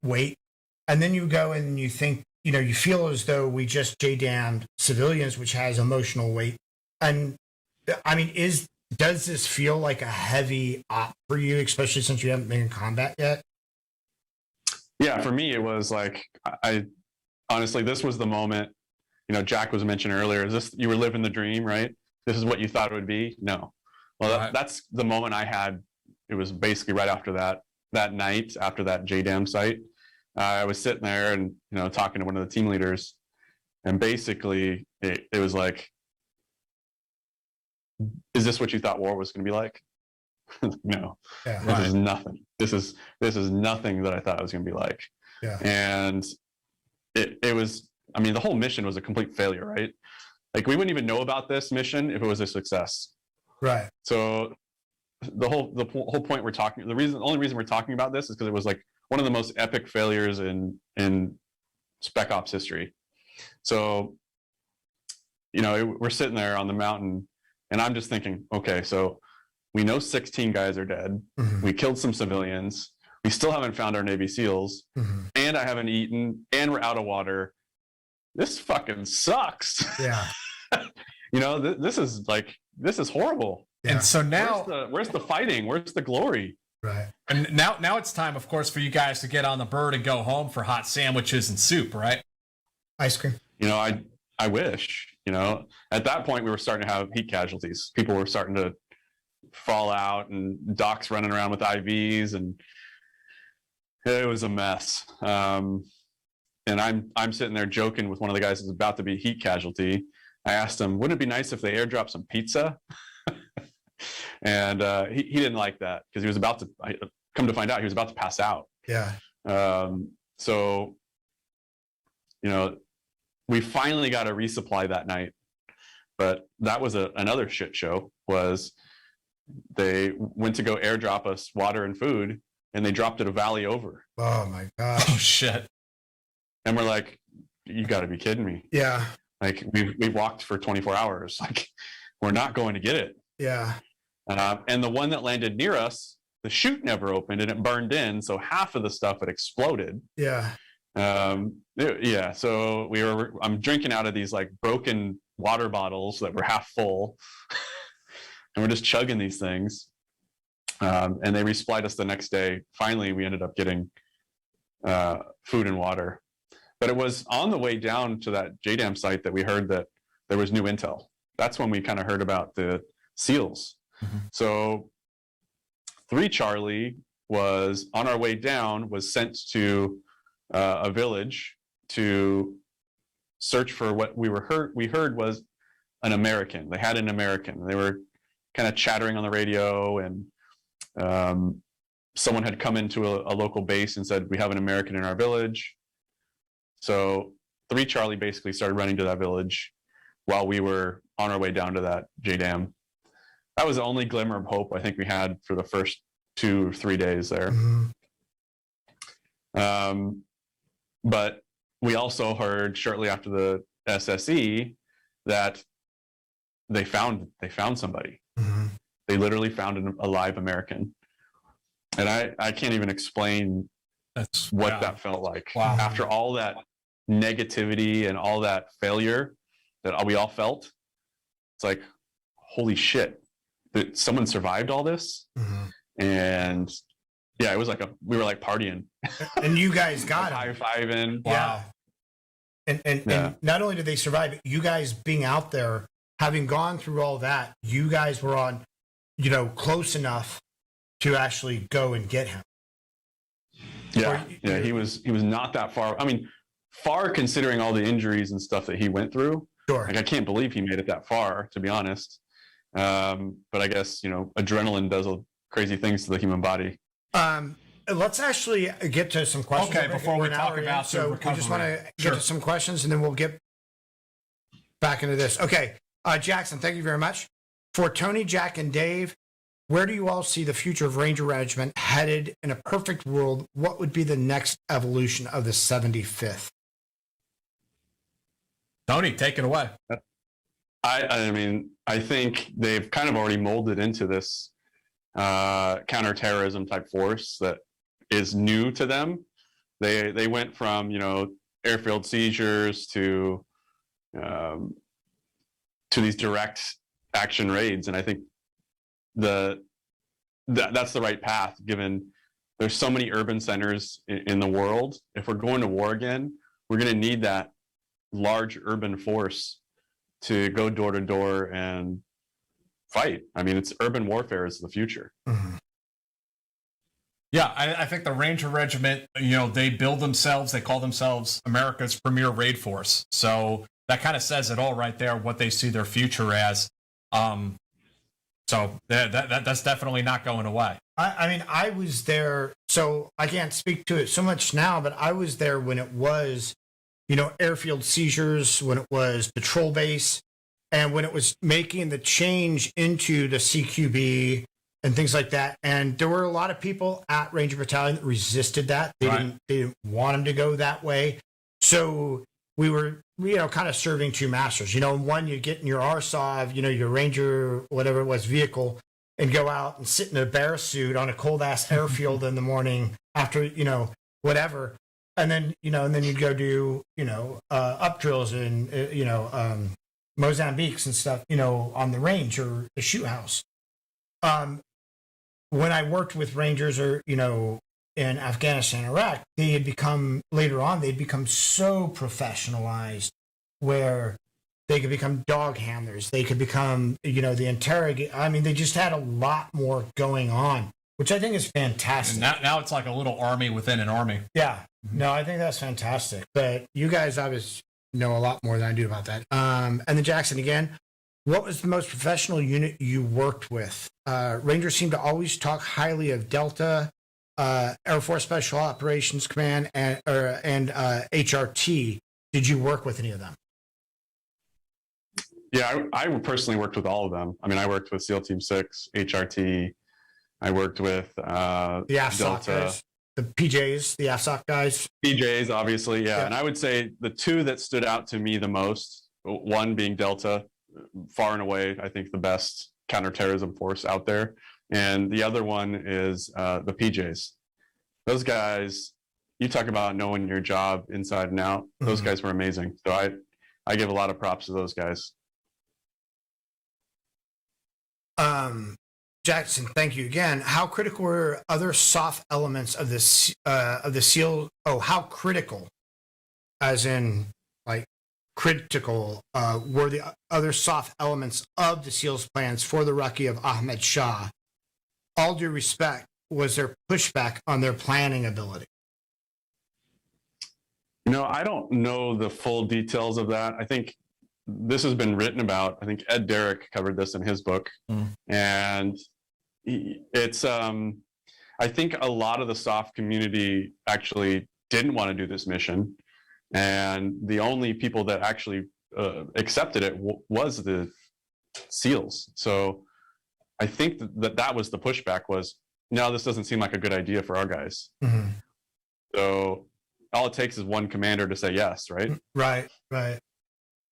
S5: weight. And then you go and you think, you feel as though we just JDAM'd civilians, which has emotional weight. And I mean, does this feel like a heavy op for you, especially since you haven't been in combat yet?
S13: Yeah, for me, it was like, I honestly, this was the moment, Jack was mentioning earlier, you were living the dream, right? This is what you thought it would be? No. Well, that's the moment I had. It was basically right after that night, after that JDAM site. I was sitting there and, talking to one of the team leaders, and basically it was like, is this what you thought war was going to be like? No, this is nothing. This is nothing that I thought it was going to be like.
S5: Yeah.
S13: And it was, I mean, the whole mission was a complete failure, right? Like, we wouldn't even know about this mission if it was a success.
S5: Right.
S13: So the whole point the only reason we're talking about this is because it was like one of the most epic failures in Spec Ops history. So, we're sitting there on the mountain, and I'm just thinking, okay, so we know 16 guys are dead.
S5: Mm-hmm.
S13: We killed some civilians. We still haven't found our Navy SEALs.
S5: Mm-hmm.
S13: And I haven't eaten, and we're out of water. This fucking sucks.
S5: Yeah.
S13: This is horrible.
S6: Yeah. And so now,
S13: where's the fighting? Where's the glory?
S5: Right.
S6: And now it's time, of course, for you guys to get on the bird and go home for hot sandwiches and soup, right?
S5: Ice cream.
S13: I wish, at that point we were starting to have heat casualties. People were starting to fall out, and docs running around with IVs, and it was a mess. And I'm sitting there joking with one of the guys who's about to be heat casualty. I asked him, wouldn't it be nice if they airdropped some pizza? And he didn't like that, because he was about to come to find out he was about to pass out.
S5: Yeah.
S13: So, we finally got a resupply that night, but that was another shit show. Was they went to go airdrop us water and food, and they dropped it a valley over.
S5: Oh my gosh.
S6: Oh shit.
S13: And we're like, you got to be kidding me.
S5: Yeah.
S13: Like, we walked for 24 hours. Like, we're not going to get it.
S5: Yeah.
S13: And the one that landed near us, the chute never opened and it burned in. So half of the stuff had exploded.
S5: Yeah.
S13: Yeah. So I'm drinking out of these like broken water bottles that were half full. And we're just chugging these things. And they resupplied us the next day. Finally, we ended up getting food and water. But it was on the way down to that JDAM site that we heard that there was new intel. That's when we kind of heard about the SEALs. Mm-hmm. So 3 Charlie was on our way down, was sent to a village to search for what we heard was an American. They had an American. They were kind of chattering on the radio, and someone had come into a local base and said, we have an American in our village. So 3 Charlie basically started running to that village while we were on our way down to that JDAM. That was the only glimmer of hope I think we had for the first 2 or 3 days there.
S5: Mm-hmm.
S13: But we also heard shortly after the SSE that they found somebody.
S5: Mm-hmm.
S13: They literally found a live American. And I can't even explain what that felt like.
S6: Wow.
S13: After all that negativity and all that failure that we all felt, it's like, holy shit, that someone survived all this.
S5: Mm-hmm.
S13: And yeah, it was like we were like partying.
S5: And you guys got him.
S13: High-fiving.
S5: Wow. Yeah. And not only did they survive, but you guys being out there, having gone through all that, you guys were on, close enough to actually go and get him.
S13: Yeah. He was not that far. I mean, far considering all the injuries and stuff that he went through.
S5: Sure.
S13: Like, I can't believe he made it that far, to be honest. But I guess, adrenaline does crazy things to the human body.
S5: Let's actually get to some questions.
S6: Okay, before we talk about
S5: so we just want to get to some questions, and then we'll get back into this. Okay, Jackson, thank you very much. For Tony, Jack, and Dave, where do you all see the future of Ranger Regiment headed? In a perfect world, what would be the next evolution of the 75th?
S6: Tony, take it away.
S13: I mean, I think they've kind of already molded into this counterterrorism type force that is new to them. They went from, you know, airfield seizures to these direct action raids, and I think that's the right path, given there's so many urban centers in the world. If we're going to war again, we're going to need that large urban force to go door to door and fight. I mean, it's urban warfare is the future.
S5: Mm-hmm.
S6: Yeah, I think the Ranger Regiment, you know, they build themselves, they call themselves America's premier raid force. So that kind of says it all right there, what they see their future as. So that's definitely not going away.
S5: I mean, I was there, so I can't speak to it so much now, but I was there when it was, you know, airfield seizures, when it was patrol base, and when it was making the change into the CQB and things like that. And there were a lot of people at Ranger Battalion that resisted that. They didn't want them to go that way. So we were, you know, kind of serving two masters. You know, one, you get in your RSOV, you know, your Ranger, whatever it was, vehicle, and go out and sit in a bear suit on a cold ass airfield in the morning after, you know, whatever. And then, you know, and then you'd go do, you know, up drills in, you know, Mozambiques and stuff, you know, on the range or the shoot house. When I worked with Rangers, or, you know, in Afghanistan, Iraq, they had become, later on, they'd become so professionalized where they could become dog handlers. They could become, you know, the interrogate. I mean, they just had a lot more going on, which I think is fantastic.
S6: And now it's like a little army within an army.
S5: Yeah. No, I think that's fantastic. But you guys obviously know a lot more than I do about that. And then Jackson, again, what was the most professional unit you worked with? Rangers seem to always talk highly of Delta, Air Force Special Operations Command, and HRT. Did you work with any of them?
S13: Yeah, I personally worked with all of them. I mean, I worked with SEAL Team 6, HRT. I worked with
S5: the AFSOC guys, the PJs, the AFSOC guys.
S13: PJs, obviously, yeah. And I would say the two that stood out to me the most, one being Delta, far and away, I think the best counterterrorism force out there. And the other one is the PJs. Those guys, you talk about knowing your job inside and out. Those guys were amazing. So I give a lot of props to those guys.
S5: Jackson, thank you again. How critical were other soft elements of the SEAL? Oh, how critical, as in like critical, were the other soft elements of the SEALs plans for the Rookie of Ahmed Shah? All due respect, was there pushback on their planning ability?
S13: You know, I don't know the full details of that. I think this has been written about. I think Ed Derrick covered this in his book. And it's, I think a lot of the soft community actually didn't want to do this mission. And the only people that actually accepted it was the SEALs. So I think that was the pushback was, no, this doesn't seem like a good idea for our guys. So all it takes is one commander to say yes, right?
S5: Right.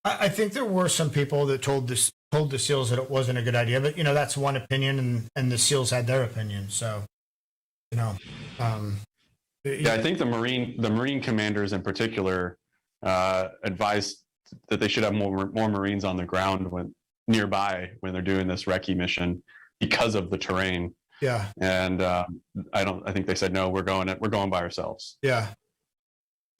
S5: I think there were some people that told the SEALs that it wasn't a good idea, but you know, that's one opinion, and the SEALs had their opinion. So, you know,
S13: yeah, I think the Marine commanders in particular advised that they should have more Marines on the ground nearby when they're doing this recce mission because of the terrain.
S5: Yeah.
S13: And I think they said no, we're going by ourselves.
S5: Yeah.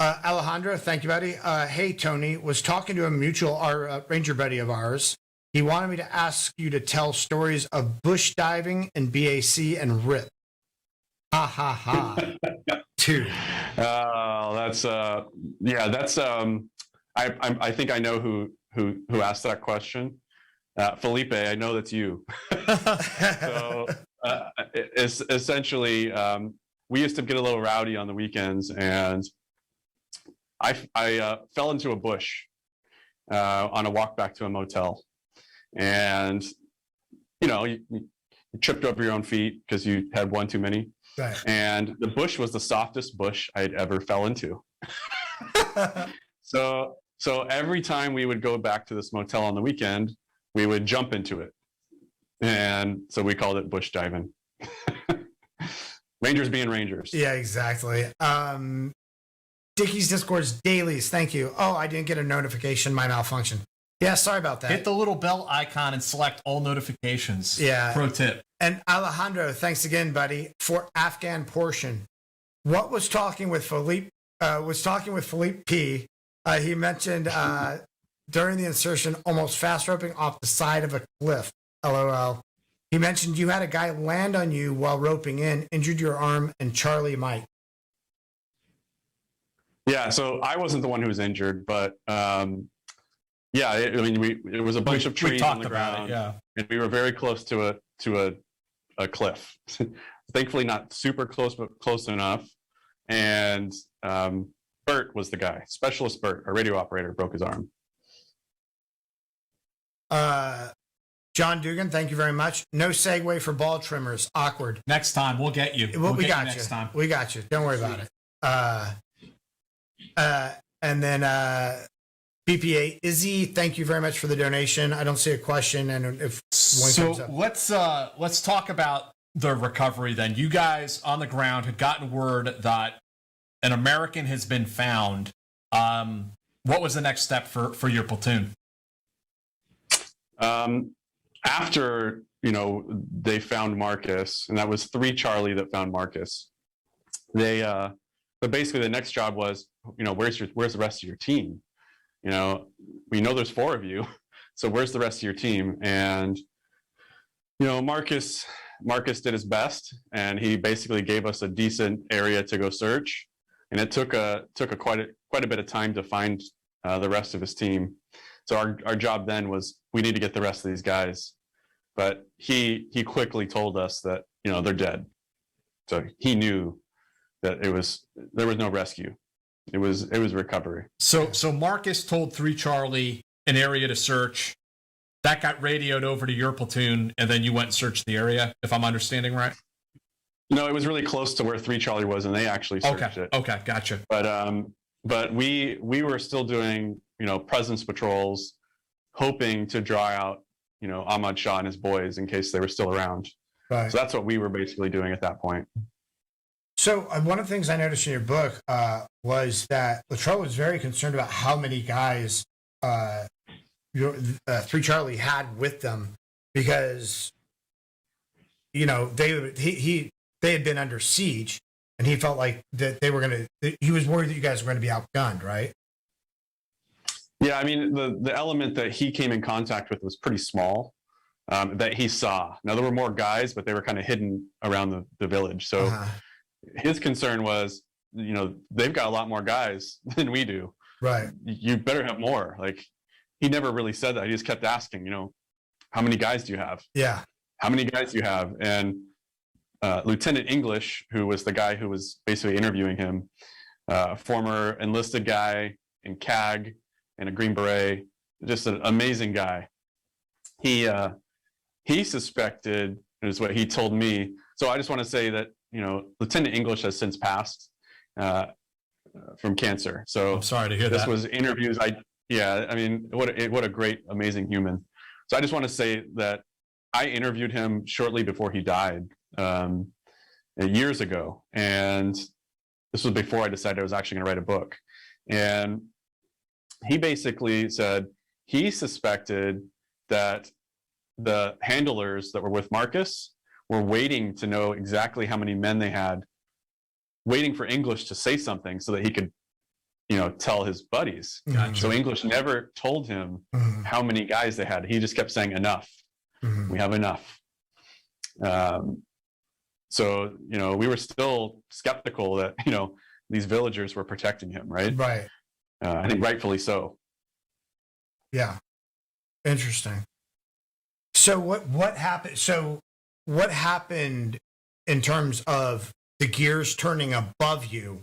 S5: Alejandro, thank you, buddy. Hey, Tony, was talking to a mutual Ranger buddy of ours. He wanted me to ask you to tell stories of bush diving and BAC and RIP. Ha ha ha. Two.
S13: That's I think I know who asked that question. Felipe, I know that's you. So it's essentially we used to get a little rowdy on the weekends, and I fell into a bush on a walk back to a motel, and you know you tripped over your own feet because you had one too many.
S5: Right.
S13: And the bush was the softest bush I'd ever fell into. So every time we would go back to this motel on the weekend, we would jump into it, and so we called it bush diving. Rangers being Rangers.
S5: Yeah, exactly. Dickie's Discord's dailies. Thank you. Oh, I didn't get a notification. My malfunction. Yeah, sorry about that.
S6: Hit the little bell icon and select all notifications.
S5: Yeah.
S6: Pro tip.
S5: And Alejandro, thanks again, buddy, for Afghan portion. What was talking with Philippe? Philippe P. He mentioned during the insertion, almost fast roping off the side of a cliff. LOL. He mentioned you had a guy land on you while roping in, injured your arm, and Charlie might.
S13: Yeah, so I wasn't the one who was injured, but yeah, it was a bunch of trees on the ground, and we were very close to a cliff. Thankfully, not super close, but close enough. And Bert was the guy. Specialist Bert, our radio operator, broke his arm.
S5: John Dugan, thank you very much. No segue for ball trimmers. Awkward.
S6: Next time, we'll get you.
S5: We got you.
S6: Next time.
S5: We got you. Don't worry about it. And then BPA Izzy, thank you very much for the donation. I don't see a question, and if one comes up.
S6: let's talk about the recovery then. You guys on the ground had gotten word that an American has been found. What was the next step for your platoon?
S13: After they found Marcus, and that was 3 Charlie that found Marcus. But basically the next job was, where's the rest of your team? We know there's 4 of you, so where's the rest of your team? And Marcus did his best, and he basically gave us a decent area to go search, and it took quite a bit of time to find the rest of his team. So our job then was, we need to get the rest of these guys, but he quickly told us that they're dead. So he knew that there was no rescue. It was recovery.
S6: So Marcus told 3 Charlie an area to search. That got radioed over to your platoon, and then you went and searched the area, if I'm understanding right?
S13: No, it was really close to where 3 Charlie was, and they actually searched it.
S6: Okay, gotcha.
S13: But we were still doing presence patrols, hoping to draw out Ahmad Shah and his boys in case they were still around.
S5: Right.
S13: So that's what we were basically doing at that point.
S5: So one of the things I noticed in your book was that Luttrell was very concerned about how many guys 3 Charlie had with them, because they had been under siege, and he felt like that he was worried that you guys were going to be outgunned, right?
S13: Yeah, I mean, the element that he came in contact with was pretty small, that he saw. Now, there were more guys, but they were kind of hidden around the village. So his concern was, they've got a lot more guys than we do.
S5: Right.
S13: You better have more. Like, he never really said that. He just kept asking, how many guys do you have?
S5: Yeah.
S13: How many guys do you have? And Lieutenant English, who was the guy who was basically interviewing him, former enlisted guy in CAG, and a Green Beret, just an amazing guy. He suspected, is what he told me. So I just want to say that Lieutenant English has since passed from cancer. So
S6: I'm sorry to hear that.
S13: This was interviews. I mean, what a great, amazing human. So I just want to say that I interviewed him shortly before he died, years ago, and this was before I decided I was actually going to write a book. And he basically said he suspected that the handlers that were with Marcus were waiting to know exactly how many men they had, waiting for English to say something so that he could, tell his buddies.
S5: Gotcha.
S13: So English never told him how many guys they had. He just kept saying enough. We have enough. So, we were still skeptical that, these villagers were protecting him, right?
S5: Right.
S13: I think rightfully so.
S5: Yeah. Interesting. So what happened? So what happened in terms of the gears turning above you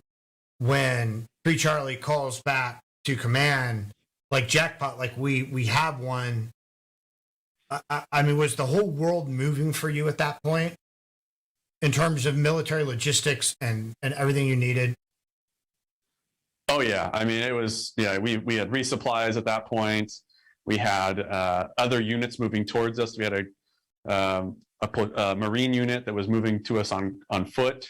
S5: when 3 Charlie calls back to command, like jackpot, like we have one? I mean, was the whole world moving for you at that point in terms of military logistics and everything you needed?
S13: Oh yeah, I mean, it was, we had resupplies at that point. We had other units moving towards us. We had a Marine unit that was moving to us on foot.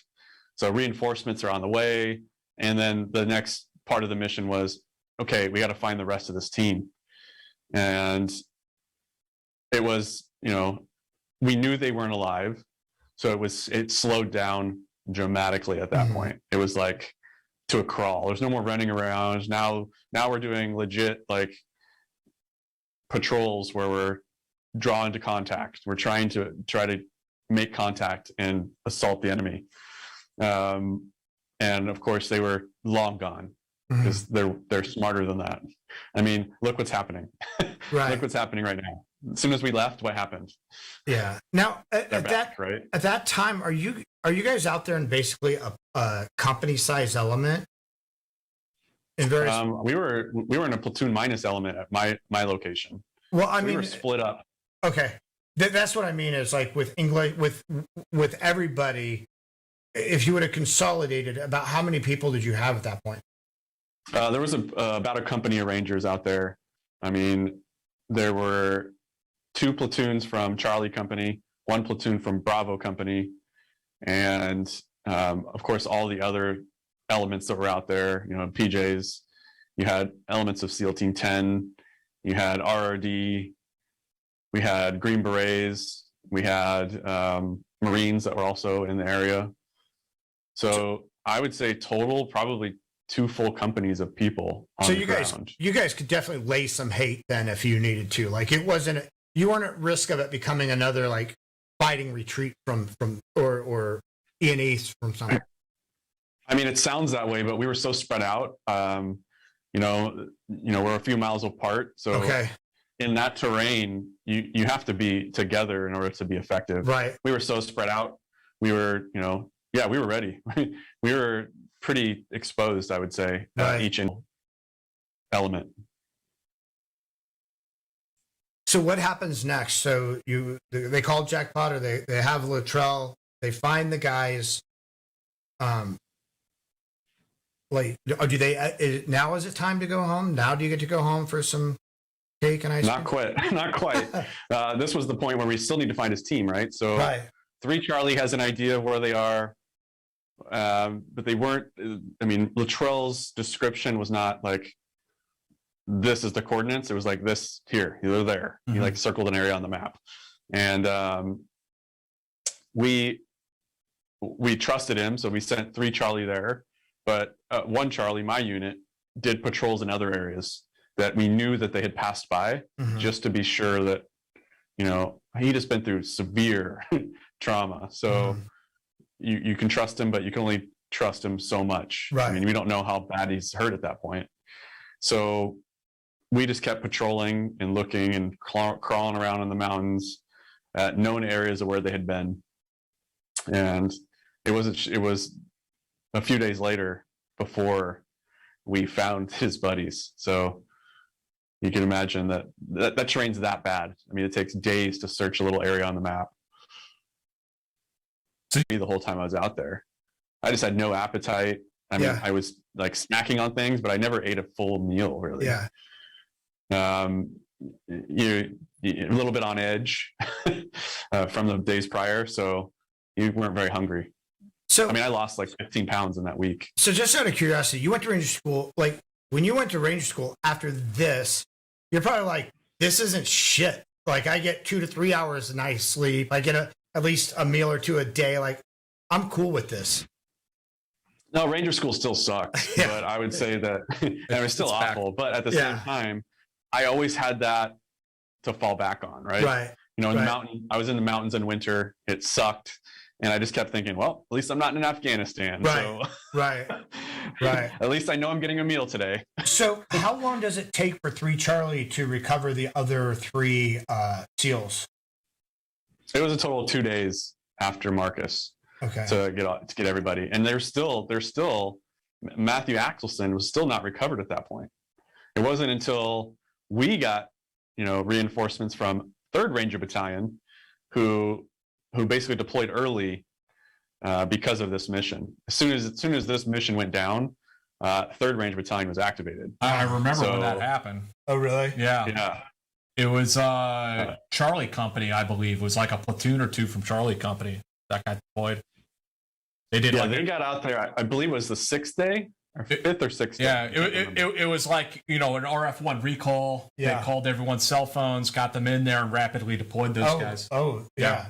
S13: So reinforcements are on the way. And then the next part of the mission was, okay, we got to find the rest of this team. And it was, we knew they weren't alive. So it slowed down dramatically at that point. It was like to a crawl. There's no more running around. Now we're doing legit like patrols where we're drawn to contact. We're try to make contact and assault the enemy. And of course they were long gone because they're smarter than that. I mean, look what's happening.
S5: Right.
S13: Look what's happening right now. As soon as we left, what happened?
S5: Yeah. Now at that time, are you guys out there in basically a company size element? In various...
S13: we were in a platoon minus element at my location.
S5: Well, I mean,
S13: we were split up.
S5: Okay, that's what I mean. Is like with English, with everybody. If you would have consolidated, about how many people did you have at that point?
S13: There was about a company of Rangers out there. I mean, there were 2 platoons from Charlie Company, 1 platoon from Bravo Company, and of course all the other elements that were out there. PJs. You had elements of SEAL Team 10. You had RRD. We had Green Berets. We had Marines that were also in the area. So I would say total probably 2 full companies of people on the ground.
S5: You guys could definitely lay some hate then if you needed to. Like you weren't at risk of it becoming another like fighting retreat from or E&Es from something.
S13: I mean, it sounds that way, but we were so spread out. We're a few miles apart. So in that terrain, you have to be together in order to be effective.
S5: Right.
S13: We were so spread out. We were, we were ready. We were pretty exposed, I would say, each element.
S5: So what happens next? So they call jackpot, or they have Luttrell. They find the guys. Like, do they? Now is it time to go home? Now do you get to go home for some cake and ice cream?
S13: Not quite. This was the point where we still need to find his team, right? So 3 Charlie has an idea of where they are, but they weren't. I mean, Luttrell's description was not like, this is the coordinates. It was like this here, they're there. He like circled an area on the map, and we trusted him, so we sent 3 Charlie there. But 1 Charlie, my unit, did patrols in other areas that we knew that they had passed by, just to be sure that, he just been through severe trauma. So you can trust him, but you can only trust him so much.
S5: Right.
S13: I mean, we don't know how bad he's hurt at that point. So we just kept patrolling and looking and crawling around in the mountains at known areas of where they had been. And it was a few days later before we found his buddies. So you can imagine that terrain's that bad. I mean, it takes days to search a little area on the map. The whole time I was out there, I just had no appetite. I mean, I was like snacking on things, but I never ate a full meal really.
S5: Yeah.
S13: You a little bit on edge from the days prior, so you weren't very hungry. So I mean, I lost like 15 pounds in that week.
S5: So just out of curiosity, you went to Ranger School. Like when you went to Ranger School after this, you're probably like, this isn't shit. Like I get 2 to 3 hours a night sleep. I get at least a meal or 2 a day. Like I'm cool with this.
S13: No, Ranger School still sucks, but I would say that it was still awful. But at the same time, I always had that to fall back on, right?
S5: Right.
S13: In the mountain, I was in the mountains in winter. It sucked. And I just kept thinking, well, at least I'm not in Afghanistan.
S5: Right,
S13: so
S5: right.
S13: At least I know I'm getting a meal today.
S5: So how long does it take for 3 Charlie to recover the other 3 SEALs?
S13: It was a total of 2 days after Marcus to get everybody. And there's still Matthew Axelson was still not recovered at that point. It wasn't until we got, reinforcements from 3rd Ranger Battalion who basically deployed early because of this mission. As soon as this mission went down, 3rd Ranger Battalion was activated.
S6: I remember when that happened.
S5: Oh, really?
S6: Yeah. It was Charlie Company, I believe. It was like a platoon or two from Charlie Company that got deployed. They did.
S13: Yeah,
S6: like
S13: they got out there. I believe it was the 6th day, or 5th or 6th.
S6: Yeah,
S13: day.
S6: it was like, an RF1 recall.
S5: Yeah.
S6: They called everyone's cell phones, got them in there, and rapidly deployed those guys.
S5: Oh, yeah.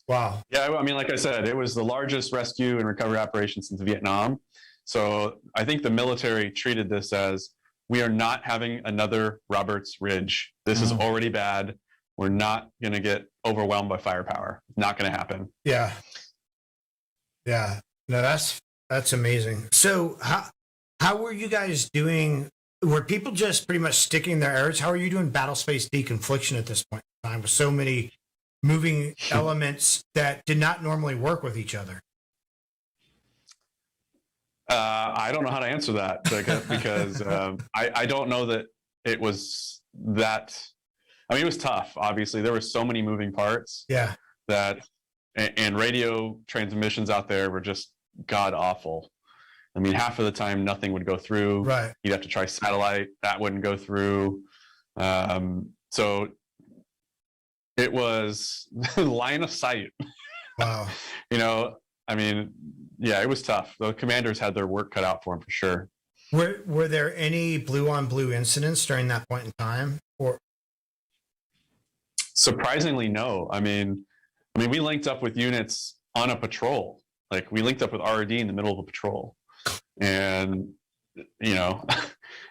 S5: Wow.
S13: Yeah, I mean, like I said, it was the largest rescue and recovery operation since Vietnam. So I think the military treated this as, we are not having another Roberts Ridge. This is already bad. We're not going to get overwhelmed by firepower. Not going to happen.
S5: Yeah. Yeah. No, that's amazing. So how were you guys doing? Were people just pretty much sticking their arrows? How are you doing battle space deconfliction at this point in time with so many moving elements that did not normally work with each other?
S13: I don't know how to answer that because I don't know that it was that. I mean, it was tough. Obviously, there were so many moving parts.
S5: Yeah.
S13: And radio transmissions out there were just god awful. I mean, half of the time nothing would go through.
S5: Right.
S13: You'd have to try satellite. That wouldn't go through. So it was line of sight.
S5: Wow.
S13: I mean, yeah, it was tough. The commanders had their work cut out for them for sure.
S5: Were there any blue on blue incidents during that point in time? Or
S13: surprisingly, no. I mean, we linked up with units on a patrol. Like, we linked up with RD in the middle of a patrol, and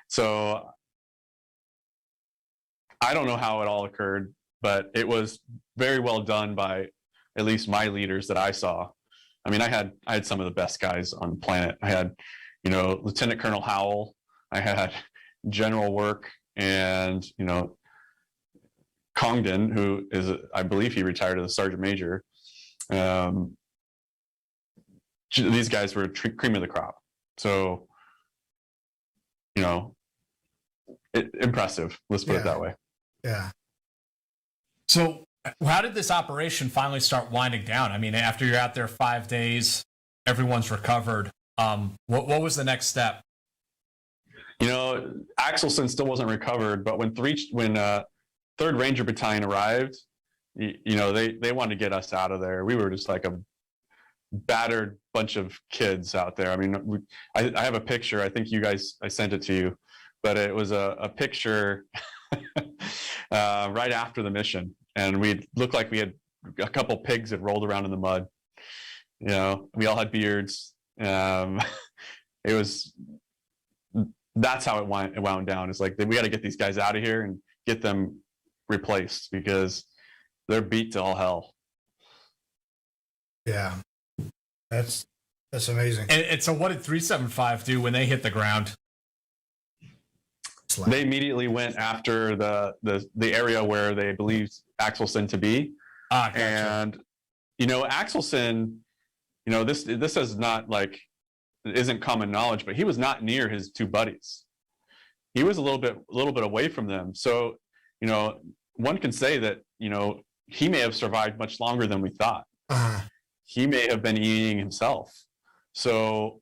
S13: so I don't know how it all occurred, but it was very well done by at least my leaders that I saw. I mean, I had some of the best guys on the planet. I had, Lieutenant Colonel Howell. I had General Work, and Congdon, who is, I believe he retired as a sergeant major. These guys were cream of the crop. So, impressive. Let's put it that way.
S5: Yeah.
S6: So how did this operation finally start winding down? I mean, after you're out there 5 days, everyone's recovered. What was the next step?
S13: Axelson still wasn't recovered, but when 3rd Ranger Battalion arrived, they wanted to get us out of there. We were just like a battered bunch of kids out there. I mean, I have a picture. I think I sent it to you, but it was a picture right after the mission. And we looked like we had a couple pigs that rolled around in the mud. We all had beards. That's how it wound down. It's like, we got to get these guys out of here and get them replaced because they're beat to all hell.
S5: Yeah. That's amazing.
S6: And so what did 375 do when they hit the ground?
S13: They immediately went after the area where they believed Axelson to be.
S6: Gotcha.
S13: And Axelson, this is not like, isn't common knowledge, but he was not near his two buddies. He was a little bit away from them. So, one can say that, he may have survived much longer than we thought.
S5: Uh-huh.
S13: He may have been eating himself. So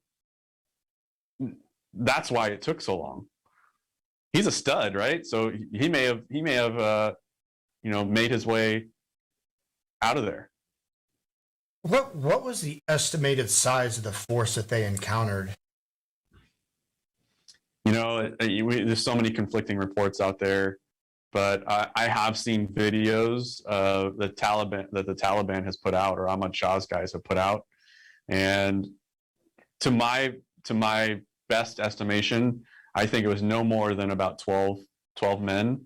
S13: that's why it took so long. He's a stud, right? So he may have made his way out of there.
S5: What was the estimated size of the force that they encountered?
S13: There's so many conflicting reports out there, but I have seen videos of the Taliban has put out, or Ahmad Shah's guys have put out, and to my best estimation, I think it was no more than about 12 men.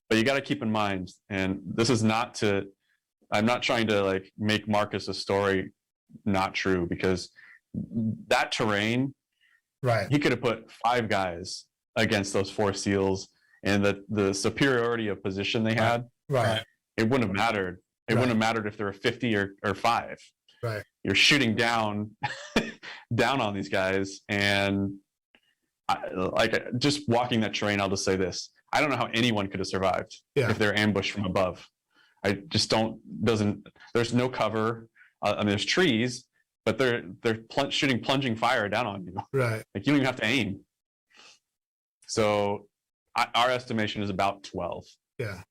S13: But you got to keep in mind, and this is I'm not trying to make Marcus's story not true, because that terrain,
S5: right?
S13: He could have put 5 guys against those 4 SEALs, and the superiority of position they had,
S5: right?
S13: It wouldn't have mattered. It wouldn't have mattered if there were 50 or 5.
S5: Right.
S13: You're shooting down on these guys, and just walking that terrain, I'll just say this: I don't know how anyone could have survived if they're ambushed from above. I just there's no cover. There's trees, but they're shooting plunging fire down on you.
S5: Right.
S13: You don't even have to aim. So our estimation is about 12.
S5: Yeah.